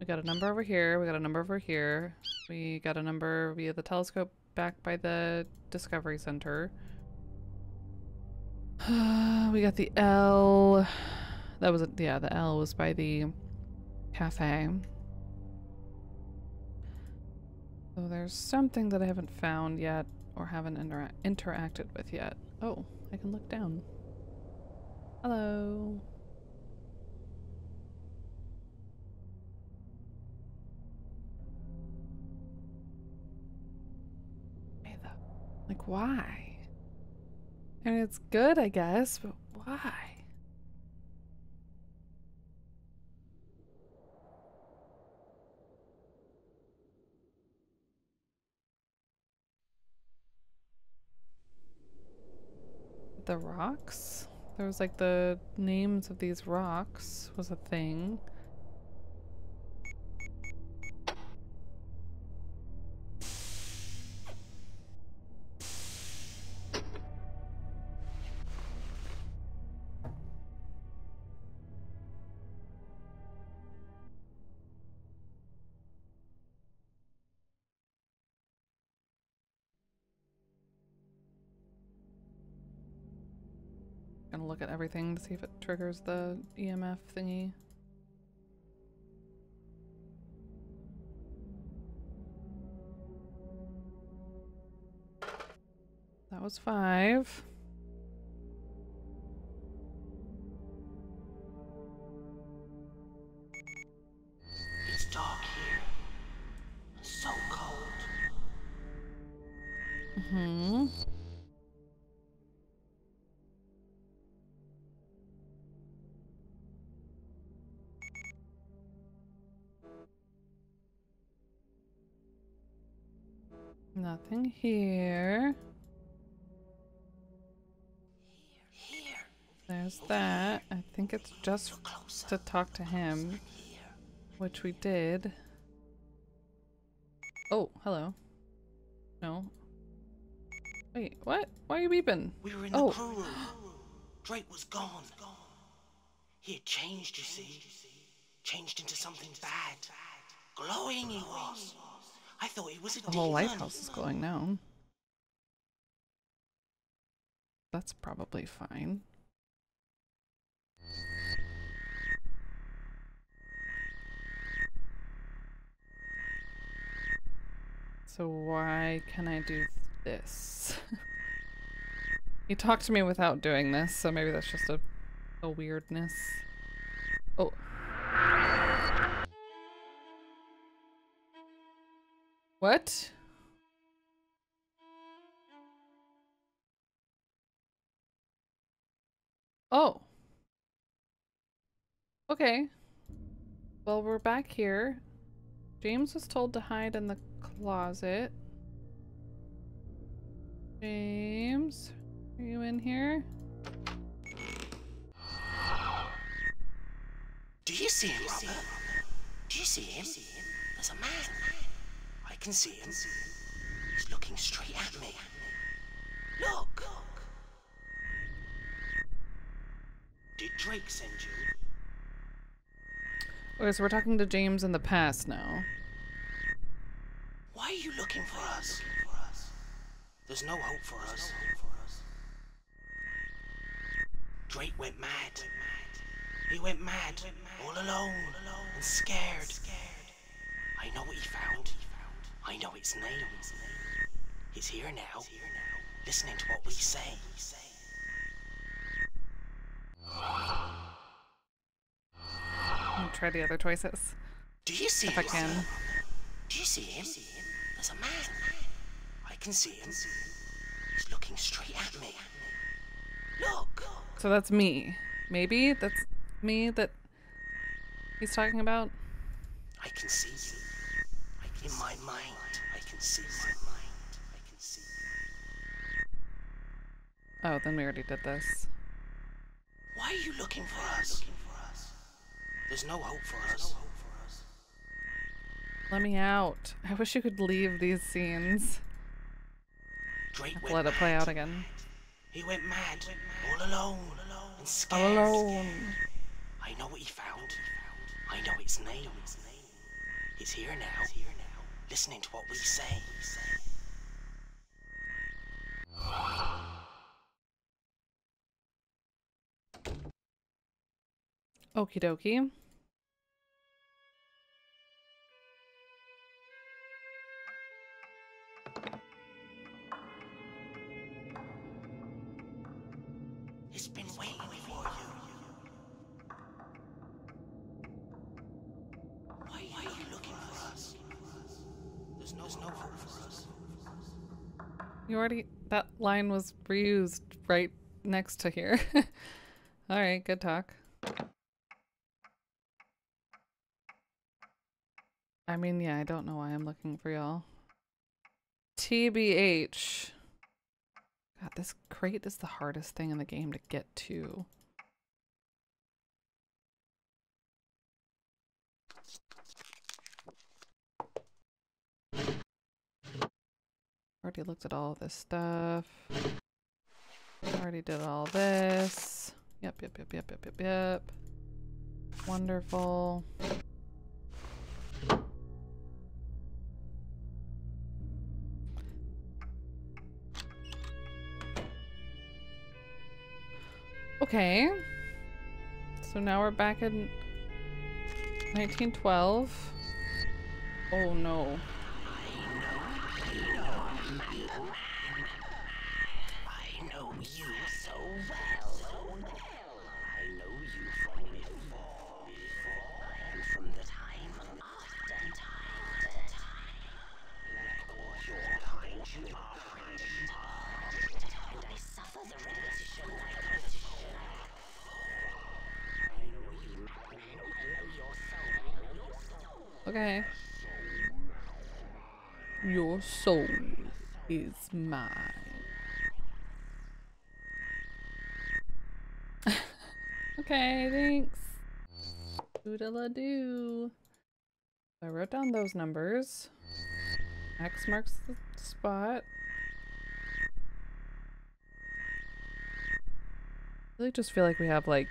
We got a number over here. We got a number over here. We got a number via the telescope back by the Discovery Center. We got the L. That was, yeah, the L was by the cafe. So there's something that I haven't found yet or haven't interacted with yet. Oh, I can look down. Hello. Like, why? I mean, it's good, I guess, but why? The rocks? There was like the names of these rocks was a thing. Gonna look at everything to see if it triggers the EMF thingy. That was 5. It's dark here. It's so cold. Mm-hmm. Nothing here. Here. There's that. I think it's just to talk to him, which we did. Oh, hello. No. Wait, what? Why are you beeping? We were in the crew room. Drake was gone. He had changed, you see. Changed into something bad. Glowing he was. I thought he was a The whole demon. lighthouse is glowing now. That's probably fine. So why can I do this? He talked to me without doing this, so maybe that's just a weirdness. Oh. What? Oh. Okay. Well, we're back here. James was told to hide in the closet. James, are you in here? Do you see him, Robert? Do you see him? There's a man. I can see him. He's looking straight at me. Look! Did Drake send you? Okay, so we're talking to James in the past now. Why are you looking for us? There's no hope for us. Drake went mad. He went mad, all alone, and scared. I know what he found. I know its name. He's here now, listening to what we say. I'll try the other choices. Do you see if him? I can. Do you see him? There's a man. I can see him. He's looking straight at me. Look! So that's me. Maybe that's me that he's talking about. I can see you. In my mind, I can see my mind. I can see you. Oh, then we already did this. Why are you looking for us? There's no hope for us. Let me out. I wish you could leave these scenes. Drake Have to went let it play mad. out again. He went mad, all alone, and scared. All alone. I I know what he found. I know its name. It's here now, listening to what we say. Okie dokie. It's been waiting for you. Why are you looking for us? There's no hope for us. You already, that line was reused right next to here. Alright, good talk. I mean, yeah, I don't know why I'm looking for y'all. TBH. God, this crate is the hardest thing in the game to get to. Already looked at all this stuff. Already did all this. Yep. Wonderful. Okay. So now we're back in 1912. Oh no. I know you so well. I know you from before. And from the time after time. Like all your kind, you are French. And I suffer the repetition like a fool. I know you. I know your soul. Okay. Your soul is mine. Okay, thanks. Doodle-a-doo. I wrote down those numbers. X marks the spot. I really just feel like we have like...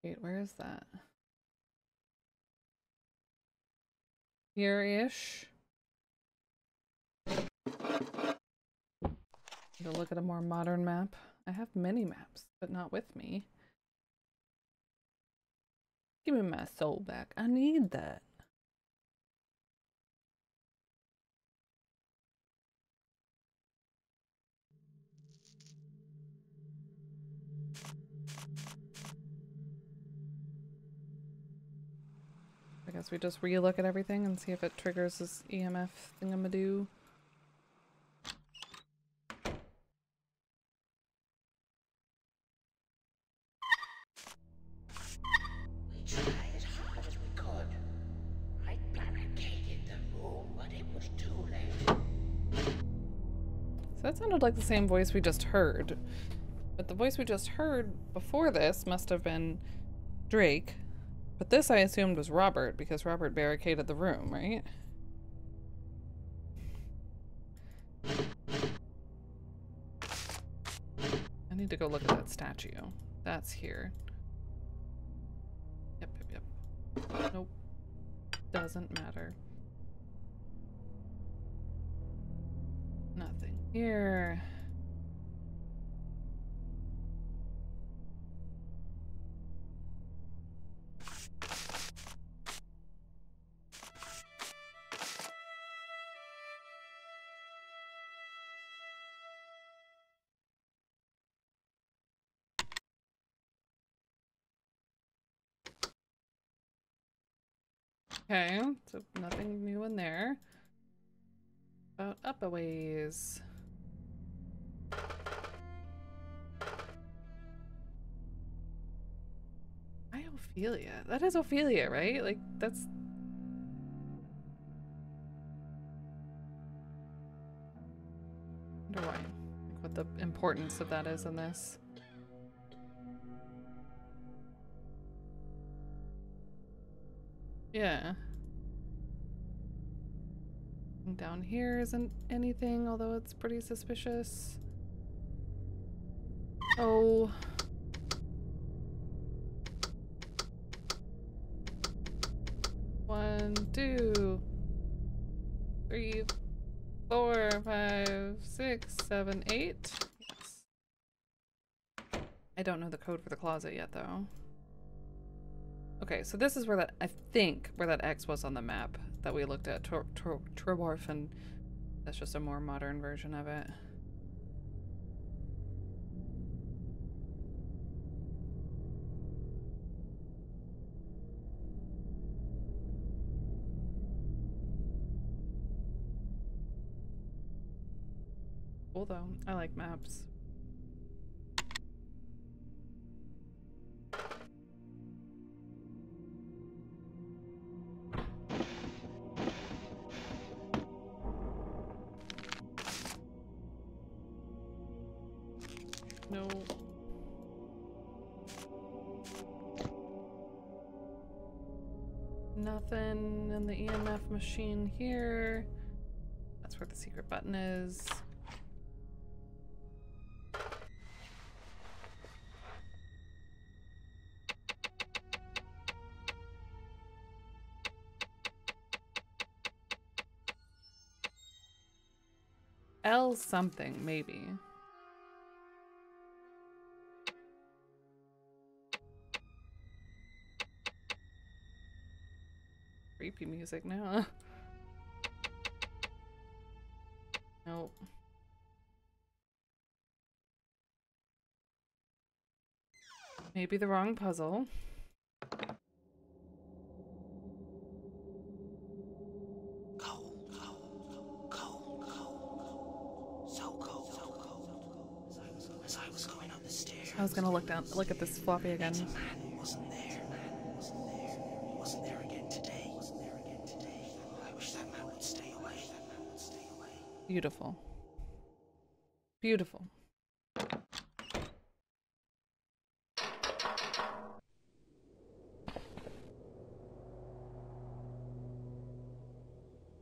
Wait, where is that? Here-ish. Need to look at a more modern map. I have many maps, but not with me. Give me my soul back. I need that. I guess we just re-look at everything and see if it triggers this EMF thingamadoo. We tried as hard as we could. I barricaded the room, but it was too late. So that sounded like the same voice we just heard. But the voice we just heard before this must have been Drake. But this I assumed was Robert, because Robert barricaded the room, right? I need to go look at that statue. That's here. Yep. Nope. Doesn't matter. Nothing here. Okay, so nothing new in there. About up a ways. Ophelia. That is Ophelia, right? Like, that's... I wonder why. Like, what the importance of that is in this. Yeah. And down here isn't anything, although it's pretty suspicious. Oh. One, two, three, 4, 5, 6, 7, 8. Yes. I don't know the code for the closet yet, though. Okay, so this is where that, I think, where that X was on the map that we looked at, Treborf, and that's just a more modern version of it. Cool though, I like maps. No. Nothing in the EMF machine here. That's where the secret button is. L something, maybe. Creepy music now. Nope. Maybe the wrong puzzle. I was gonna look at this floppy again. Man wasn't there. He wasn't there again today. I wish that man would stay away. Beautiful. Beautiful.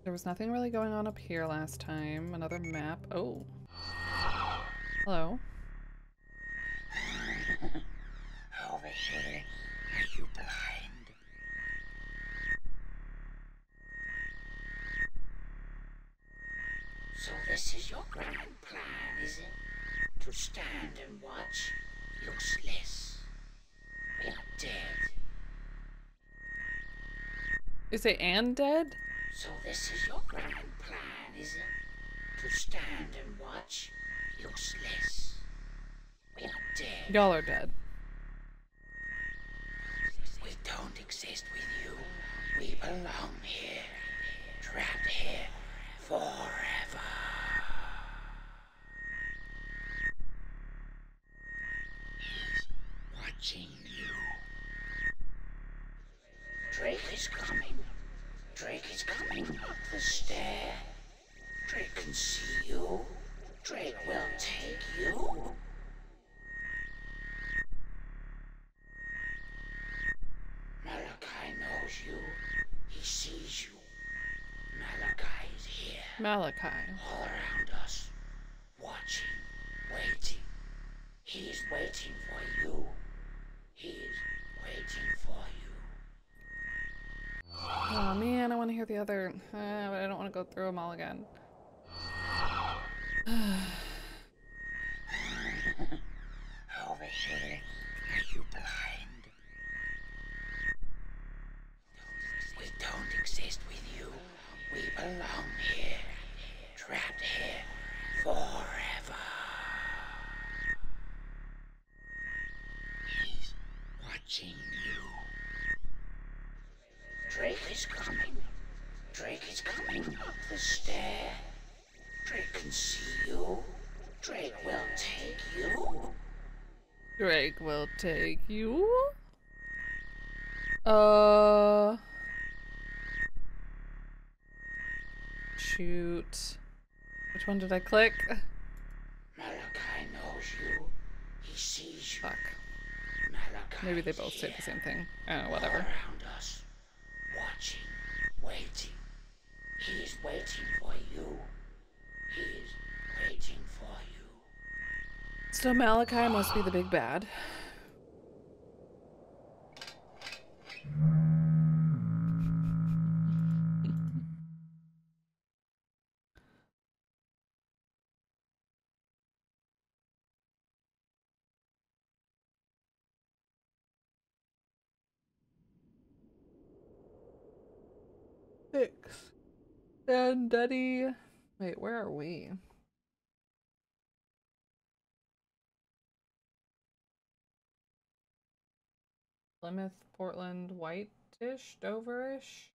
There was nothing really going on up here last time. Another map. Oh. Hello. Over here. Are you blind? So this is your grand plan, is it? To stand and watch, useless. We are dead. You say and dead? So this is your grand plan, is it? To stand and watch, useless. We are dead. Y'all are dead. We don't exist with you. We belong here. Trapped here forever. He's watching you. Drake is coming. Drake is coming up the stair. Drake can see you. Drake will take you. Malachi knows you. He sees you. Malachi is here. Malachi. All around us. Watching. Waiting. He's waiting for you. He's waiting for you. Oh man, I want to hear the other. But I don't want to go through them all again. Over here. Are you blind? We don't exist with you. We belong here. Trapped here forever. He's watching you. Drake is coming. Drake is coming up the stair. Drake can see you. Drake will take you. Drake will take you. Shoot. Which one did I click? Malachi knows you. He sees you. Fuck. Malachi Maybe they both say the same thing. Whatever. All around us. Watching. Waiting. He's waiting for you. He's waiting for you. So Malachi must be the big bad. Six. And Daddy. Wait, where are we? Plymouth, Portland, White-ish, Dover-ish?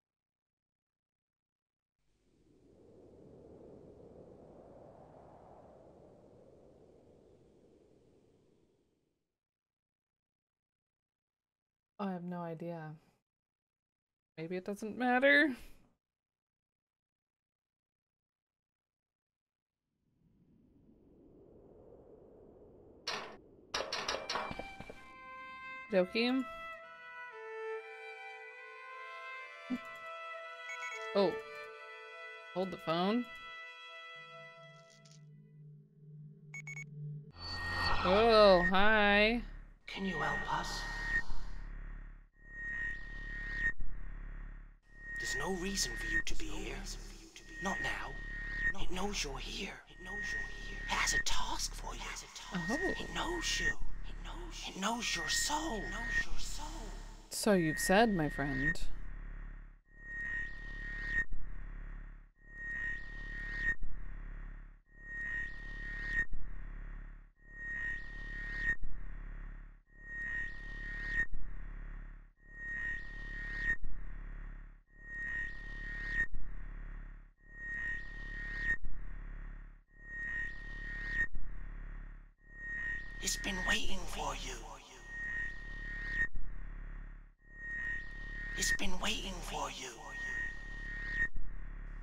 Oh, I have no idea. Maybe it doesn't matter. Doki. Oh. Hold the phone. Oh, hi. Can you help us? There's no reason for you to be here. Not now. It knows you're here. It has a task for you. Oh. It knows you. It knows your soul. So you've said, my friend. It's been waiting for you. It's been waiting for you.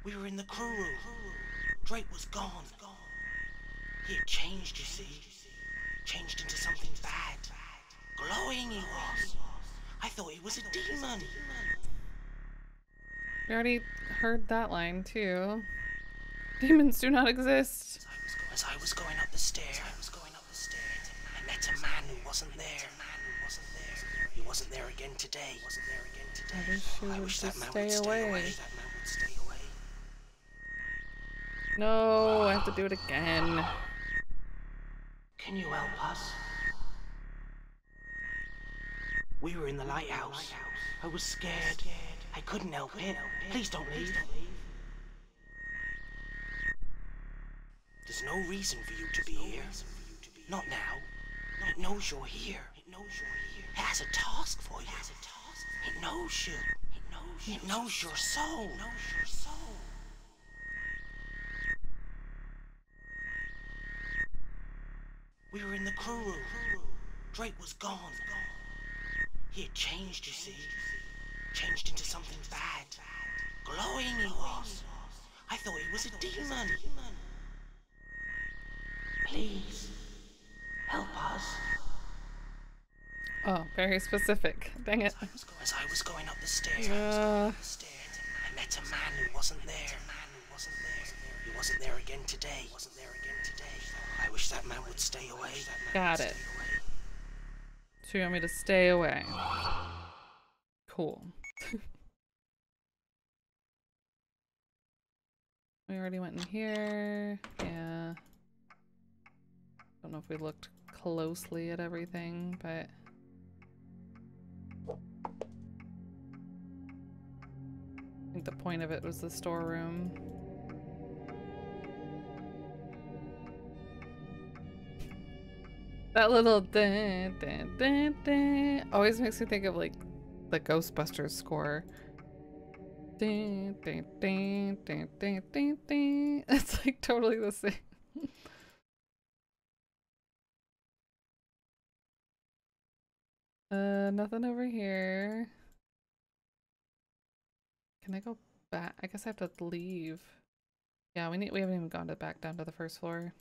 We were in the crew room. Drake was gone. He had changed, you see. Changed into something bad. Glowing he was. I thought he was a demon. We already heard that line, too. Demons do not exist. As I was going up the stairs, I met a man who wasn't there. He wasn't there again today. I wish he would just stay stay away. away. No, I have to do it again. Can you help us? We were in the lighthouse. I was scared. I couldn't help it. Please don't leave. There's no reason for you to be here. Not now. It knows you're here. It has a task for you. It knows you. It knows your soul. We were in the crew room. Drake was gone. He had changed, you see. Changed into something bad. Glowing he was. I thought he was a demon. Please, help us. Oh, very specific. Dang it. As I was going up the stairs, Uh, I met a man who wasn't there. He wasn't there again today. I wish that man would stay away. got it. So you want me to stay away? Cool. We already went in here. Yeah. Don't know if we looked closely at everything, but... I think the point of it was the storeroom. That little dun, dun, dun, dun, always makes me think of like the Ghostbusters score. Dun, dun, dun, dun, dun, dun, dun. It's like totally the same. Nothing over here. Can I go back? I guess I have to leave. Yeah, we haven't even gone back down to the first floor.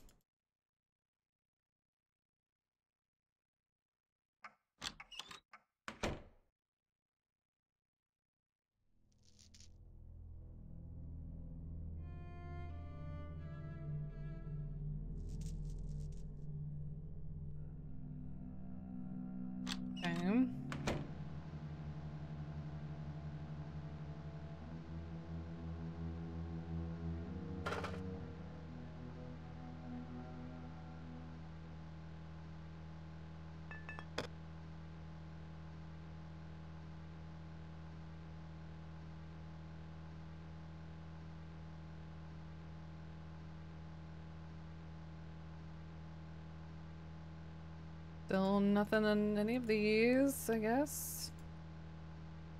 Still nothing in any of these, I guess.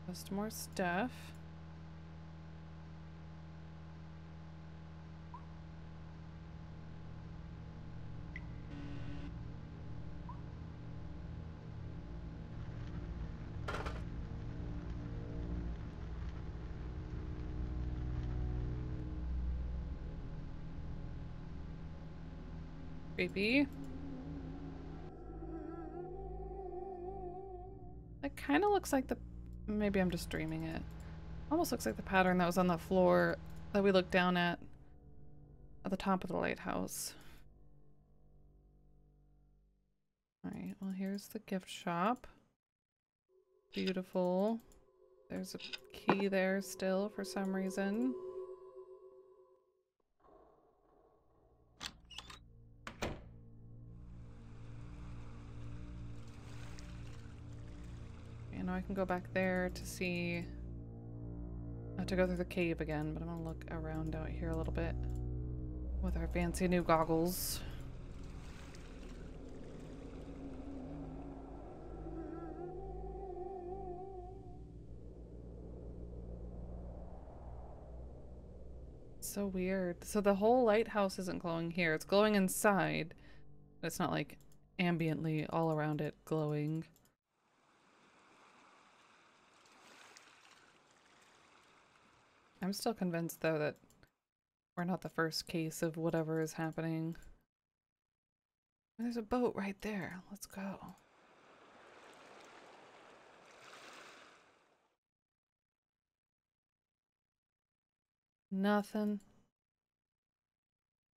Just more stuff. Creepy. It kind of looks like the... Maybe I'm just dreaming it. Almost looks like the pattern that was on the floor that we looked down at the top of the lighthouse. Alright, well here's the gift shop. Beautiful. There's a key there still for some reason. Now I can go back there to see... I have to go through the cave again, but I'm gonna look around out here a little bit with our fancy new goggles. So weird. So the whole lighthouse isn't glowing here. It's glowing inside. But it's not like ambiently all around it glowing. I'm still convinced though that we're not the first case of whatever is happening. There's a boat right there. Let's go. Nothing.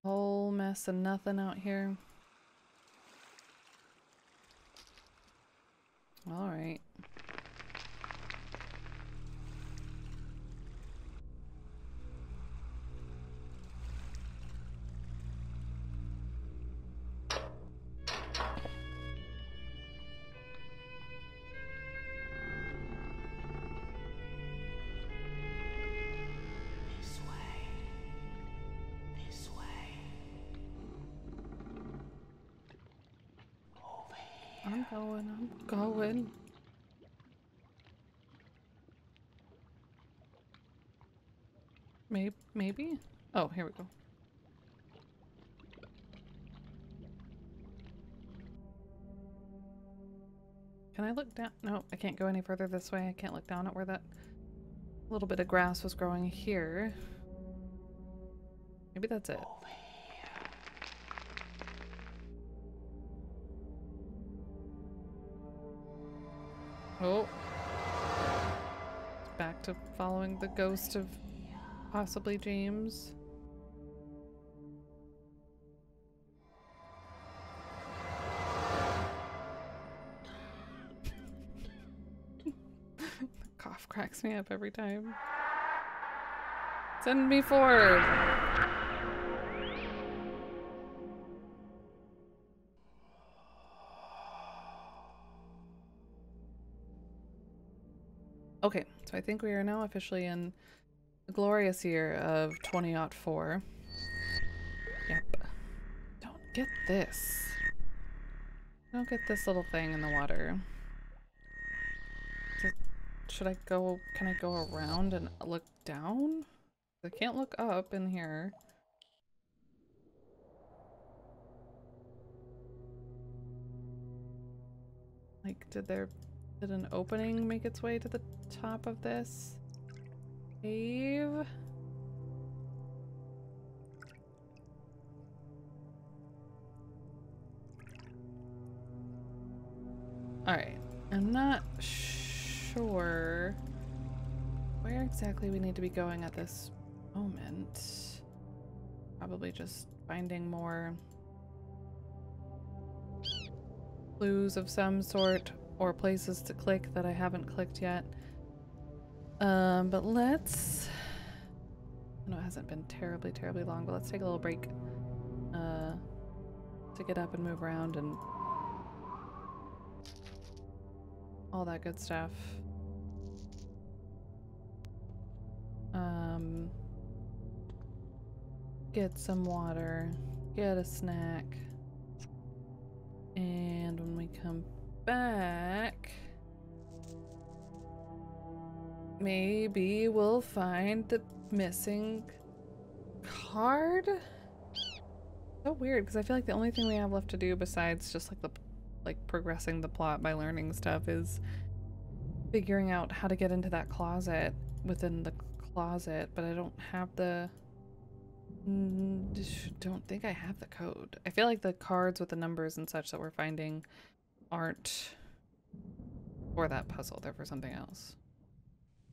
Whole mess of nothing out here. Alright. I'm going. Maybe? Oh, here we go. Can I look down? No, I can't go any further this way. I can't look down at where that little bit of grass was growing here. Maybe that's it. Oh. It's back to following the ghost of possibly James. The cough cracks me up every time. Send me forward! Okay, so I think we are now officially in the glorious year of 2004. Yep. Don't get this. Don't get this little thing in the water. Should I go? Can I go around and look down? I can't look up in here. Like, did an opening make its way to the top of this cave? Alright, I'm not sure where exactly we need to be going at this moment. Probably just finding more clues of some sort or places to click that I haven't clicked yet. But let's... I know it hasn't been terribly long, but let's take a little break to get up and move around and all that good stuff. Get some water, get a snack, and when we we come back, maybe we'll find the missing card? So weird, because I feel like the only thing we have left to do besides just like progressing the plot by learning stuff is figuring out how to get into that closet within the closet, but I don't have the don't think I have the code. I feel like the cards with the numbers and such that we're finding aren't for that puzzle, they're for something else.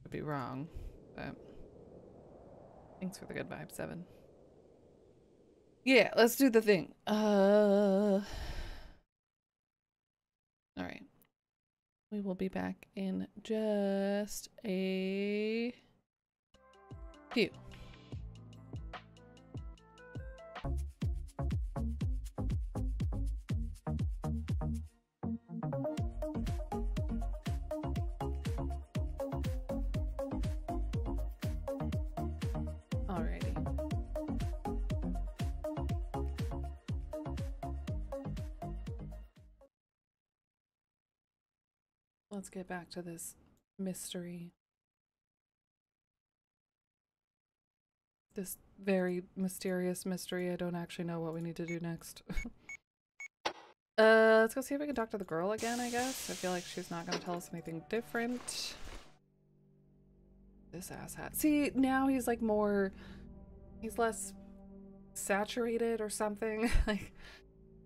Could be wrong, but thanks for the good vibe, 7. Yeah, let's do the thing. All right. We will be back in just a few. Alrighty. Let's get back to this mystery. This very mysterious mystery. I don't actually know what we need to do next. Let's go see if we can talk to the girl again, I guess. I feel like she's not gonna tell us anything different. This asshat. See, now he's like more... he's less saturated or something. Like,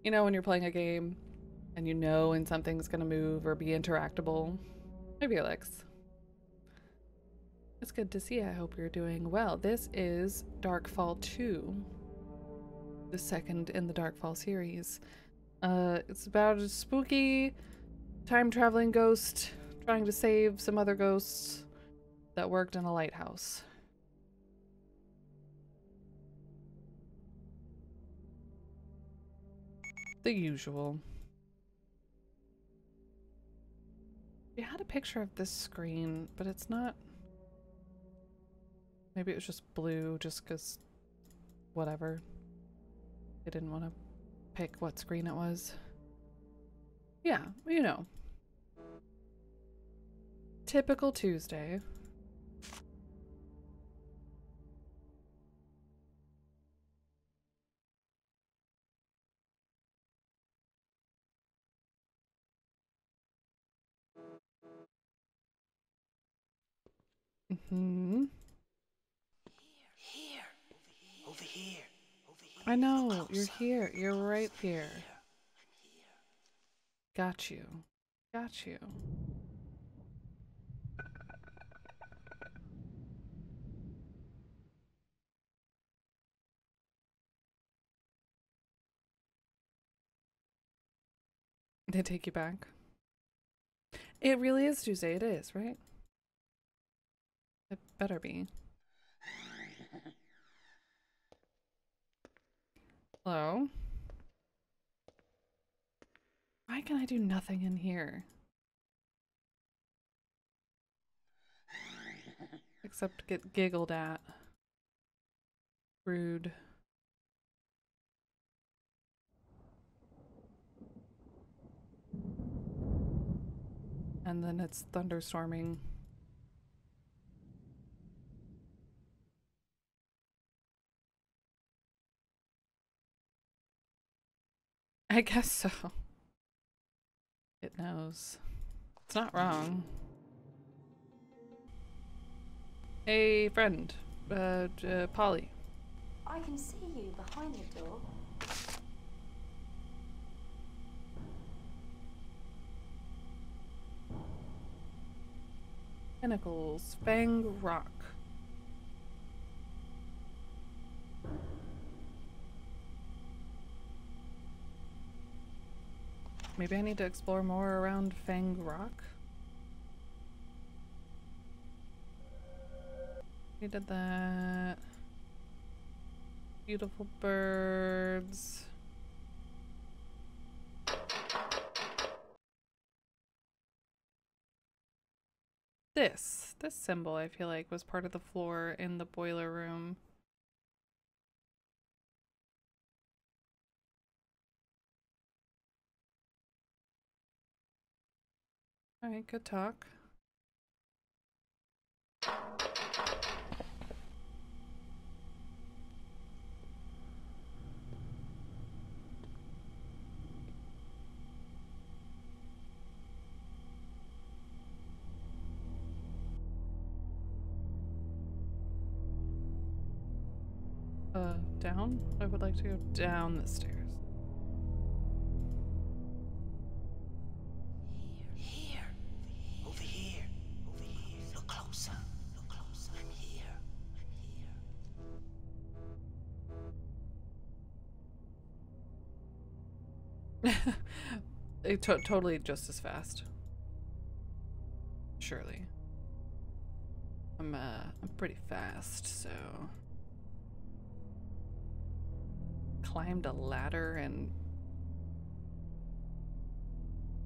you know when you're playing a game and you know when something's gonna move or be interactable? Maybe Alex. It's good to see. I hope you're doing well. This is Darkfall 2. The second in the Darkfall series. It's about a spooky time-traveling ghost trying to save some other ghosts that worked in a lighthouse. The usual. You had a picture of this screen, but it's not... maybe it was just blue just because whatever. They didn't want to pick what screen it was. Yeah, you know. Typical Tuesday. Mm-hmm. Here. Over here. Over here. I know, you're here. You're right here. Got you. Got you. They take you back? It really is Tuesday. It is, right? It better be. Hello? Why can I do nothing in here? Except get giggled at. Rude. And then it's thunderstorming. I guess so. It knows. It's not wrong. Hey, friend. Polly. I can see you behind the door. Pinnacles. Fang Rock. Maybe I need to explore more around Fang Rock. We did that. Beautiful birds. This symbol I feel like was part of the floor in the boiler room. Alright, good talk. Down? I would like to go down the stairs. Here. Over here. Over here. Look closer. Look closer. I'm here. I'm here. Totally just as fast. Surely. I'm pretty fast, so... Climbed a ladder in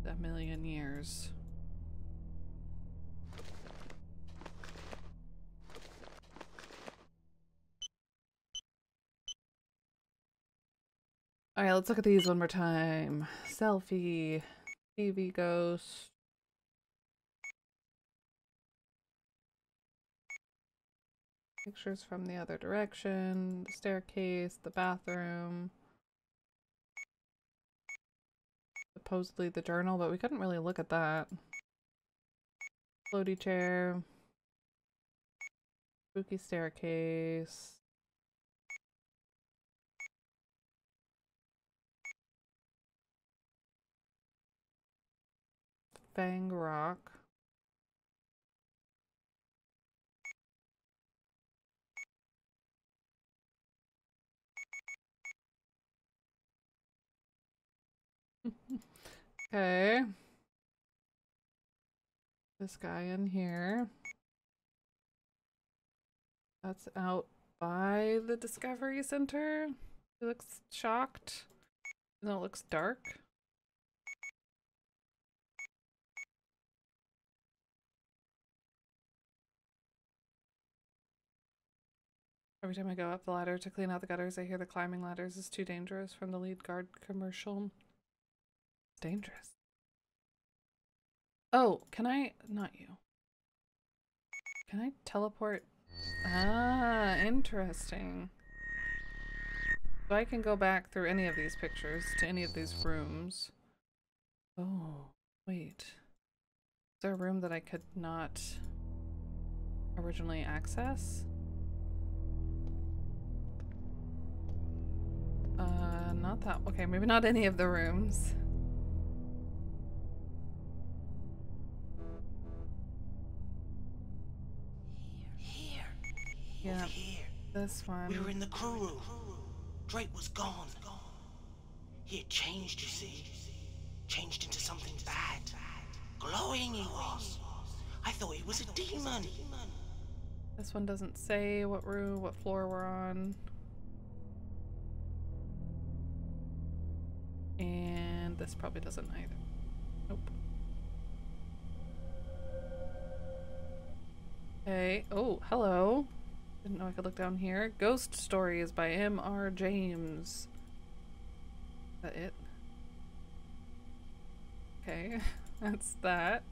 a million years. Alright, let's look at these one more time. Selfie, TV ghost. Pictures from the other direction, the staircase, the bathroom. Supposedly the journal, but we couldn't really look at that. Floaty chair. Spooky staircase. Fang rock. Okay. This guy in here. That's out by the Discovery Center. He looks shocked. No, it looks dark. Every time I go up the ladder to clean out the gutters, I hear the climbing ladders is too dangerous from the lead guard commercial. It's dangerous. Oh, can I? Not you. Can I teleport? Ah, interesting. So I can go back through any of these pictures to any of these rooms. Oh, wait. Is there a room that I could not originally access? Not that. Okay, maybe not any of the rooms. Here. Yeah, Over here. this one. We were in the crew room. Drake was gone. He had changed, you see. Changed into something bad. Glowing he was. I thought he was a demon. This one doesn't say what room, what floor we're on. And this probably doesn't either. Nope. Okay. Oh, hello. Didn't know I could look down here. Ghost Stories by M.R. James. Is that it? Okay. That's that.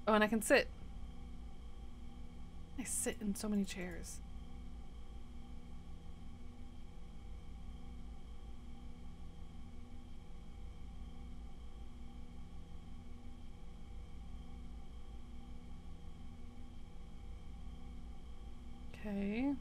Oh, and I can sit. I sit in so many chairs. Okay.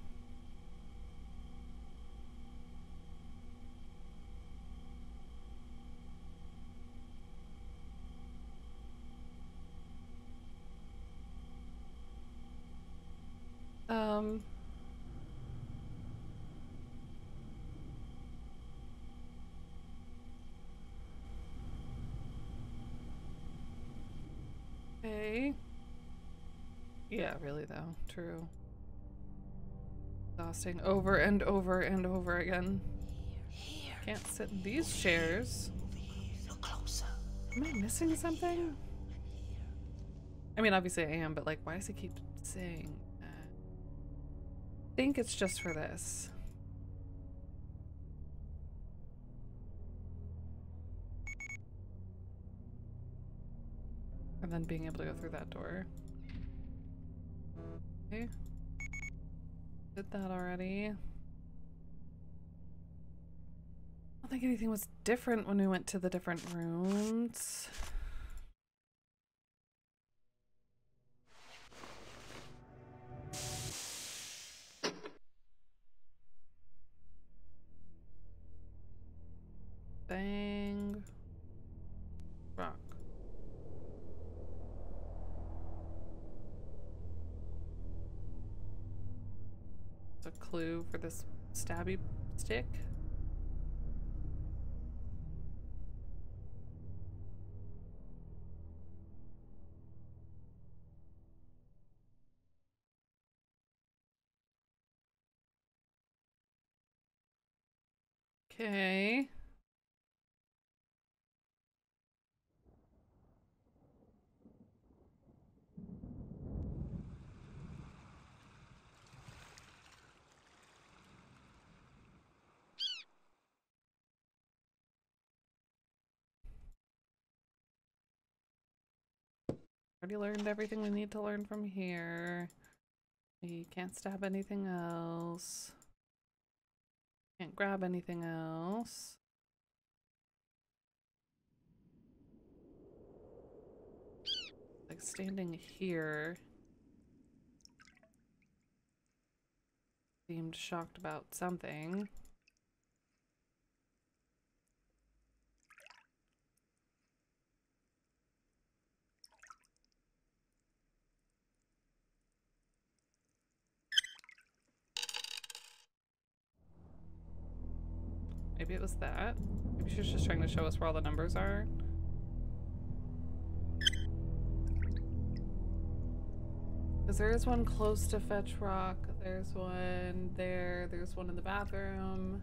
Um. Okay. Yeah, really though. True. Exhausting over and over and over again. Here. Can't sit in these chairs. Over here. Look closer. Am I missing something? I mean, obviously I am, but like, why does he keep saying that? I think it's just for this. And then being able to go through that door. Okay. Did that already. I don't think anything was different when we went to the different rooms. Bang. Rock. It's a clue for this stabby stick. Okay. Already learned everything we need to learn from here. We can't stab anything else. Can't grab anything else. Like standing here. Seemed shocked about something. Maybe it was that. Maybe she was just trying to show us where all the numbers are. Because there is one close to Fetch Rock. There's one there. There's one in the bathroom.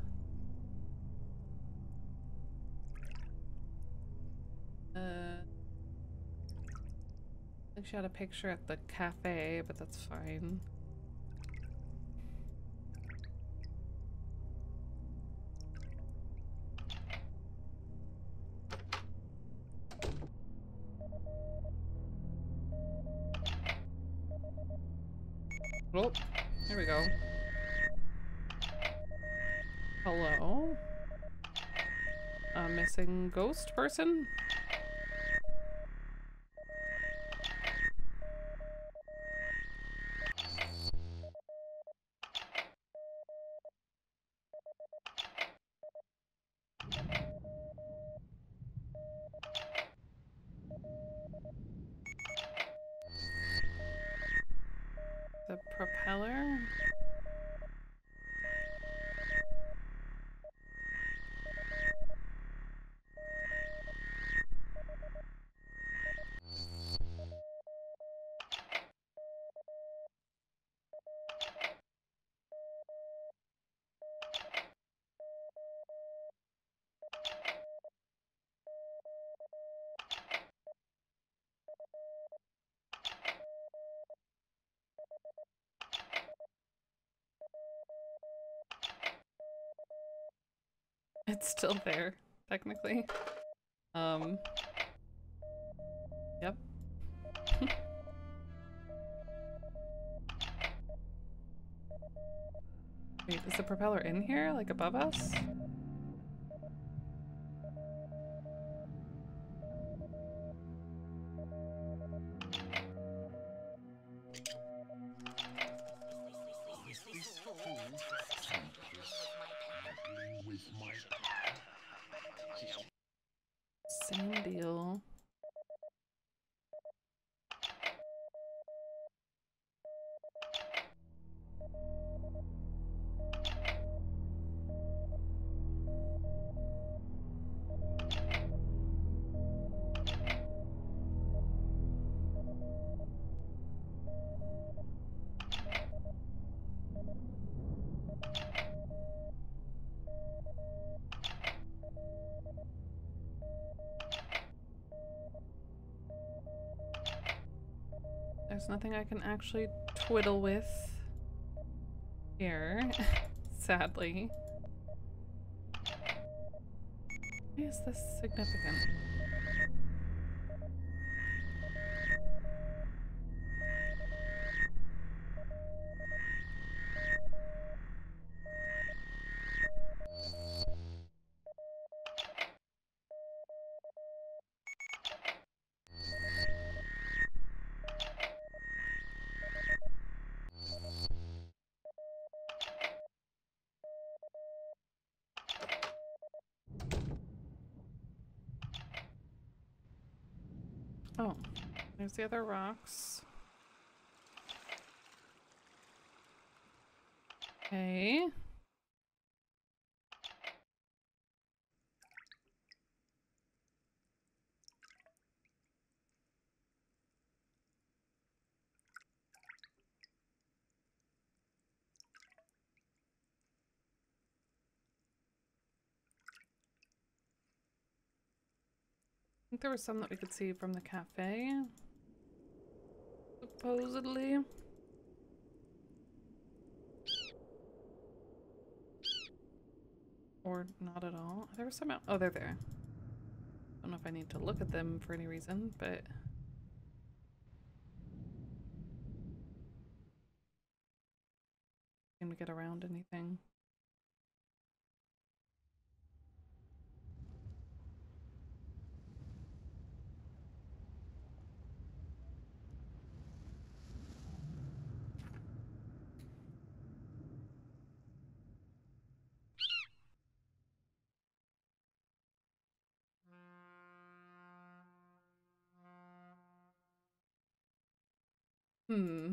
I think she had a picture at the cafe, but that's fine. Oh, here we go. Hello? A missing ghost person? The propeller? It's still there, technically. Yep. Wait, is the propeller in here, like above us? Same deal. There's nothing I can actually twiddle with here, sadly. Why is this significant? Oh, there's the other rocks. Okay. I think there was some that we could see from the cafe. Supposedly. Or not at all. There was some out. Oh, they're there. Don't know if I need to look at them for any reason, but can we get around anything? Hmm.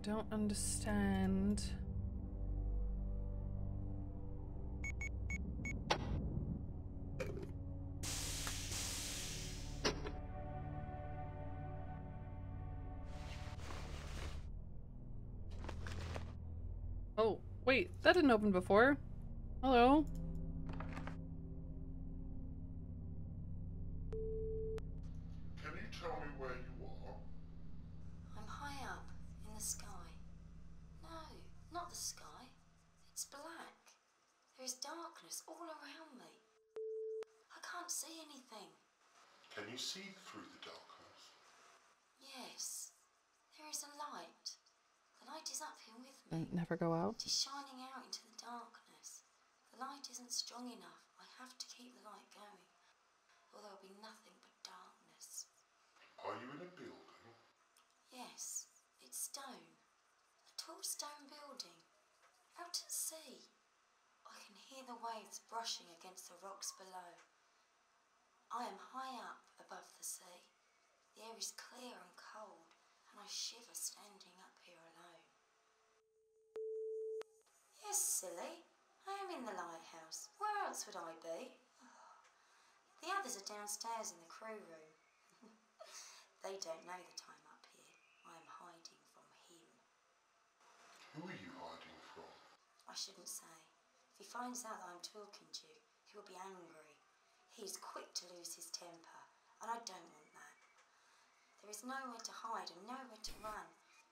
Don't understand. Oh, wait, that didn't open before. Hello? Can you tell me where you are? I'm high up in the sky. No, not the sky. It's black. There is darkness all around me. I can't see anything. Can you see through the darkness? Yes, there is a light. The light is up here with me. And never go out. It is shining out into the darkness. The light isn't strong enough. I have to keep the light going, or there'll be nothing but darkness. Are you in a building? Yes, it's stone. A tall stone building. Out at sea. I can hear the waves brushing against the rocks below. I am high up above the sea. The air is clear and cold, and I shiver standing up here alone. Yes, silly. I am in the lighthouse. Where else would I be? The others are downstairs in the crew room. They don't know that I'm up here. I am hiding from him. Who are you hiding from? I shouldn't say. If he finds out that I'm talking to you, he will be angry. He is quick to lose his temper, and I don't want that. There is nowhere to hide and nowhere to run.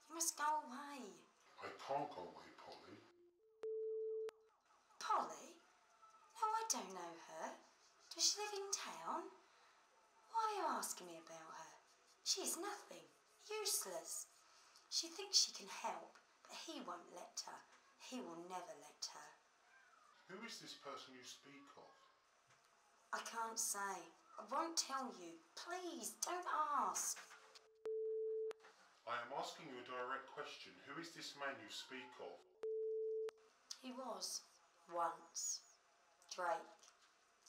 You must go away. I can't go away, Polly. Polly? No, I don't know her. Does she live in town? Why are you asking me about her? She is nothing. Useless. She thinks she can help, but he won't let her. He will never let her. Who is this person you speak of? I can't say. I won't tell you. Please, don't ask. I am asking you a direct question. Who is this man you speak of? He was. Once. Drake.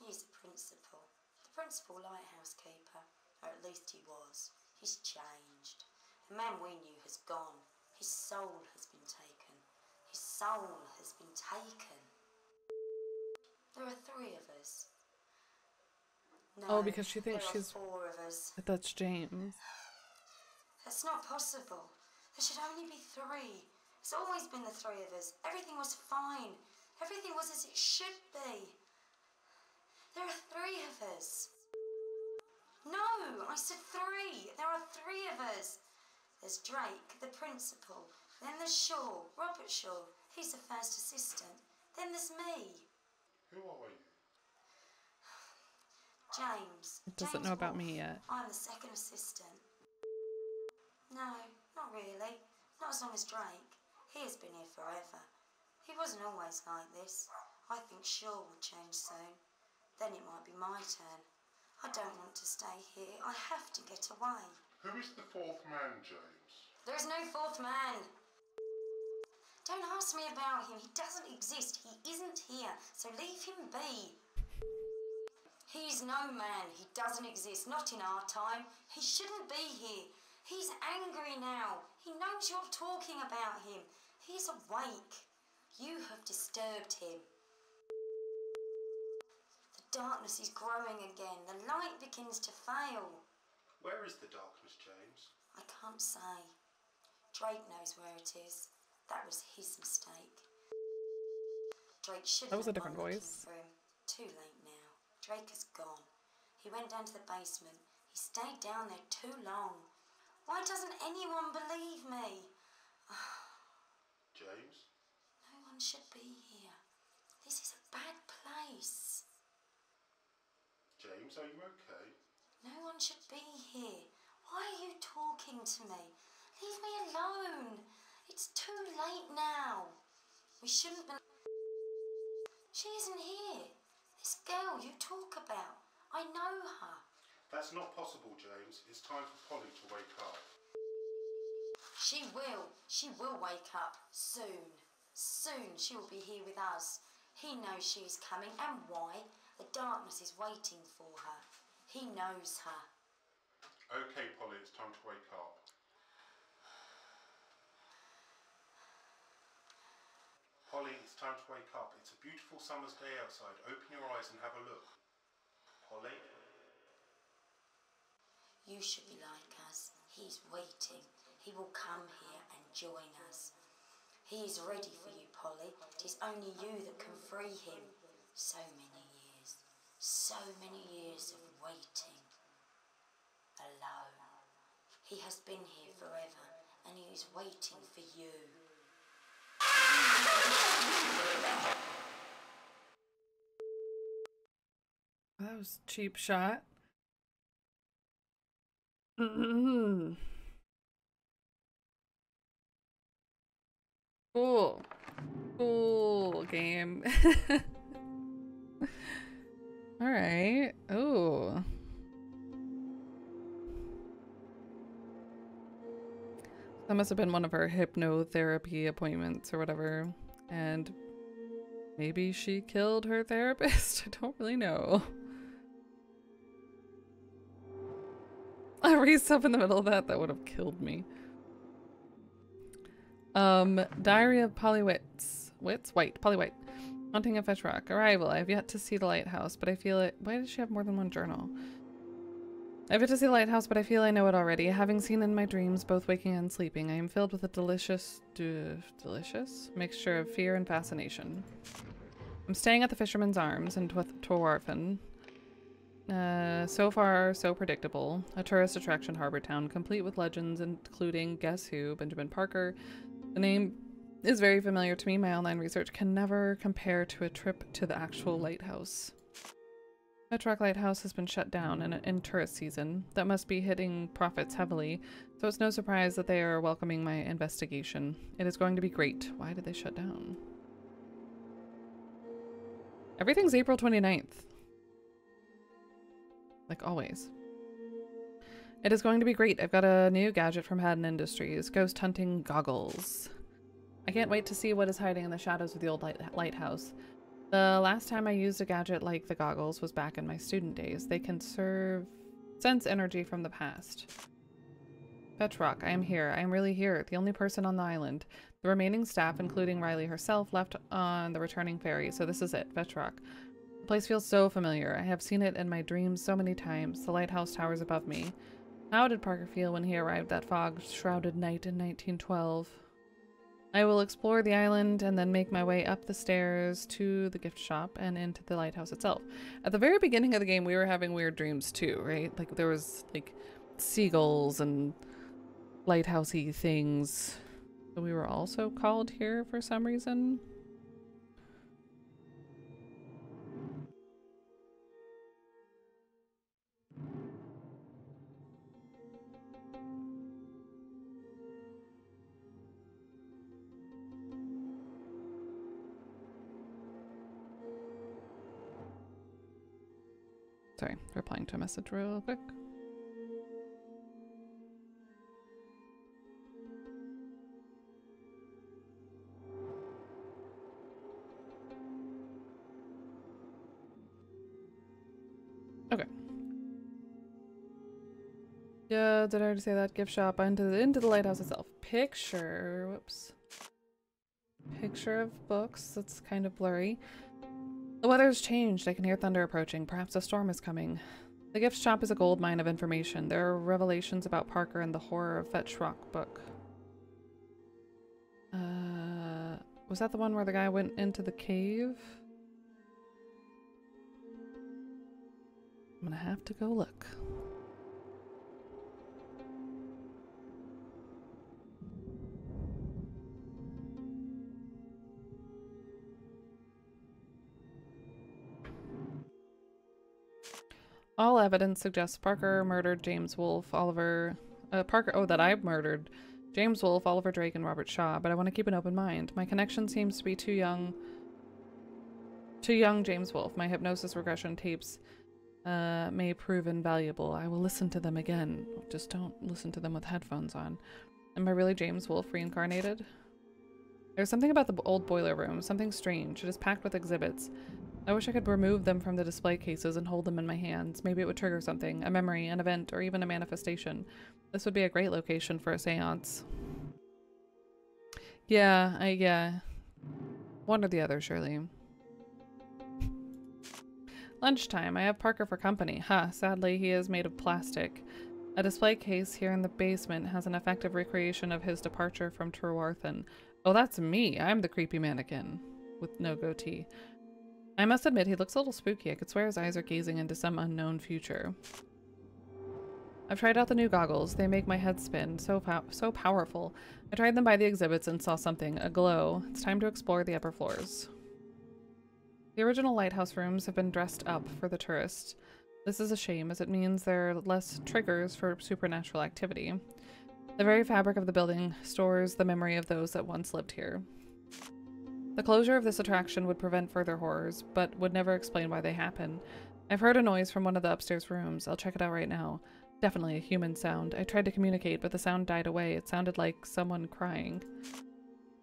He's the principal. The principal lighthouse keeper. Or at least he was. He's changed. The man we knew has gone. His soul has been taken. His soul has been taken. There are 3 of us. No, Oh, because she thinks there she's... are 4 of us. That's James. That's not possible. There should only be 3. It's always been the 3 of us. Everything was fine. Everything was as it should be. There are 3 of us. No, I said 3. There are 3 of us. There's Drake, the principal. Then there's Shaw, Robert Shaw. He's the first assistant. Then there's me. Who are you? James. It doesn't James know about Wolfe. me yet. I'm the second assistant. No, not really. Not as long as Drake. He has been here forever. He wasn't always like this. I think Shaw will change soon. Then it might be my turn. I don't want to stay here. I have to get away. Who is the fourth man, James? There is no fourth man. Don't ask me about him. He doesn't exist. He isn't here. So leave him be. He's no man. He doesn't exist. Not in our time. He shouldn't be here. He's angry now. He knows you're talking about him. He's awake. You have disturbed him. The darkness is growing again. The light begins to fail. Where is the darkness, James? I can't say. Drake knows where it is. That was his mistake. Drake should That was a have different gone looking voice. for him. Too late now. Drake has gone. He went down to the basement. He stayed down there too long. Why doesn't anyone believe me? James? No one should be here. This is a bad place. James, are you okay? No one should be here. Why are you talking to me? Leave me alone. It's too late now. We shouldn't be... She isn't here. This girl you talk about. I know her. That's not possible, James. It's time for Polly to wake up. She will. She will wake up soon. Soon she will be here with us. He knows she is coming, and why? The darkness is waiting for her. He knows her. Okay, Polly, it's time to wake up. Polly, it's time to wake up. It's a beautiful summer's day outside. Open your eyes and have a look. Polly? You should be like us. He's waiting. He will come here and join us. He is ready for you, Polly. It is only you that can free him. So many years. So many years of waiting. Alone. He has been here forever, and he is waiting for you. That was a cheap shot. Cool. Cool game. All right. Oh. That must have been one of her hypnotherapy appointments or whatever. And maybe she killed her therapist. I don't really know. I raised up in the middle of that. That would have killed me. Diary of Polly White. Polly White. Haunting of Fetch Rock. Arrival. I have yet to see the lighthouse, but I feel it. Why does she have more than one journal? I have yet to see the lighthouse, but I feel I know it already. Having seen in my dreams, both waking and sleeping, I am filled with a delicious mixture of fear and fascination. I'm staying at the Fisherman's Arms in Torwarfen. So far, so predictable. A tourist attraction harbor town, complete with legends, including Guess Who, Benjamin Parker. The name is very familiar to me. My online research can never compare to a trip to the actual lighthouse. Petrock Lighthouse has been shut down in tourist season. That must be hitting profits heavily, so it's no surprise that they are welcoming my investigation. It is going to be great. Why did they shut down? Everything's April 29th. Like always. It is going to be great. I've got a new gadget from Haddon Industries. Ghost hunting goggles. I can't wait to see what is hiding in the shadows of the old lighthouse. The last time I used a gadget like the goggles was back in my student days. They can sense energy from the past. Petrock, I am here. I am really here. The only person on the island. The remaining staff, including Riley herself, left on the returning ferry, so this is it, Petrock. The place feels so familiar. I have seen it in my dreams so many times. The lighthouse towers above me. How did Parker feel when he arrived that fog-shrouded night in 1912? I will explore the island and then make my way up the stairs to the gift shop and into the lighthouse itself. At the very beginning of the game, we were having weird dreams too, right? Like there was like seagulls and lighthousey things. So we were also called here for some reason. Sorry, replying to a message real quick. Okay. Yeah, did I already say that? Gift shop into the lighthouse itself. Picture, whoops. Picture of books. That's kind of blurry. The weather's changed. I can hear thunder approaching. Perhaps a storm is coming. The gift shop is a gold mine of information. There are revelations about Parker and the horror of Fetch Rock book. Was that the one where the guy went into the cave? I'm gonna have to go look. All evidence suggests Parker murdered James Wolfe, that I murdered James Wolfe, Oliver Drake, and Robert Shaw, but I want to keep an open mind. My connection seems to be too young James Wolfe. My hypnosis regression tapes may prove invaluable. I will listen to them again. Just don't listen to them with headphones on. Am I really James Wolfe reincarnated? There's something about the old boiler room, something strange. It is packed with exhibits. I wish I could remove them from the display cases and hold them in my hands. Maybe it would trigger something, a memory, an event, or even a manifestation. This would be a great location for a seance. Yeah. One or the other, surely. Lunchtime. I have Parker for company. Sadly, he is made of plastic. A display case here in the basement has an effective recreation of his departure from Trewarthen. Oh, that's me. I'm the creepy mannequin with no goatee. I must admit, he looks a little spooky. I could swear his eyes are gazing into some unknown future. I've tried out the new goggles. They make my head spin. So powerful. I tried them by the exhibits and saw something. A glow. It's time to explore the upper floors. The original lighthouse rooms have been dressed up for the tourists. This is a shame, as it means there are less triggers for supernatural activity. The very fabric of the building stores the memory of those that once lived here. The closure of this attraction would prevent further horrors, but would never explain why they happen. I've heard a noise from one of the upstairs rooms. I'll check it out right now. Definitely a human sound. I tried to communicate, but the sound died away. It sounded like someone crying.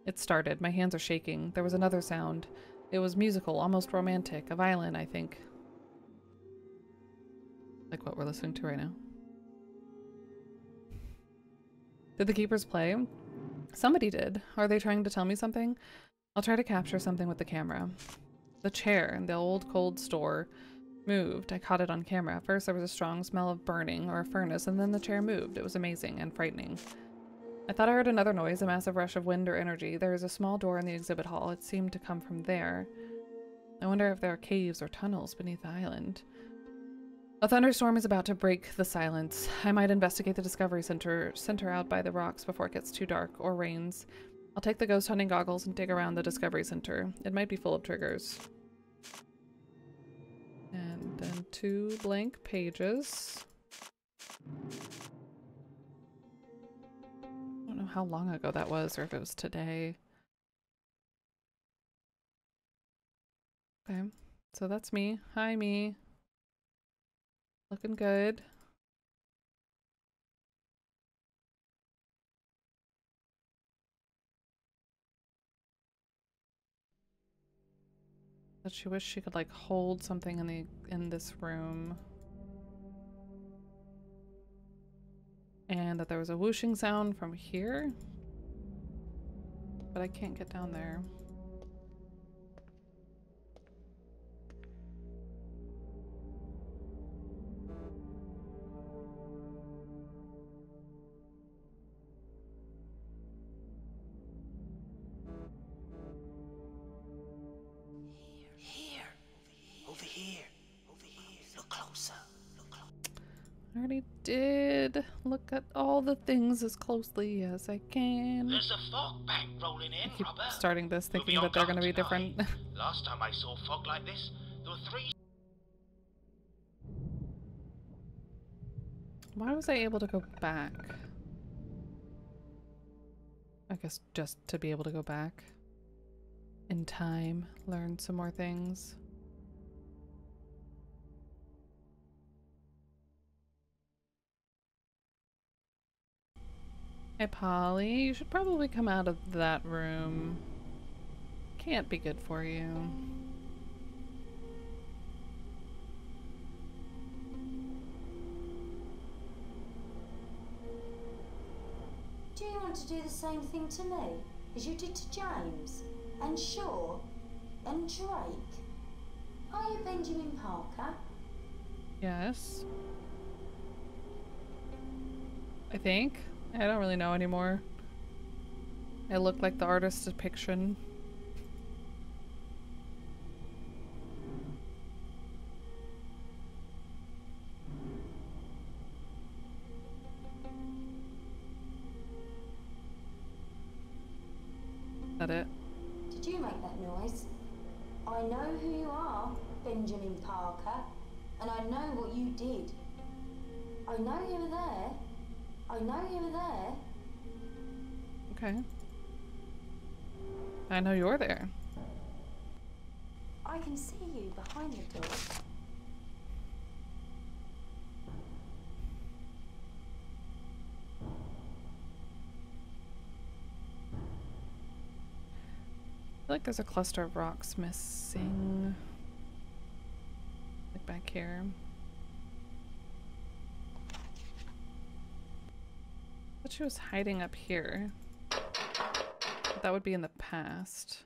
It started. My hands are shaking. There was another sound. It was musical, almost romantic. A violin, I think. Like what we're listening to right now. Did the keepers play? Somebody did. Are they trying to tell me something? I'll try to capture something with the camera. The chair in the old cold store moved. I caught it on camera. First there was a strong smell of burning or a furnace, and then the chair moved. It was amazing and frightening. I thought I heard another noise, a massive rush of wind or energy. There is a small door in the exhibit hall. It seemed to come from there. I wonder if there are caves or tunnels beneath the island. A thunderstorm is about to break the silence. I might investigate the Discovery Center out by the rocks before it gets too dark or rains. I'll take the ghost hunting goggles and dig around the Discovery Center. It might be full of triggers. And then 2 blank pages. I don't know how long ago that was, or if it was today. Okay, so that's me. Hi, me. Looking good. That she wished she could like hold something in this room. And that there was a whooshing sound from here. But I can't get down there. Over here. Look closer. I already did look at all the things as closely as I can. There's a fog bank rolling in, I keep Robert. starting this We'll thinking be on that they're going to guard be tonight. different. Last time I saw fog like this, there were 3. Why was I able to go back? I guess just to be able to go back in time, learn some more things. Hi, Polly. You should probably come out of that room. Can't be good for you. Do you want to do the same thing to me as you did to James and Shaw and Drake? Are you Benjamin Parker? Yes. I think. I don't really know anymore. I look like the artist's depiction. Is that it? Did you make that noise? I know who you are, Benjamin Parker, and I know what you did. I know you were there. I know you were there. Okay. I know you're there. I can see you behind the door. I feel like there's a cluster of rocks missing. Like back here. But she was hiding up here. But that would be in the past.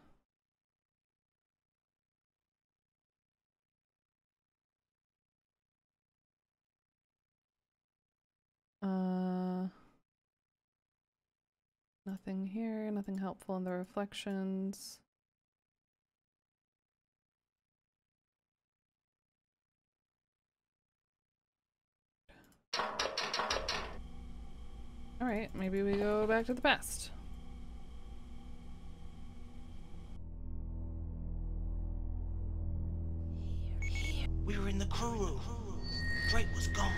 Nothing here, nothing helpful in the reflections. Alright, maybe we go back to the past. We were in the crew room. Drake was gone.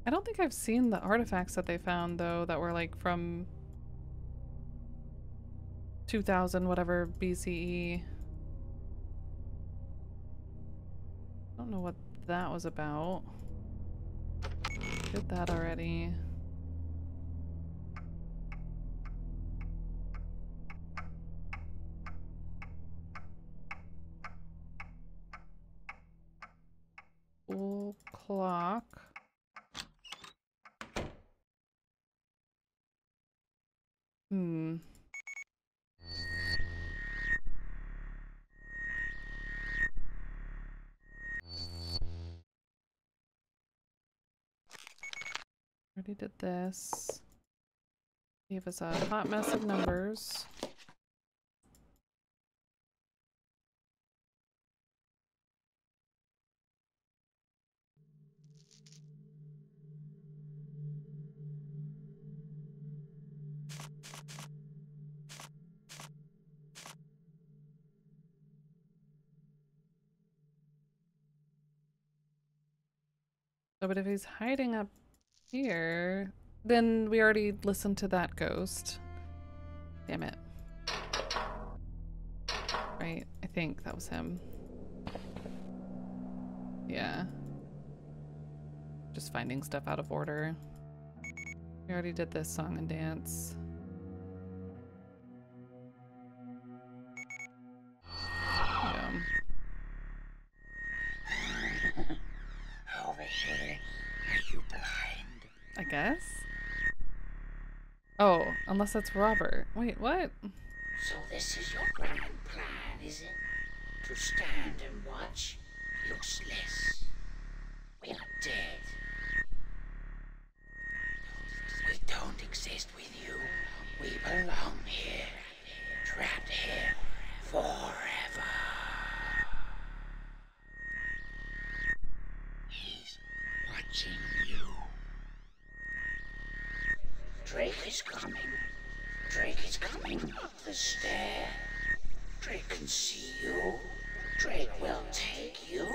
I don't think I've seen the artifacts that they found though that were like from 2000 whatever BCE. I don't know what that was about. Did that already. Full clock. Hmm. Already did this. Gave us a hot mess of numbers. Oh, but if he's hiding up here, then we already listened to that ghost. Damn it. Right, I think that was him. Yeah. Just finding stuff out of order. We already did this song and dance. Yeah. Over here. Are you blind? I guess? Oh, unless that's Robert. Wait, what? So this is your grand plan, is it? To stand and watch, useless. We are dead. We don't exist with you. We belong here. Trapped here forever. He's watching you. Drake is coming. Drake is coming up the stair. Drake can see you. Drake will take you.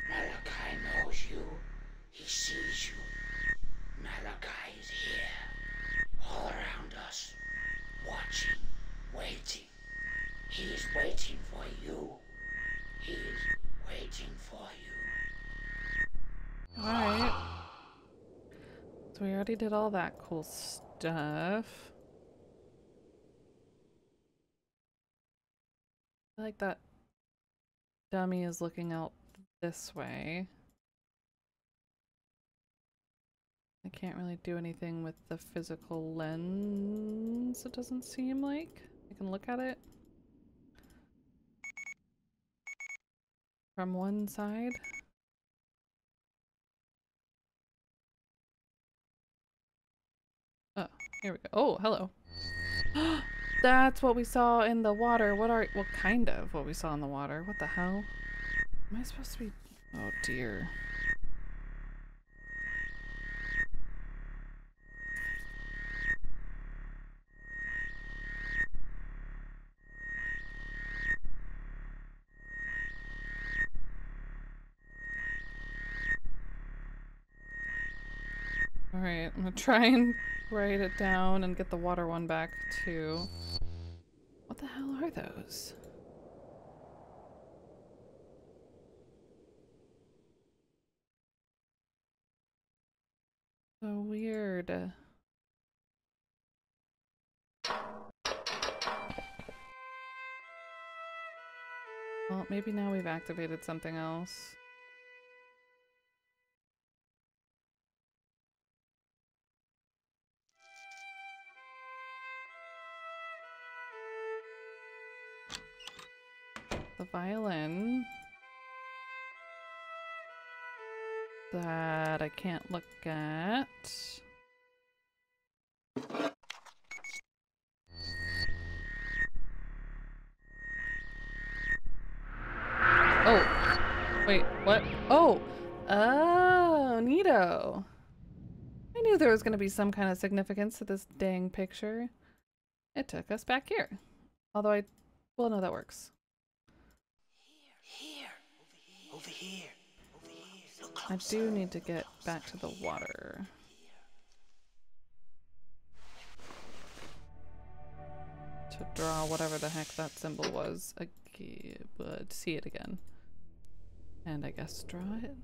Malachi knows you. He sees already did all that cool stuff. I like that dummy is looking out this way. I can't really do anything with the physical lens, it doesn't seem like. I can look at it from one side. Oh, here we go. Oh, hello. That's what we saw in the water. What kind of what we saw in the water? What the hell? Am I supposed to be? Oh dear. Alright, I'm gonna try and write it down and get the water one back too. What the hell are those? So weird. Well, maybe now we've activated something else. The violin that I can't look at. Oh, wait, what? Oh, oh, neato. I knew there was going to be some kind of significance to this dang picture. It took us back here. Although well, no, that works. Here. Over here. Look I closer. do need to get back to the water. To draw whatever the heck that symbol was. But see it again. And I guess draw it.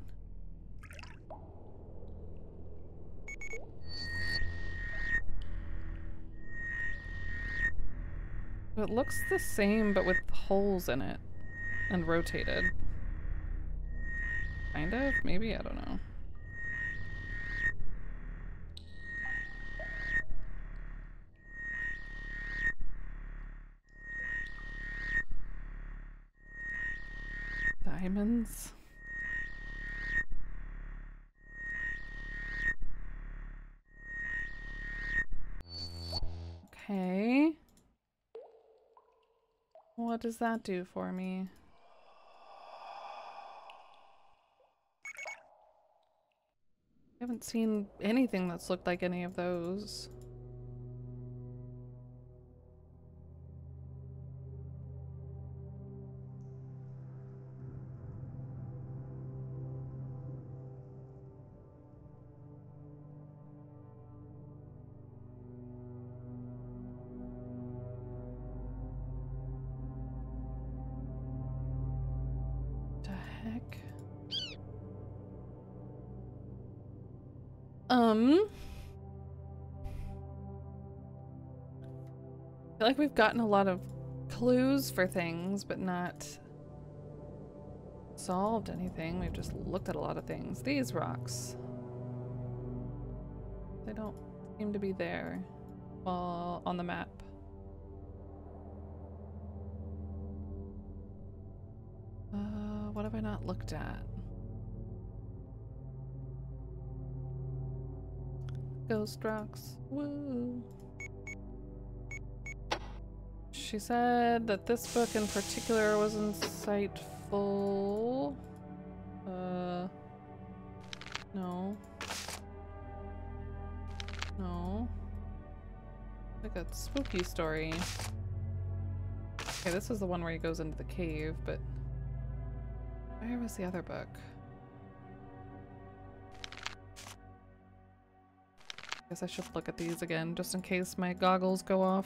It looks the same, but with holes in it. And rotated. Kind of? Maybe? I don't know. Diamonds? Okay. What does that do for me? I haven't seen anything that's looked like any of those. The heck? I feel like we've gotten a lot of clues for things, but not solved anything. We've just looked at a lot of things. These rocks. They don't seem to be there. Well, on the map. What have I not looked at? Ghost rocks. Woo! She said that this book in particular was insightful. No. No. Like a spooky story. Okay, this is the one where he goes into the cave, but where was the other book? Guess I should look at these again, just in case my goggles go off.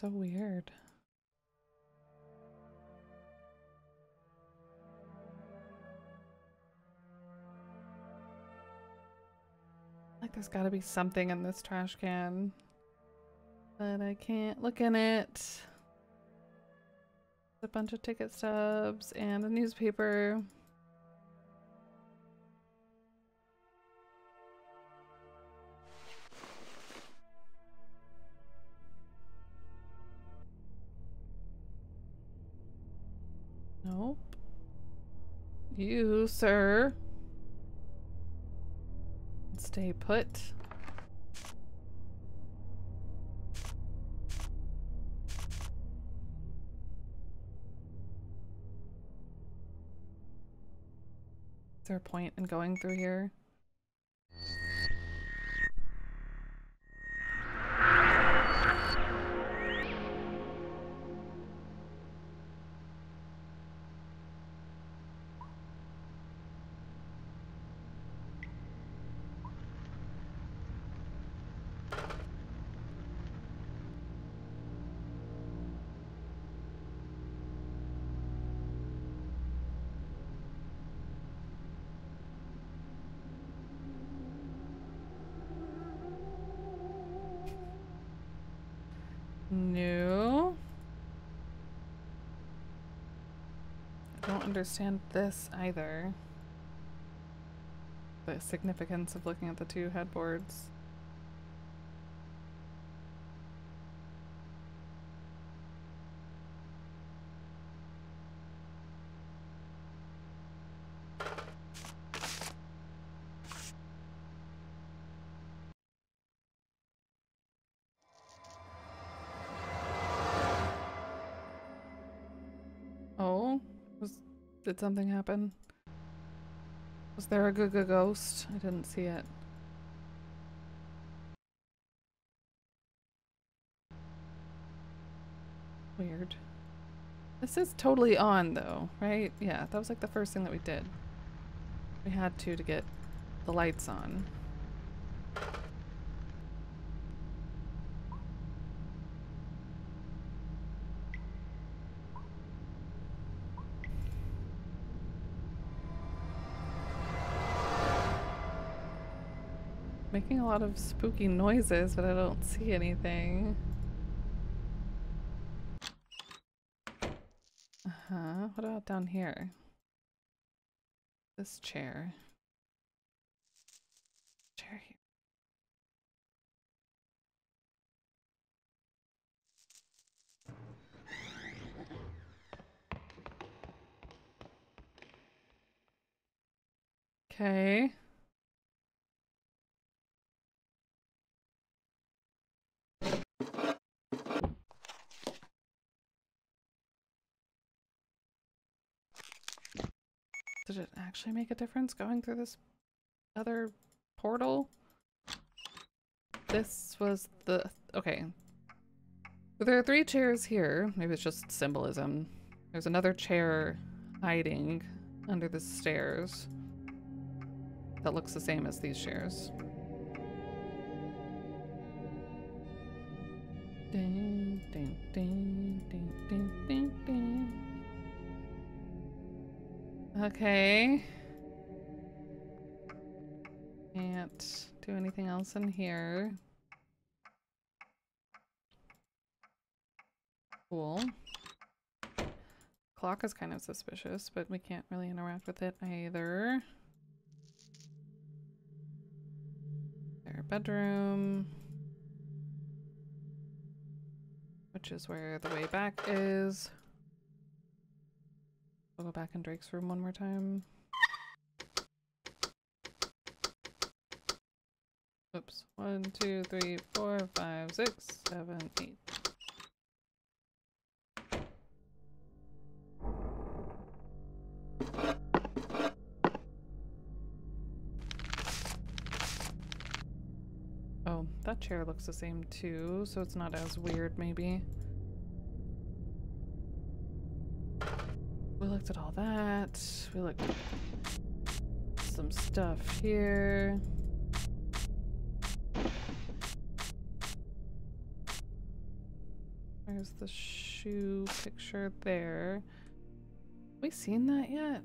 So weird. Like there's gotta be something in this trash can. But I can't look in it. A bunch of ticket stubs and a newspaper. Nope. You, sir. Stay put. Is there a point in going through here? No. I don't understand this either. The significance of looking at the two headboards. Oh, did something happen? Was there a ghost? I didn't see it. Weird. This is totally on though, right? Yeah, that was like the first thing that we did. We had to get the lights on. Making a lot of spooky noises, but I don't see anything. Uh-huh. What about down here? This chair. Chair here. Okay. Did it actually make a difference going through this other portal? This was the... Okay. There are 3 chairs here. Maybe it's just symbolism. There's another chair hiding under the stairs that looks the same as these chairs. Ding, ding, ding, ding, ding, ding, ding. Okay. Can't do anything else in here. Cool. Clock is kind of suspicious, but we can't really interact with it either. Their bedroom. Which is where the way back is. We'll go back in Drake's room one more time. Oops. 1, 2, 3, 4, 5, 6, 7, 8. Oh, that chair looks the same too, so it's not as weird maybe. We looked at all that. We looked at some stuff here. There's the shoe picture there. Have we seen that yet?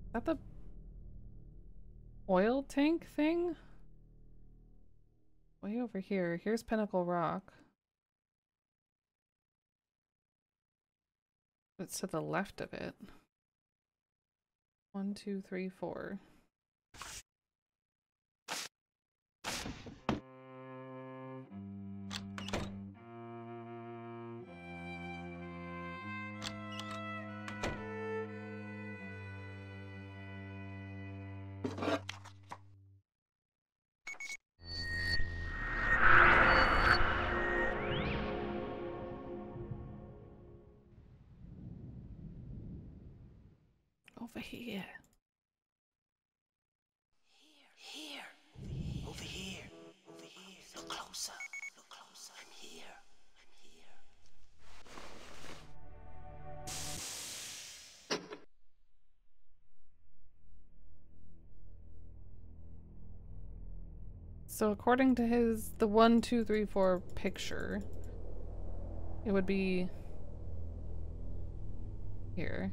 Is that the oil tank thing? Way over here. Here's Pinnacle Rock. It's to the left of it. 1, 2, 3, 4. Over here. Here. Over here. Over here. Look closer. Look closer. I'm here. I'm here. So according to the 1, 2, 3, 4 picture, it would be here.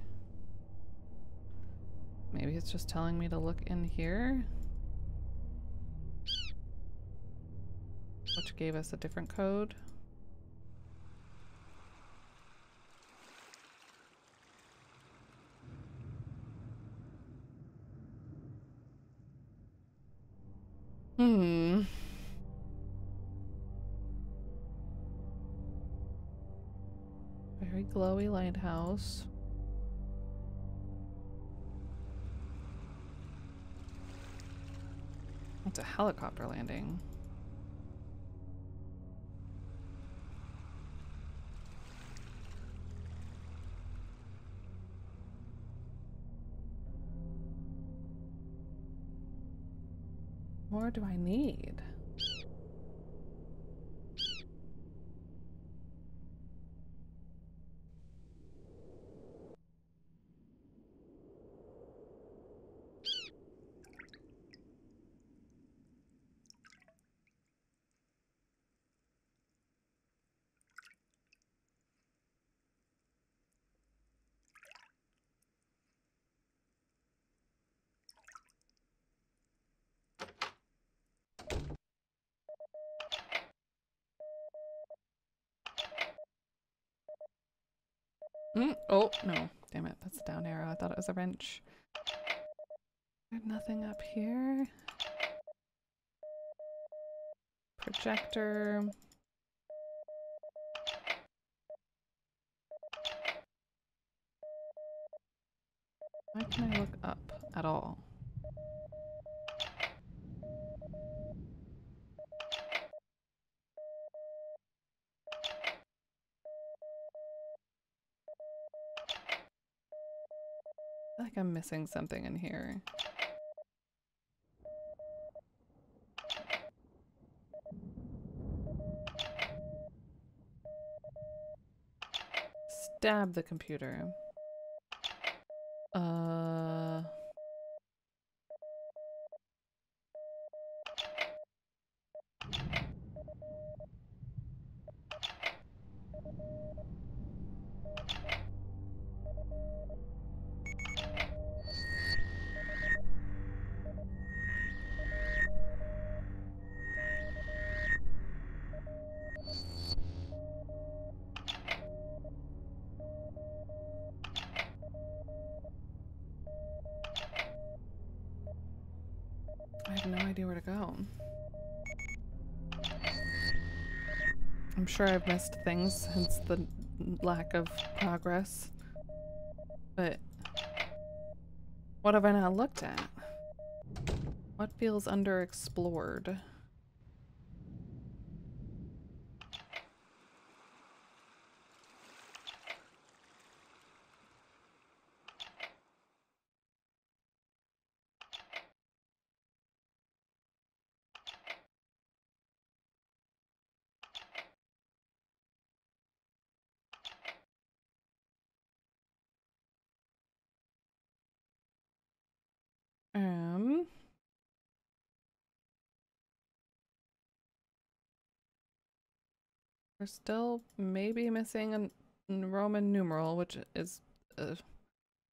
Maybe it's just telling me to look in here, which gave us a different code. Very glowy lighthouse. It's a helicopter landing. More do I need? Oh, no. Damn it. That's a down arrow. I thought it was a wrench. There's nothing up here. Projector. Why can I look up at all? I feel like I'm missing something in here. Stab the computer. I have no idea where to go. I'm sure I've missed things since the lack of progress. But what have I not looked at? What feels underexplored? We're still maybe missing a Roman numeral, which is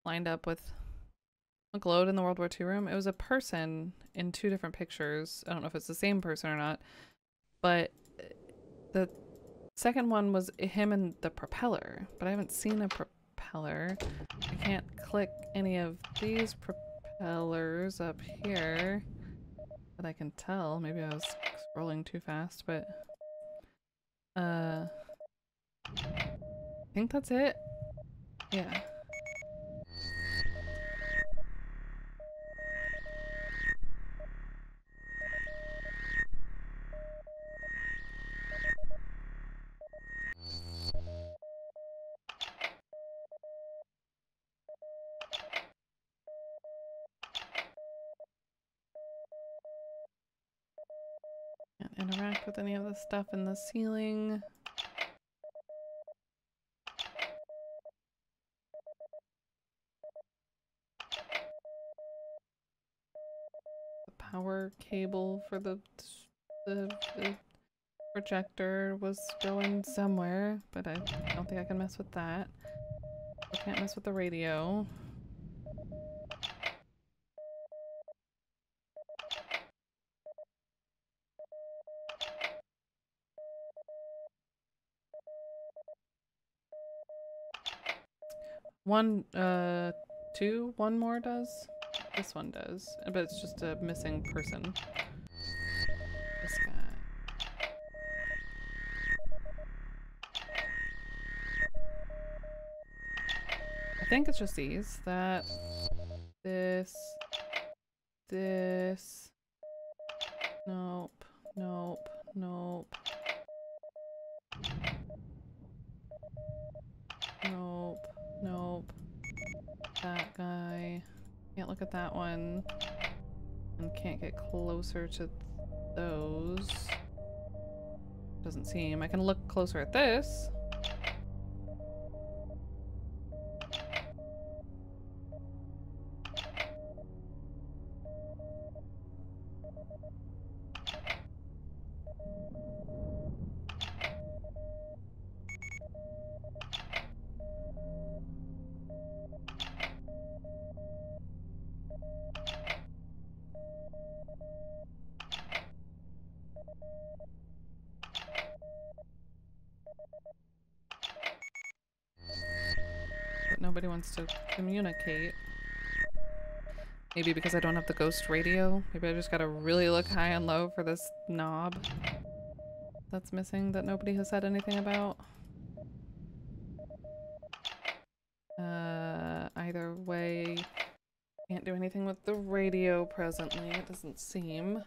lined up with a glowed in the World War II room. It was a person in 2 different pictures. I don't know if it's the same person or not, but the second one was him and the propeller, but I haven't seen a propeller. I can't click any of these propellers up here that I can tell. Maybe I was scrolling too fast, but I think that's it. Yeah. Can't interact with any of the stuff in the ceiling. The power cable for the projector was going somewhere, but I don't think I can mess with that. I can't mess with the radio. One more does? This one does, but it's just a missing person. This guy. I think it's just these. That, this, nope, nope, nope. Nope, nope. That guy. Can't look at that one. And can't get closer to those. Doesn't seem. I can look closer at this. But nobody wants to communicate. Maybe because I don't have the ghost radio. Maybe I just gotta really look high and low for this knob that's missing that nobody has said anything about. Either way, can't do anything with the radio presently, it doesn't seem.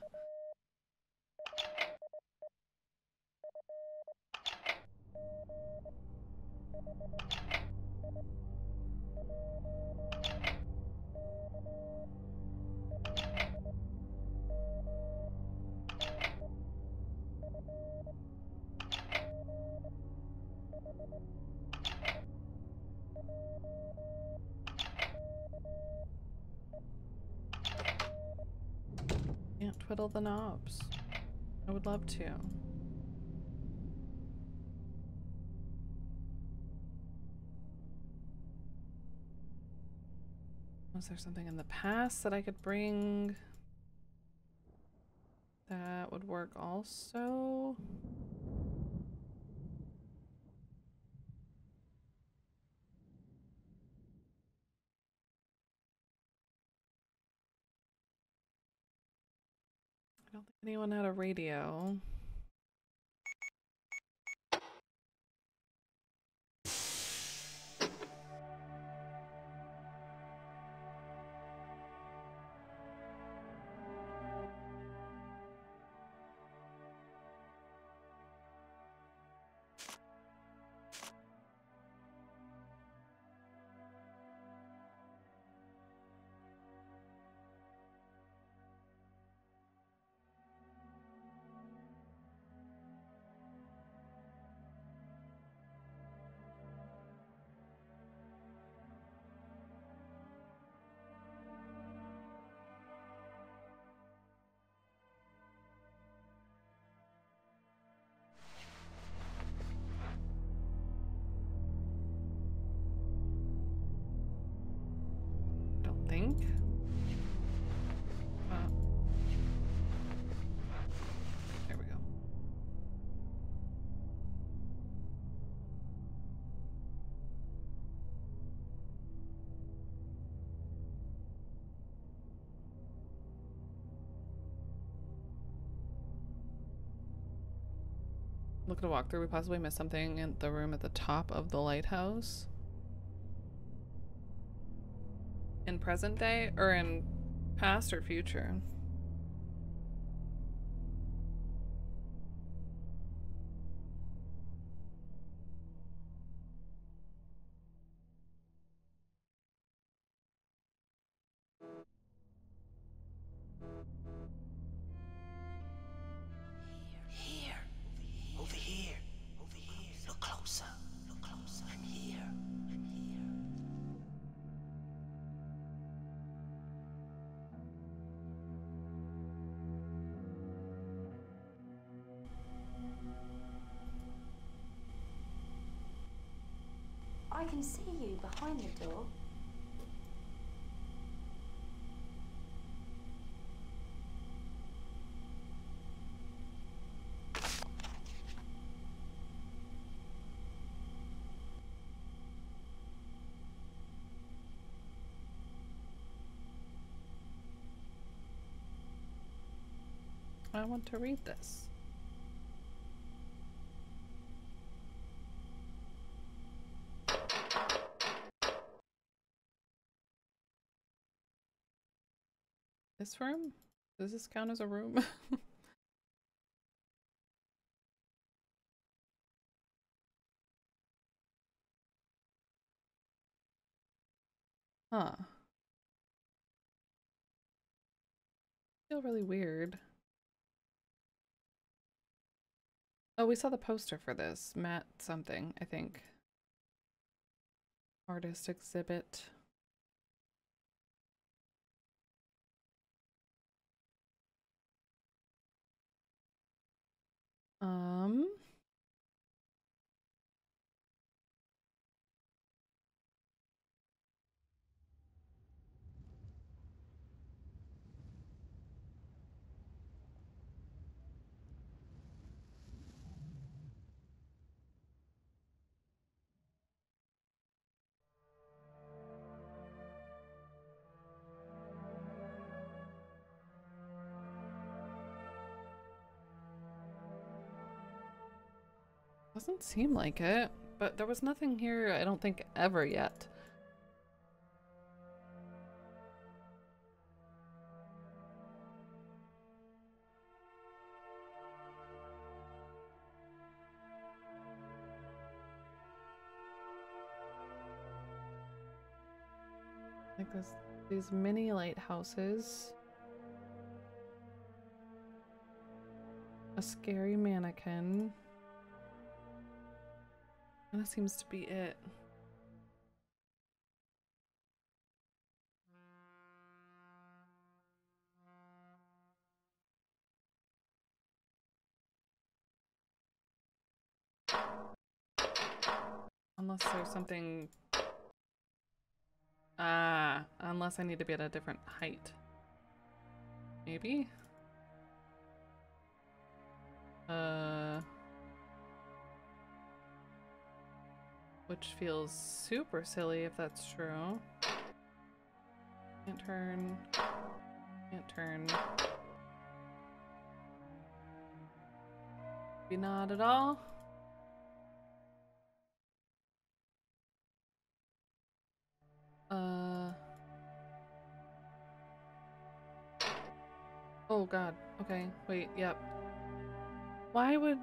Can't twiddle the knobs. I would love to. Was there something in the past that I could bring that would work also? I don't think anyone had a radio. think. There we go. Look at a walkthrough. We possibly missed something in the room at the top of the lighthouse. In present day or in past or future? Here. Over here. Over here. Look closer. Look closer. I'm here. I'm here. I can see you behind the door. I want to read this. This room? Does this count as a room? Huh. Feel really weird. Oh, we saw the poster for this. Matt something, I think. Artist exhibit. Doesn't seem like it, but there was nothing here, I don't think, ever yet. Like these mini lighthouses. A scary mannequin. And that seems to be it. Unless there's something... unless I need to be at a different height. Maybe? Which feels super silly if that's true. Can't turn. Can't turn. Maybe not at all. Oh god. Okay. Wait. Yep. Why would...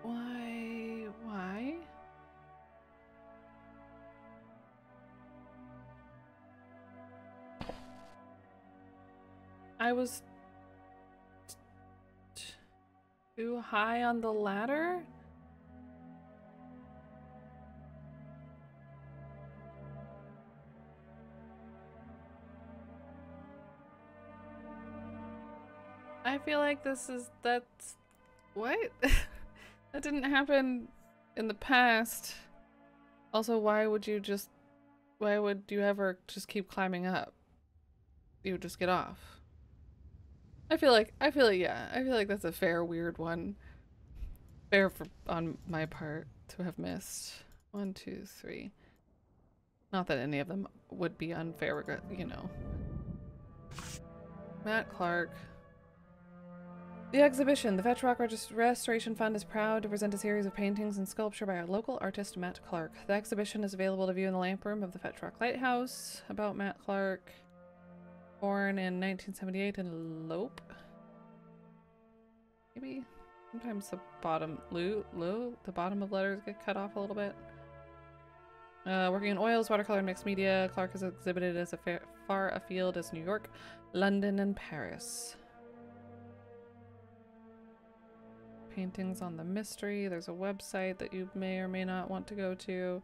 Why? I was too high on the ladder? I feel like that's what? That didn't happen in the past. Also, why would you ever just keep climbing up? you would just get off. I feel like that's a fair weird one. Fair on my part to have missed. 1, 2, 3. Not that any of them would be unfair, you know. Matt Clark. The exhibition, the Fetch Rock Restoration Fund, is proud to present a series of paintings and sculpture by our local artist Matt Clark. The exhibition is available to view in the lamp room of the Fetch Rock Lighthouse. About Matt Clark, born in 1978 in Lope. Maybe sometimes the bottom the bottom of letters get cut off a little bit. Working in oils, watercolor, and mixed media, Clark has exhibited as far afield as New York, London, and Paris. Paintings on the mystery. There's a website that you may or may not want to go to.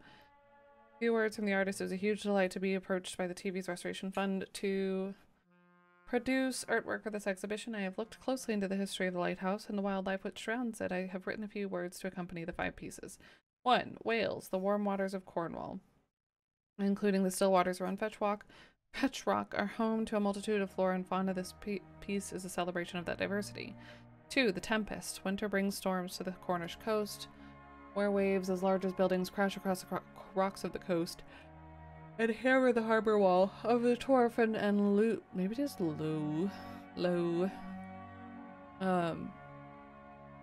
A few words from the artist. It was a huge delight to be approached by the TV's Restoration Fund to produce artwork for this exhibition. I have looked closely into the history of the lighthouse and the wildlife which surrounds it. I have written a few words to accompany the 5 pieces. 1. Wales, the warm waters of Cornwall, including the still waters around Fetch Rock, are home to a multitude of flora and fauna. This piece is a celebration of that diversity. 2. The Tempest. Winter brings storms to the Cornish coast, where waves as large as buildings crash across the rocks of the coast and hammer the harbor wall of the Torf and maybe just low.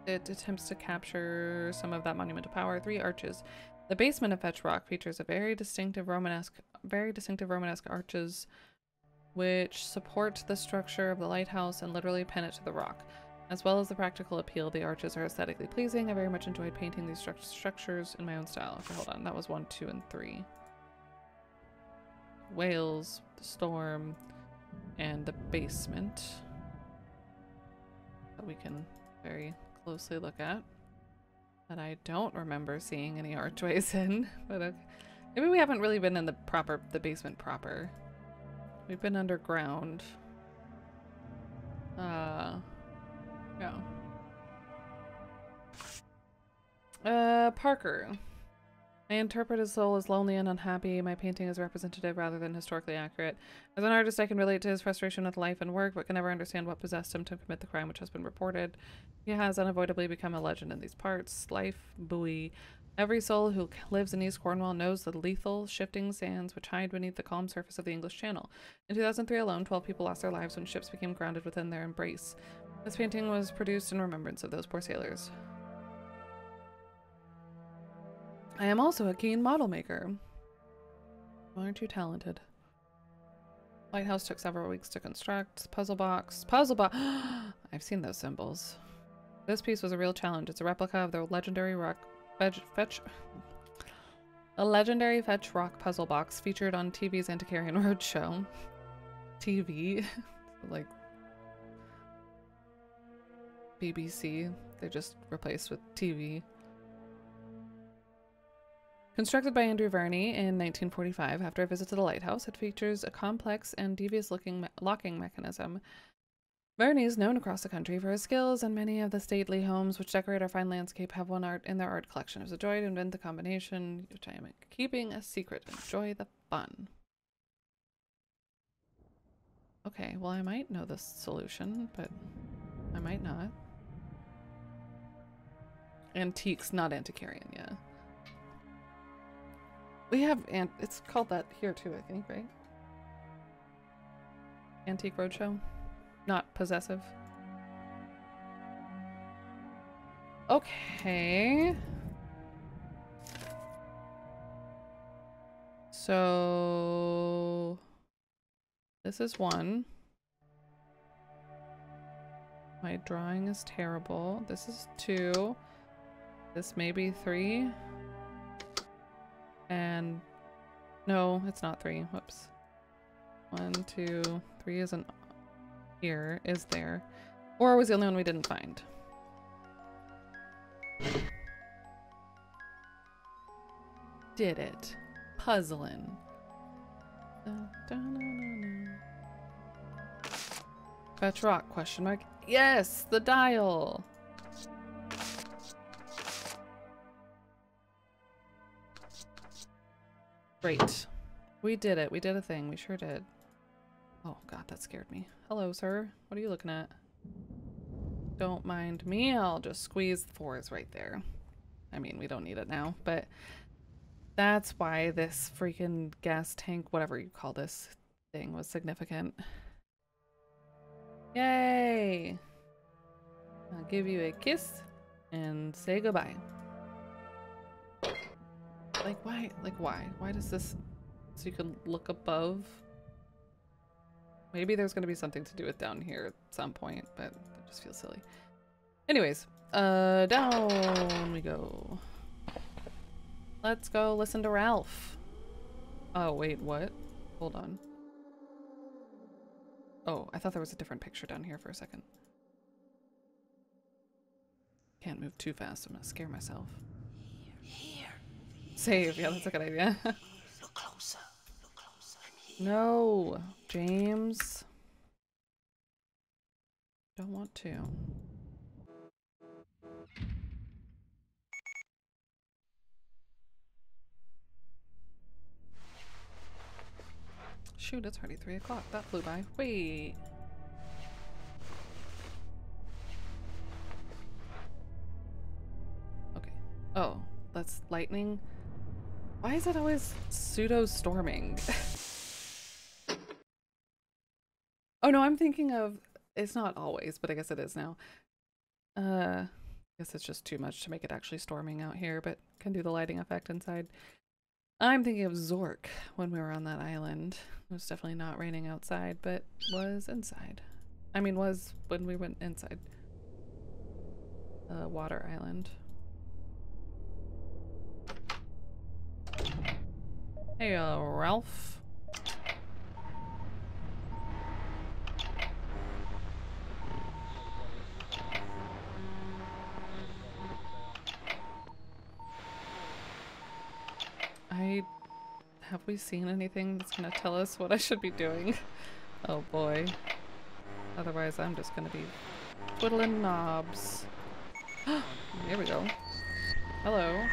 It attempts to capture some of that monumental power. 3 Arches. The basement of Fetch Rock features a very distinctive Romanesque arches which support the structure of the lighthouse and literally pin it to the rock. As well as the practical appeal, the arches are aesthetically pleasing. I very much enjoyed painting these structures in my own style. Okay, hold on. That was 1, 2, and 3. Wales, the storm, and the basement that we can very closely look at. That I don't remember seeing any archways in, but okay. Maybe we haven't really been in the basement proper. We've been underground. Yeah. Parker. I interpret his soul as lonely and unhappy. My painting is representative rather than historically accurate. As an artist, I can relate to his frustration with life and work, but can never understand what possessed him to commit the crime which has been reported. He has unavoidably become a legend in these parts. Life buoy. Every soul who lives in East Cornwall knows the lethal, shifting sands which hide beneath the calm surface of the English Channel. In 2003 alone, 12 people lost their lives when ships became grounded within their embrace. This painting was produced in remembrance of those poor sailors. I am also a keen model maker. Aren't you talented? Lighthouse took several weeks to construct. Puzzle box. I've seen those symbols. This piece was a real challenge. It's a replica of the legendary Fetch Rock puzzle box featured on TV's Antiquarian Roadshow. TV? Like BBC. They just replaced with TV. Constructed by Andrew Verney in 1945 after a visit to the lighthouse, it features a complex and devious-looking locking mechanism. Verney is known across the country for his skills, and many of the stately homes which decorate our fine landscape have one art in their art collection. It was a joy to invent the combination, which I am keeping a secret. Enjoy the fun. Okay, well I might know the solution, but I might not. Antiques, not antiquarian, yeah. We have, it's called that here too, I think, right? Antique Roadshow? Not possessive. Okay. So this is 1. My drawing is terrible. This is 2. This may be 3. And no, it's not 3. Whoops. 1, 2, 3 isn't here, is there? Or was the only one we didn't find? Did it. Puzzling. Fetch Rock, question mark. Yes, the dial. Great. We did it. We did a thing. We sure did. Oh god, that scared me. Hello, sir. What are you looking at? Don't mind me. I'll just squeeze the 4s right there. I mean, we don't need it now, but that's why this freaking gas tank, whatever you call this thing, was significant. Yay! I'll give you a kiss and say goodbye. Like, why? Like, why? Why does this... So you can look above? Maybe there's going to be something to do with down here at some point, but it just feels silly. Anyways, down we go. Let's go listen to Ralph. Oh, wait, what? Hold on. Oh, I thought there was a different picture down here for a second. Can't move too fast, I'm gonna scare myself. Here. Save, yeah, that's a good idea. Look closer. Look closer. I'm here. No, James. Don't want to. Shoot, it's already 3 o'clock. That flew by. Wait. Okay. Oh, that's lightning. Why is it always pseudo-storming? Oh no, I'm thinking of... It's not always, but I guess it is now. I guess it's just too much to make it actually storming out here, but can do the lighting effect inside. I'm thinking of Zork when we were on that island. It was definitely not raining outside, but was inside. I mean, was when we went inside. Water island. Hey, Ralph. Have we seen anything that's gonna tell us what I should be doing? Oh boy. Otherwise I'm just gonna be twiddling knobs. Here we go. Hello.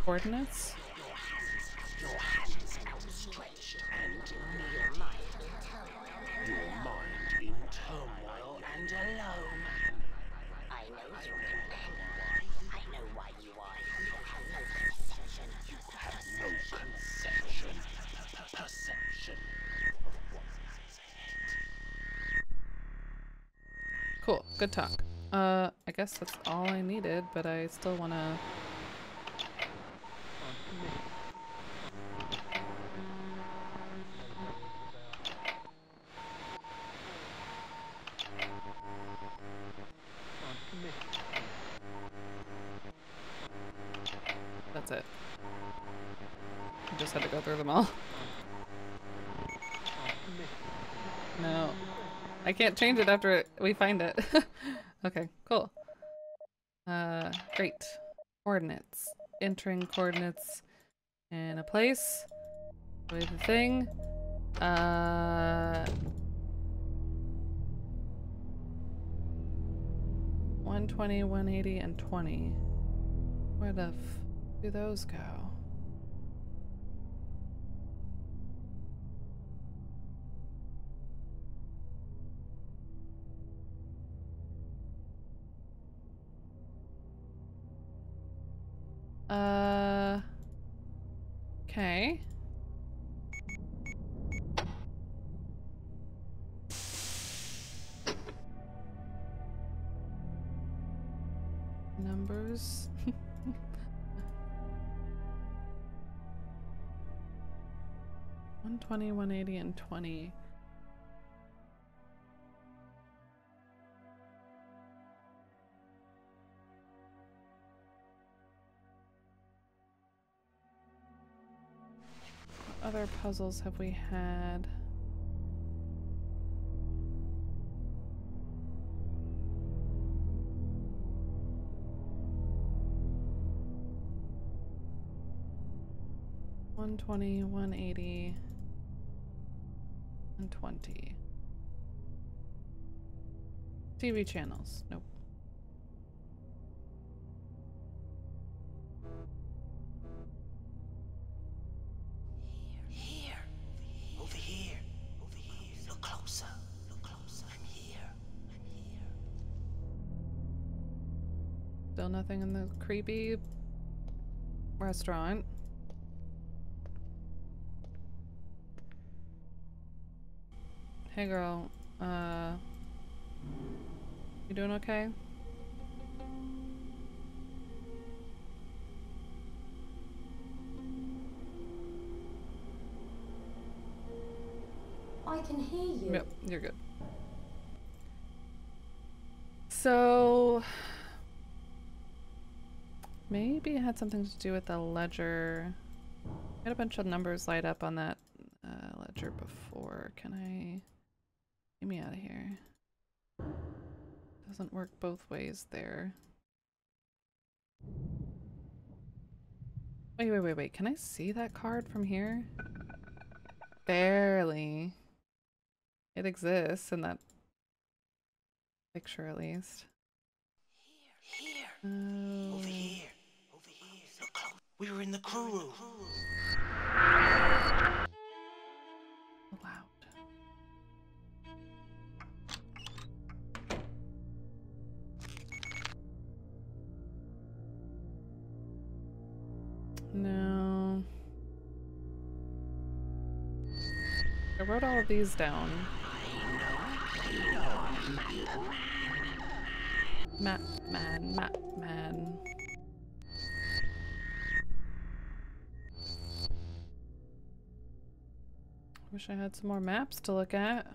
Coordinates? Your hands outstretched and your mind in turmoil and alone. I know your companion. I know why you are here. You have no conception. Perception. Cool, good talk. I guess that's all I needed, but I still wanna... That's it. I just had to go through them all. No. I can't change it after we find it. Okay, cool. Great. Coordinates. Entering coordinates in a place with a thing. 120, 180, and 20. Where the f do those go? Okay. Numbers. 120, 180, and 20. What other puzzles have we had? One 20, 180, and 20. TV channels. Nope. Here. Over here. Over here. Look closer. Look closer. I'm here. I'm here. Still nothing in the creepy restaurant. Hey girl, you doing okay? I can hear you. Yep, you're good. So maybe it had something to do with the ledger. I had a bunch of numbers light up on that ledger before. Can I get me out of here? Doesn't work both ways there. Wait. Can I see that card from here? Barely. It exists in that picture at least. Here. Over here. Over here. Look close. We were in the crew room. Loud. No. I wrote all of these down. Map man. Wish I had some more maps to look at.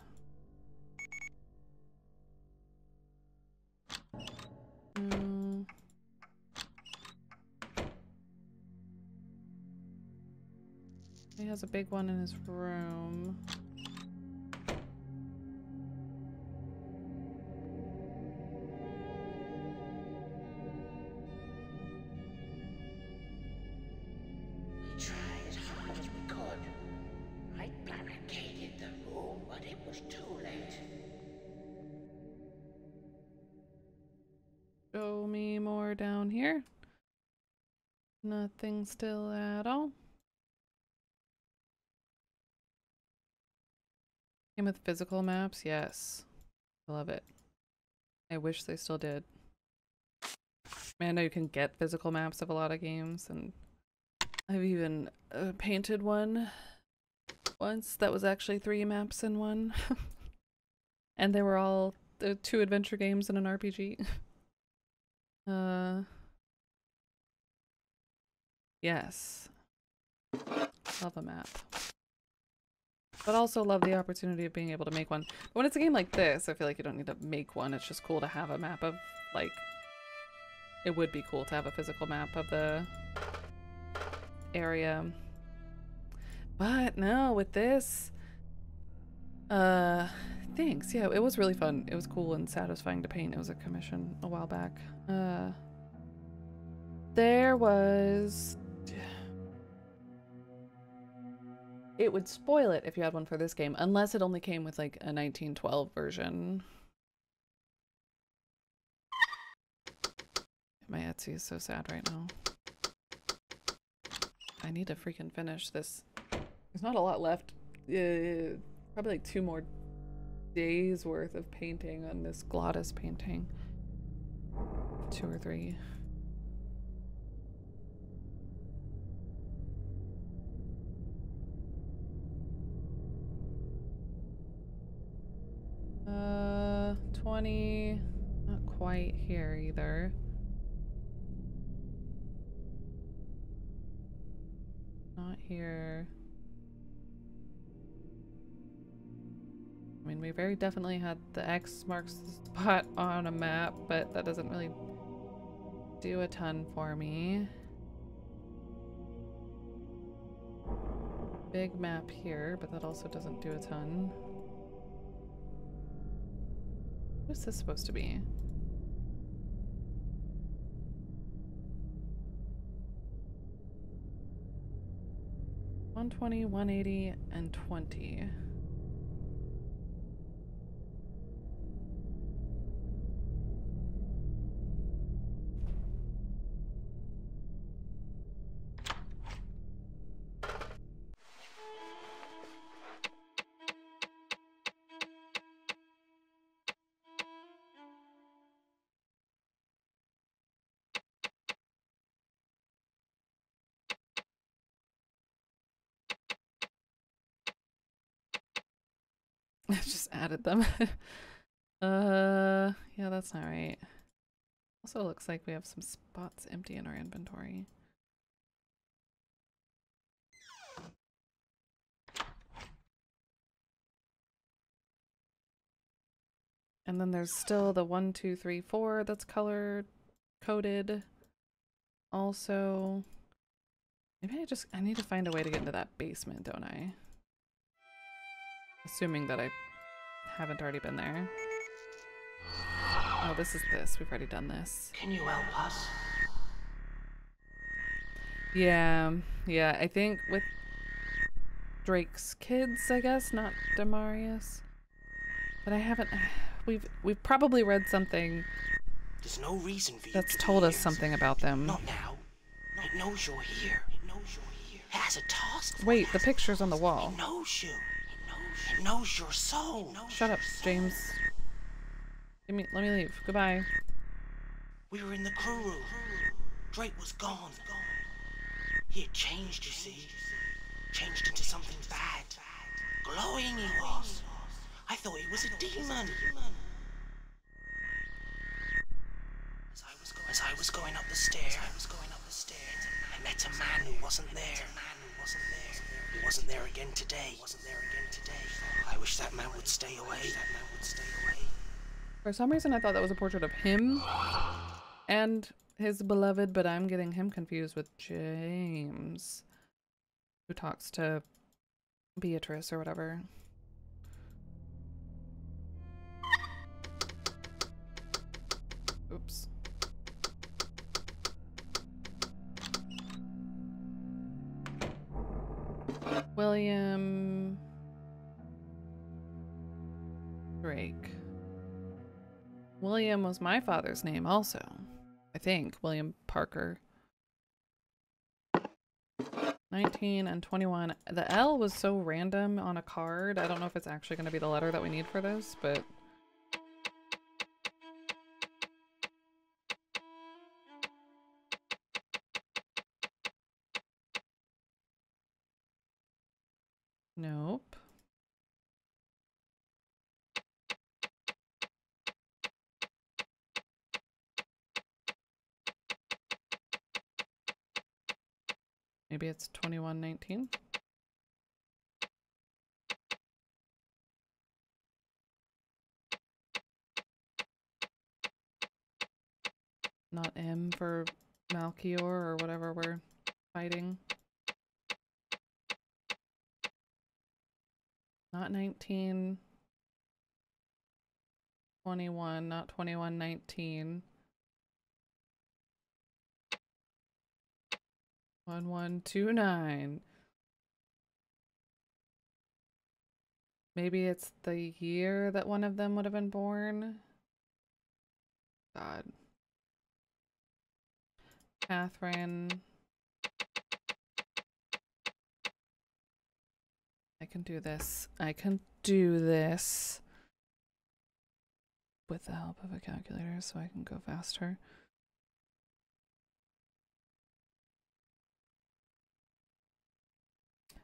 He has a big one in his room. We tried as hard as we could. I barricaded the room, but it was too late. Show me more down here. Nothing still at all. Came with physical maps? Yes. I love it. I wish they still did. I mean, I know you can get physical maps of a lot of games, and I've even painted one once that was actually 3 maps in one. And they were all 2 adventure games and an RPG. Yes. Love a map. But also love the opportunity of being able to make one. But when it's a game like this, I feel like you don't need to make one. It's just cool to have a map of, like, it would be cool to have a physical map of the area. But no, with this, thanks. Yeah, it was really fun. It was cool and satisfying to paint. It was a commission a while back. There was... It would spoil it if you had one for this game, unless it only came with like a 1912 version. My Etsy is so sad right now. I need to freaking finish this. There's not a lot left. Probably like 2 more days worth of painting on this Glottis painting. 2 or 3. Uh, 20, not quite here either. Not here. I mean, we very definitely had the X marks the spot on a map, but that doesn't really do a ton for me. Big map here, but that also doesn't do a ton. What's this supposed to be? $120, $180, and $20. added them. Yeah, that's not right. Also looks like we have some spots empty in our inventory. And then there's still the 1, 2, 3, 4 that's color coded. Also, maybe I need to find a way to get into that basement, don't I? Assuming that I haven't already been there. Oh, this is this. We've already done this. Can you help us? Yeah, I think with Drake's kids, I guess, not Demarius. But I haven't. We've probably read something There's no reason for you that's to be told us here. something about them. Not now. It knows you're here. It knows you're here. It has a task for Wait, you. the picture's on the wall. It knows you. It knows your soul. Shut up, James. Let me leave. Goodbye. We were in the crew room. Drake was gone. He had changed, you see. Changed into something bad. Glowing he was. I thought he was a demon. As I was going up the stairs, I met a man who wasn't there. He wasn't there again today. I wish that man would stay away. For some reason, I thought that was a portrait of him and his beloved, but I'm getting him confused with James, who talks to Beatrice or whatever. Oops. William Drake. William was my father's name also. I think. William Parker. 19 and 21. The L was so random on a card. I don't know if it's actually going to be the letter that we need for this, but... Nope. Maybe it's 2119. Not M for Malchior or whatever we're fighting. Not 1921, not 2119. 1129. Maybe it's the year that one of them would have been born. God. Catherine. I can do this. I can do this with the help of a calculator so I can go faster.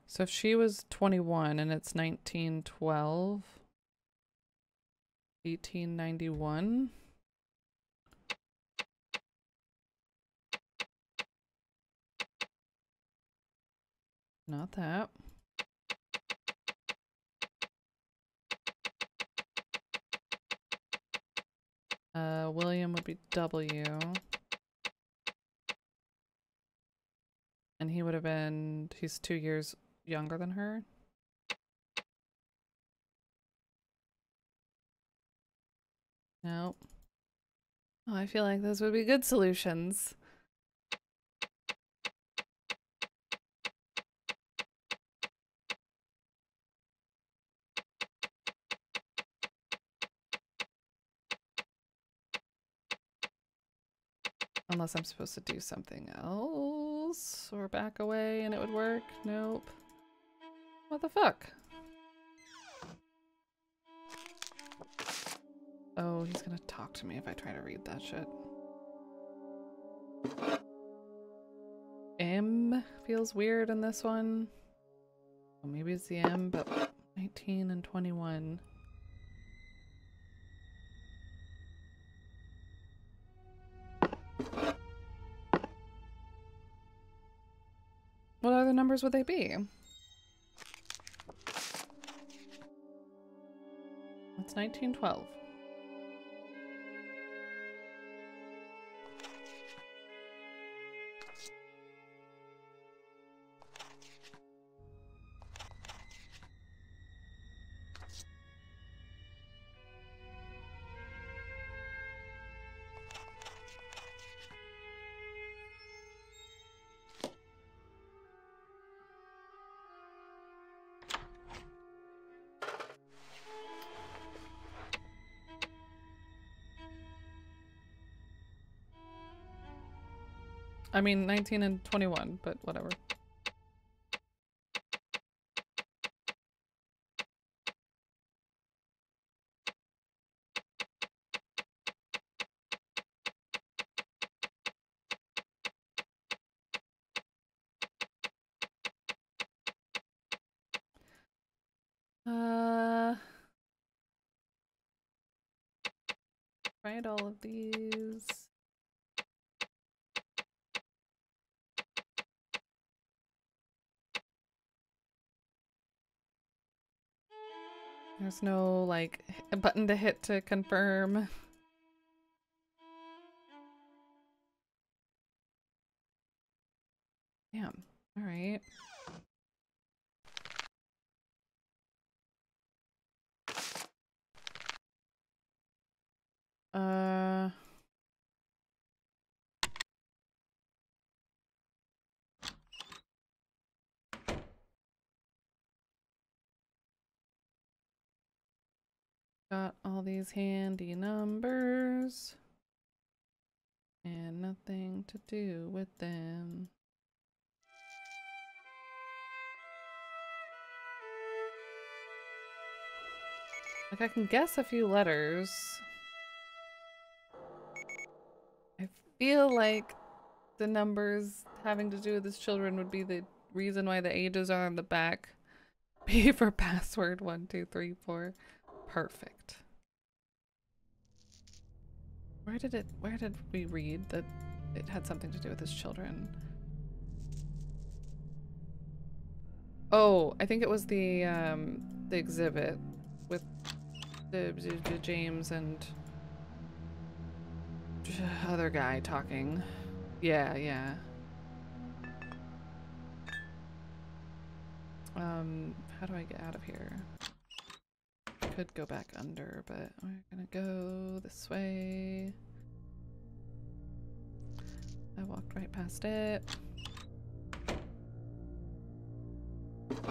So if she was 21 and it's 1912, 1891. Not that. William would be W. And he would have been, he's 2 years younger than her. Nope. Oh, I feel like those would be good solutions. Unless I'm supposed to do something else or back away and it would work. Nope. What the fuck? Oh, he's gonna talk to me if I try to read that shit. M feels weird in this one. Well, maybe it's the M, but 19 and 21. What other numbers would they be? It's 1912. I mean 19 and 21, but whatever. Tried all of these. There's no, like, a button to hit to confirm. Damn. Alright. Got all these handy numbers. And nothing to do with them. Like, I can guess a few letters. I feel like the numbers having to do with his children would be the reason why the ages are on the back. P for password 1, 2, 3, 4. Perfect. Where did we read that it had something to do with his children? Oh, I think it was the exhibit with the James and other guy talking. Yeah, yeah. How do I get out of here? Could go back under, but we're gonna go this way. I walked right past it. With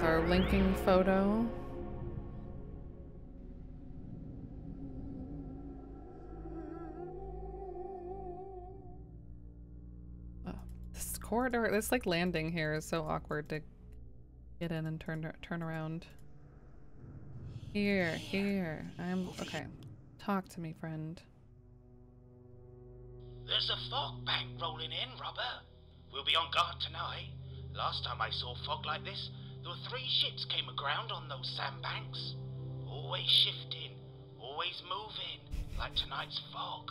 our linking photo. Oh, this corridor, this like landing here is so awkward to get in and turn around. Here. I'm okay. Talk to me, friend. There's a fog bank rolling in, Robert. We'll be on guard tonight. Last time I saw fog like this, there were 3 ships came aground on those sandbanks. Always shifting, always moving, like tonight's fog.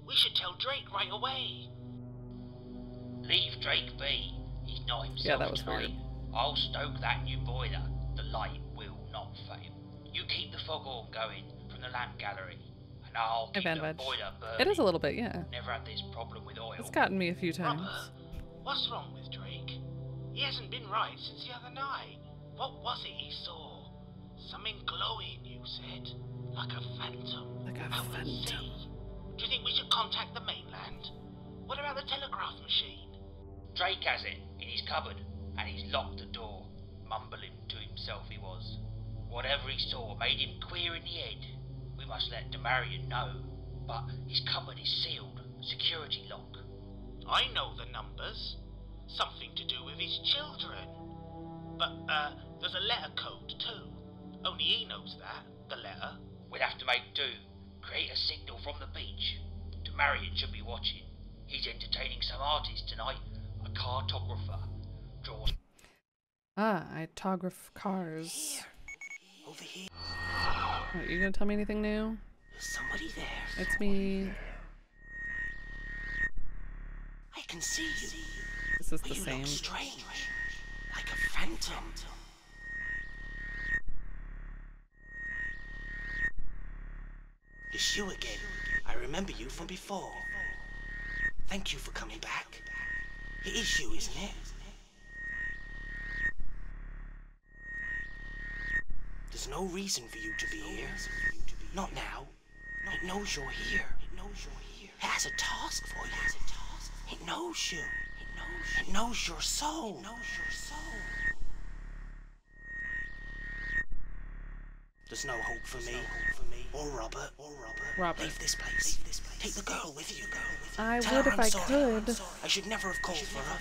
We should tell Drake right away. Leave Drake be. He's not himself Yeah, that was tonight. weird. I'll stoke that new boiler. The light will not fail. You keep the foghorn going from the lamp gallery, and I'll keep the boiler burning. It is a little bit, yeah. Never had this problem with oil. It's gotten me a few times. Robert, what's wrong with Drake? He hasn't been right since the other night. What was it he saw? Something glowing, you said. Like a phantom. Like a out at phantom. sea. Do you think we should contact the mainland? What about the telegraph machine? Drake has it in his cupboard, and he's locked the door. Mumbling to himself he was. Whatever he saw made him queer in the head. We must let Demarion know, but his cupboard is sealed. Security lock. I know the numbers. Something to do with his children. But, there's a letter code too. Only he knows that, the letter. We'll have to make do. Create a signal from the beach. Demarion should be watching. He's entertaining some artist tonight. A cartographer. Draws. Ah, I tograph cars. Over here. What, you gonna tell me anything new? There's somebody there. It's me. I can see you. This is But the you same. look strange. Like a phantom. It's you again. I remember you from before. Thank you for coming back. It is you, isn't it? There's no reason for you to be here. Not now. It knows you're here. It has a task for you. It knows you. It knows your soul. There's no hope for me. Or Robert. Robert. Leave this place. Take the girl with you. I Tell would her if I'm I sorry. could. I should never have called for her.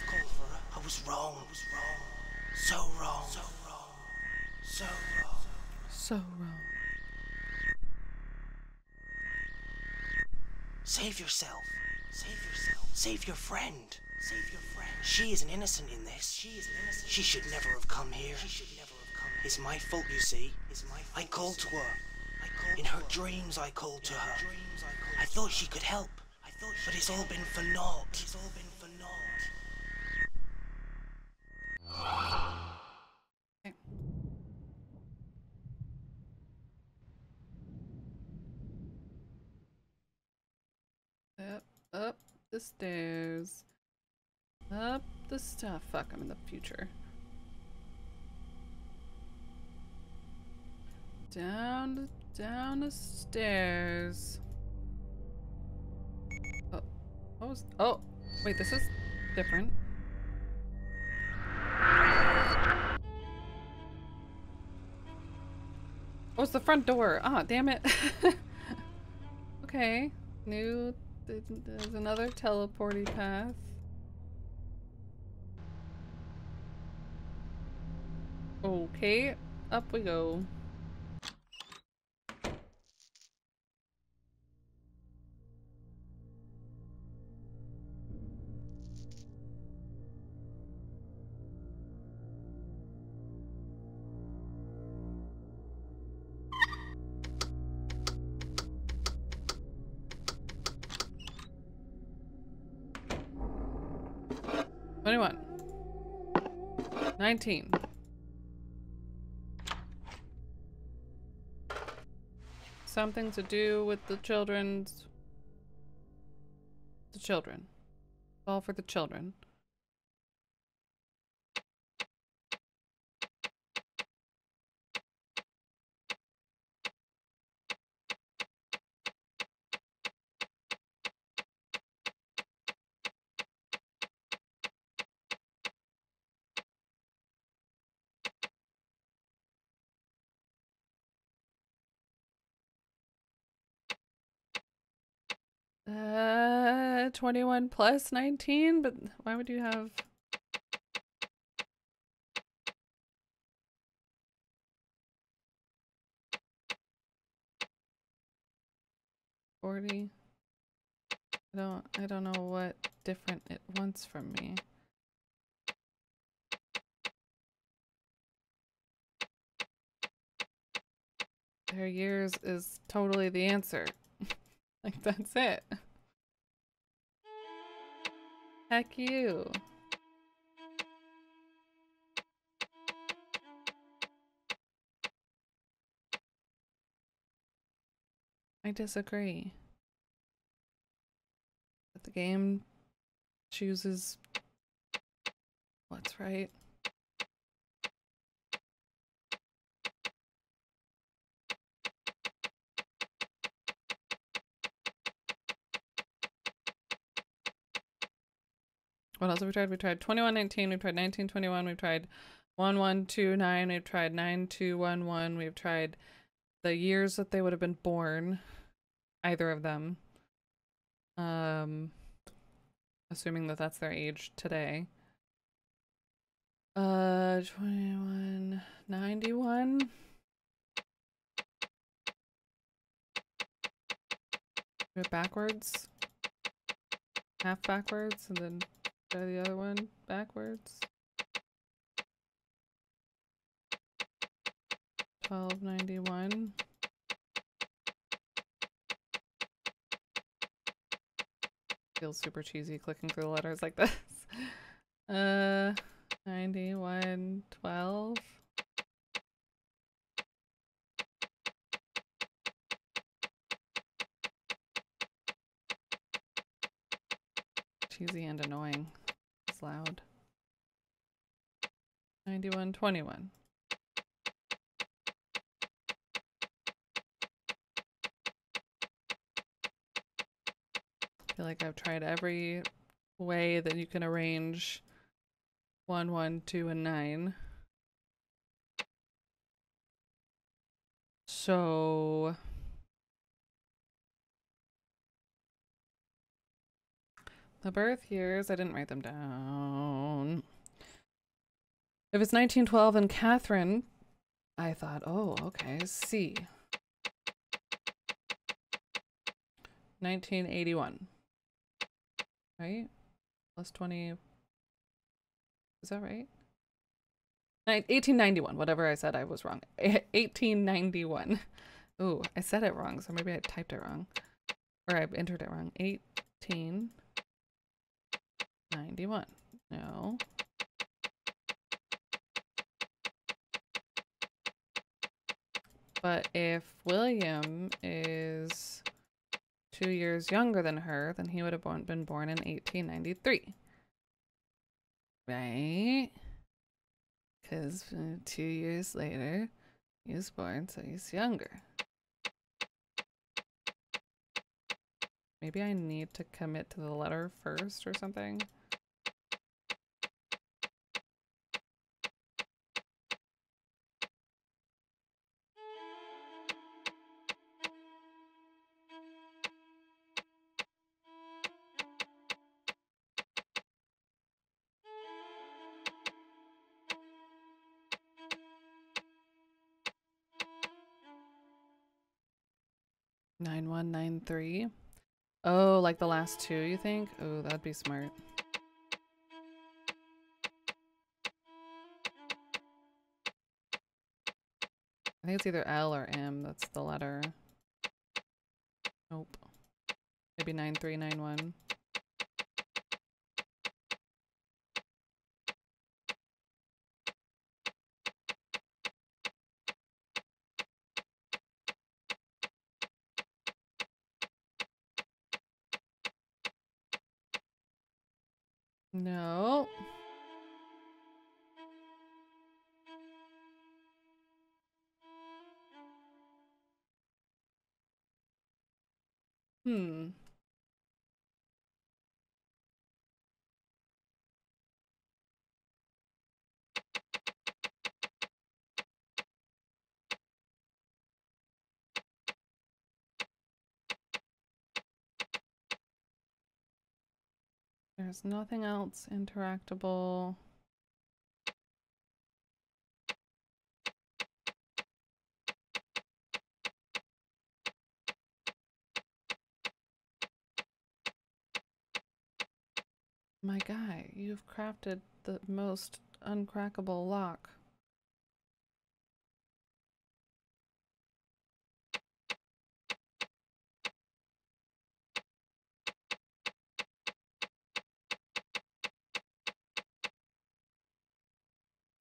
I was wrong. So wrong. So wrong. So wrong. Save yourself. Save your friend. She is an innocent in this. She should never have come here. It's my fault, you see. I called to her. In her dreams, I called to her. I thought she could help. But it's all been for naught. Okay. Up the stairs. Up the stuff. Fuck, I'm in the future. Down the stairs. Oh, what was? Oh, wait, this is different. Oh, it's the front door. Ah, damn it. Okay, there's another teleporty path. Okay, up we go. "21. 19. Something to do with the children. All for the children. Uh, 21 plus 19, but why would you have... $40. I don't know what different it wants from me. Their years is totally the answer. Like, that's it. Heck you. I disagree. But the game chooses what's right. What else have we tried? We tried 2119, we've tried 1921, we've tried 1129, we've tried 9211, we've tried the years that they would have been born, either of them. Assuming that that's their age today. 2191. Do it backwards. Half backwards, and then try the other one backwards. 1291. Feels super cheesy clicking through the letters like this. 9112. Cheesy and annoying. It's loud. 9121. I feel like I've tried every way that you can arrange 1, 1, 2, and 9. So the birth years, I didn't write them down. If it's 1912 and Catherine, I thought, oh, okay, C. 1981. Right? Plus 20. Is that right? 1891. Whatever I said, I was wrong. 1891. Ooh, I said it wrong, so maybe I typed it wrong. Or I entered it wrong. 1891. No. But if William is 2 years younger than her, then he would have been born in 1893. Right? Because 2 years later, he was born, so he's younger. Maybe I need to commit to the letter first or something. Nine one nine three. Oh, like the last two, you think? Oh, that'd be smart. I think it's either L or M. That's the letter. Nope. Maybe 9391. No. Hmm. There's nothing else interactable. My guy, you've crafted the most uncrackable lock.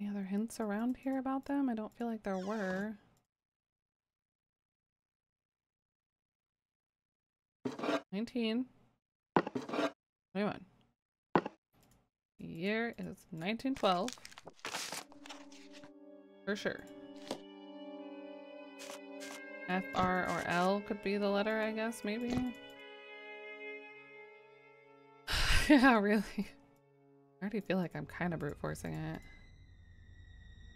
Any other hints around here about them? I don't feel like there were. 19. 21. The year is 1912. For sure. F, R, or L could be the letter, I guess, maybe? Yeah, really. I already feel like I'm kind of brute forcing it.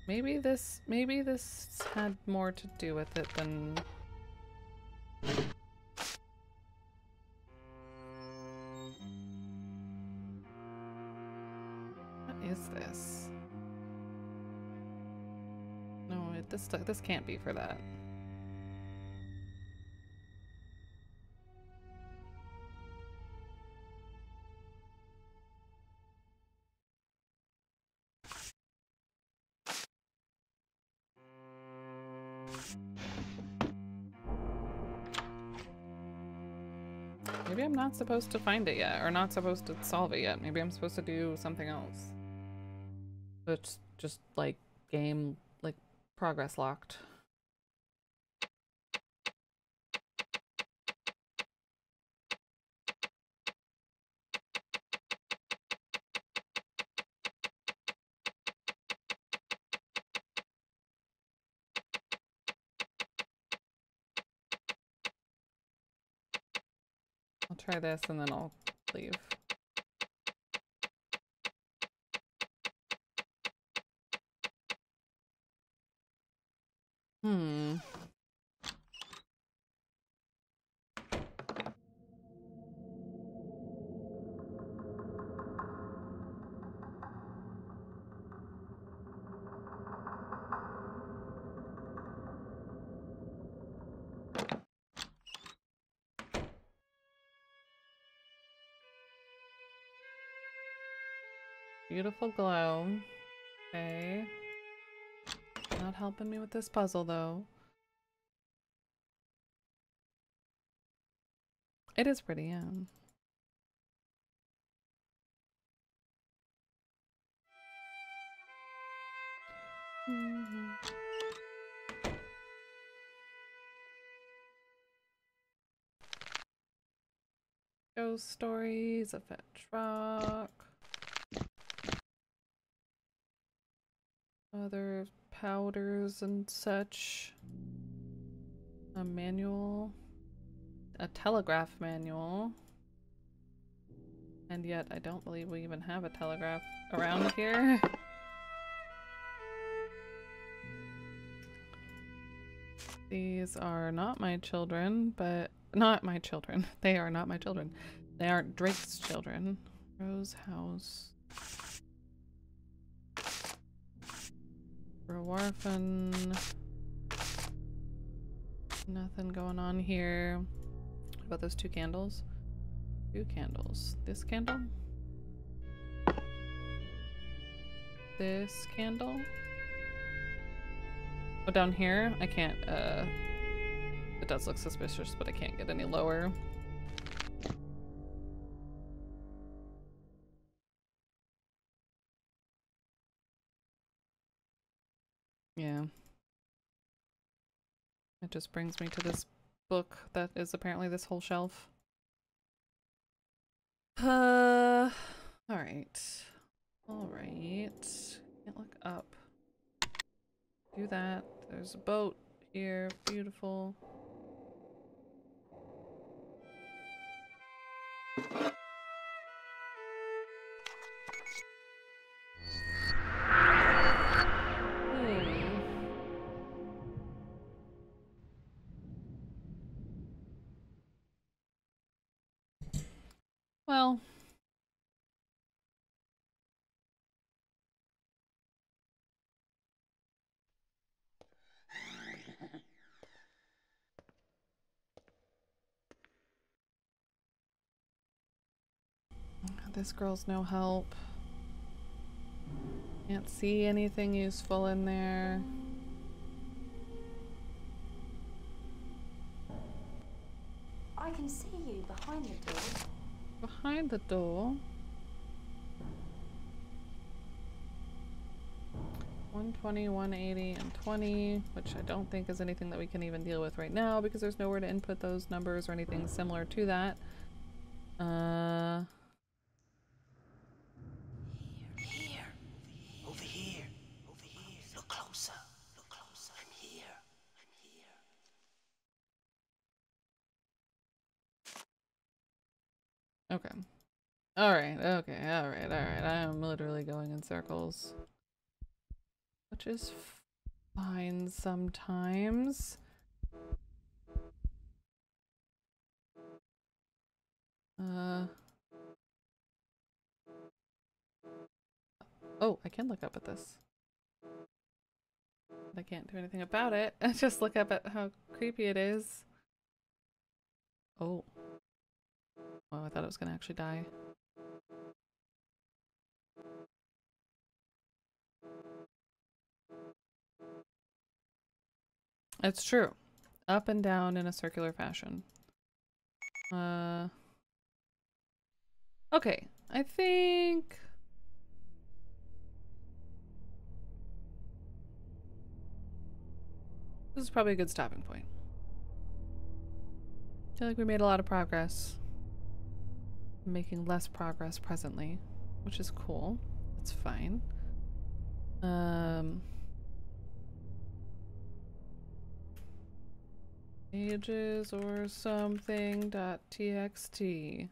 Maybe this had more to do with it than... What is this? No, this can't be for that. Maybe I'm not supposed to find it yet, or not supposed to solve it yet. Maybe I'm supposed to do something else. It's just like game, like progress locked. I'll try this and then I'll leave. Hmm. Beautiful glow. Okay. Not helping me with this puzzle though. It is pretty, yeah. Ghost stories, a fat truck. Other powders and such. A manual. A telegraph manual. And yet I don't believe we even have a telegraph around here. These are not my children, but not my children. They are not my children. They aren't Drake's children. Rose House. Rewarfen. Nothing going on here. What about those two candles? Two candles. This candle? This candle? Oh, down here? I can't, it does look suspicious, but I can't get any lower. Yeah. It just brings me to this book that is apparently this whole shelf. Alright. Alright. Can't look up. Do that. There's a boat here. Beautiful. Well, this girl's no help. Can't see anything useful in there. I can see you behind the door. Behind the door. 120, 180, and 20, which I don't think is anything that we can even deal with right now because there's nowhere to input those numbers or anything similar to that. Here. Over here. Over here. Look closer. Look closer. I'm here. I'm here. Okay. Alright, okay, alright. I am literally going in circles. Which is fine sometimes. Oh, I can look up at this. But I can't do anything about it. I just look up at how creepy it is. Oh. Oh, I thought it was gonna actually die. It's true. Up and down in a circular fashion. Okay, I think... this is probably a good stopping point. I feel like we made a lot of progress. I'm making less progress presently, which is cool. That's fine. Pages or something .txt.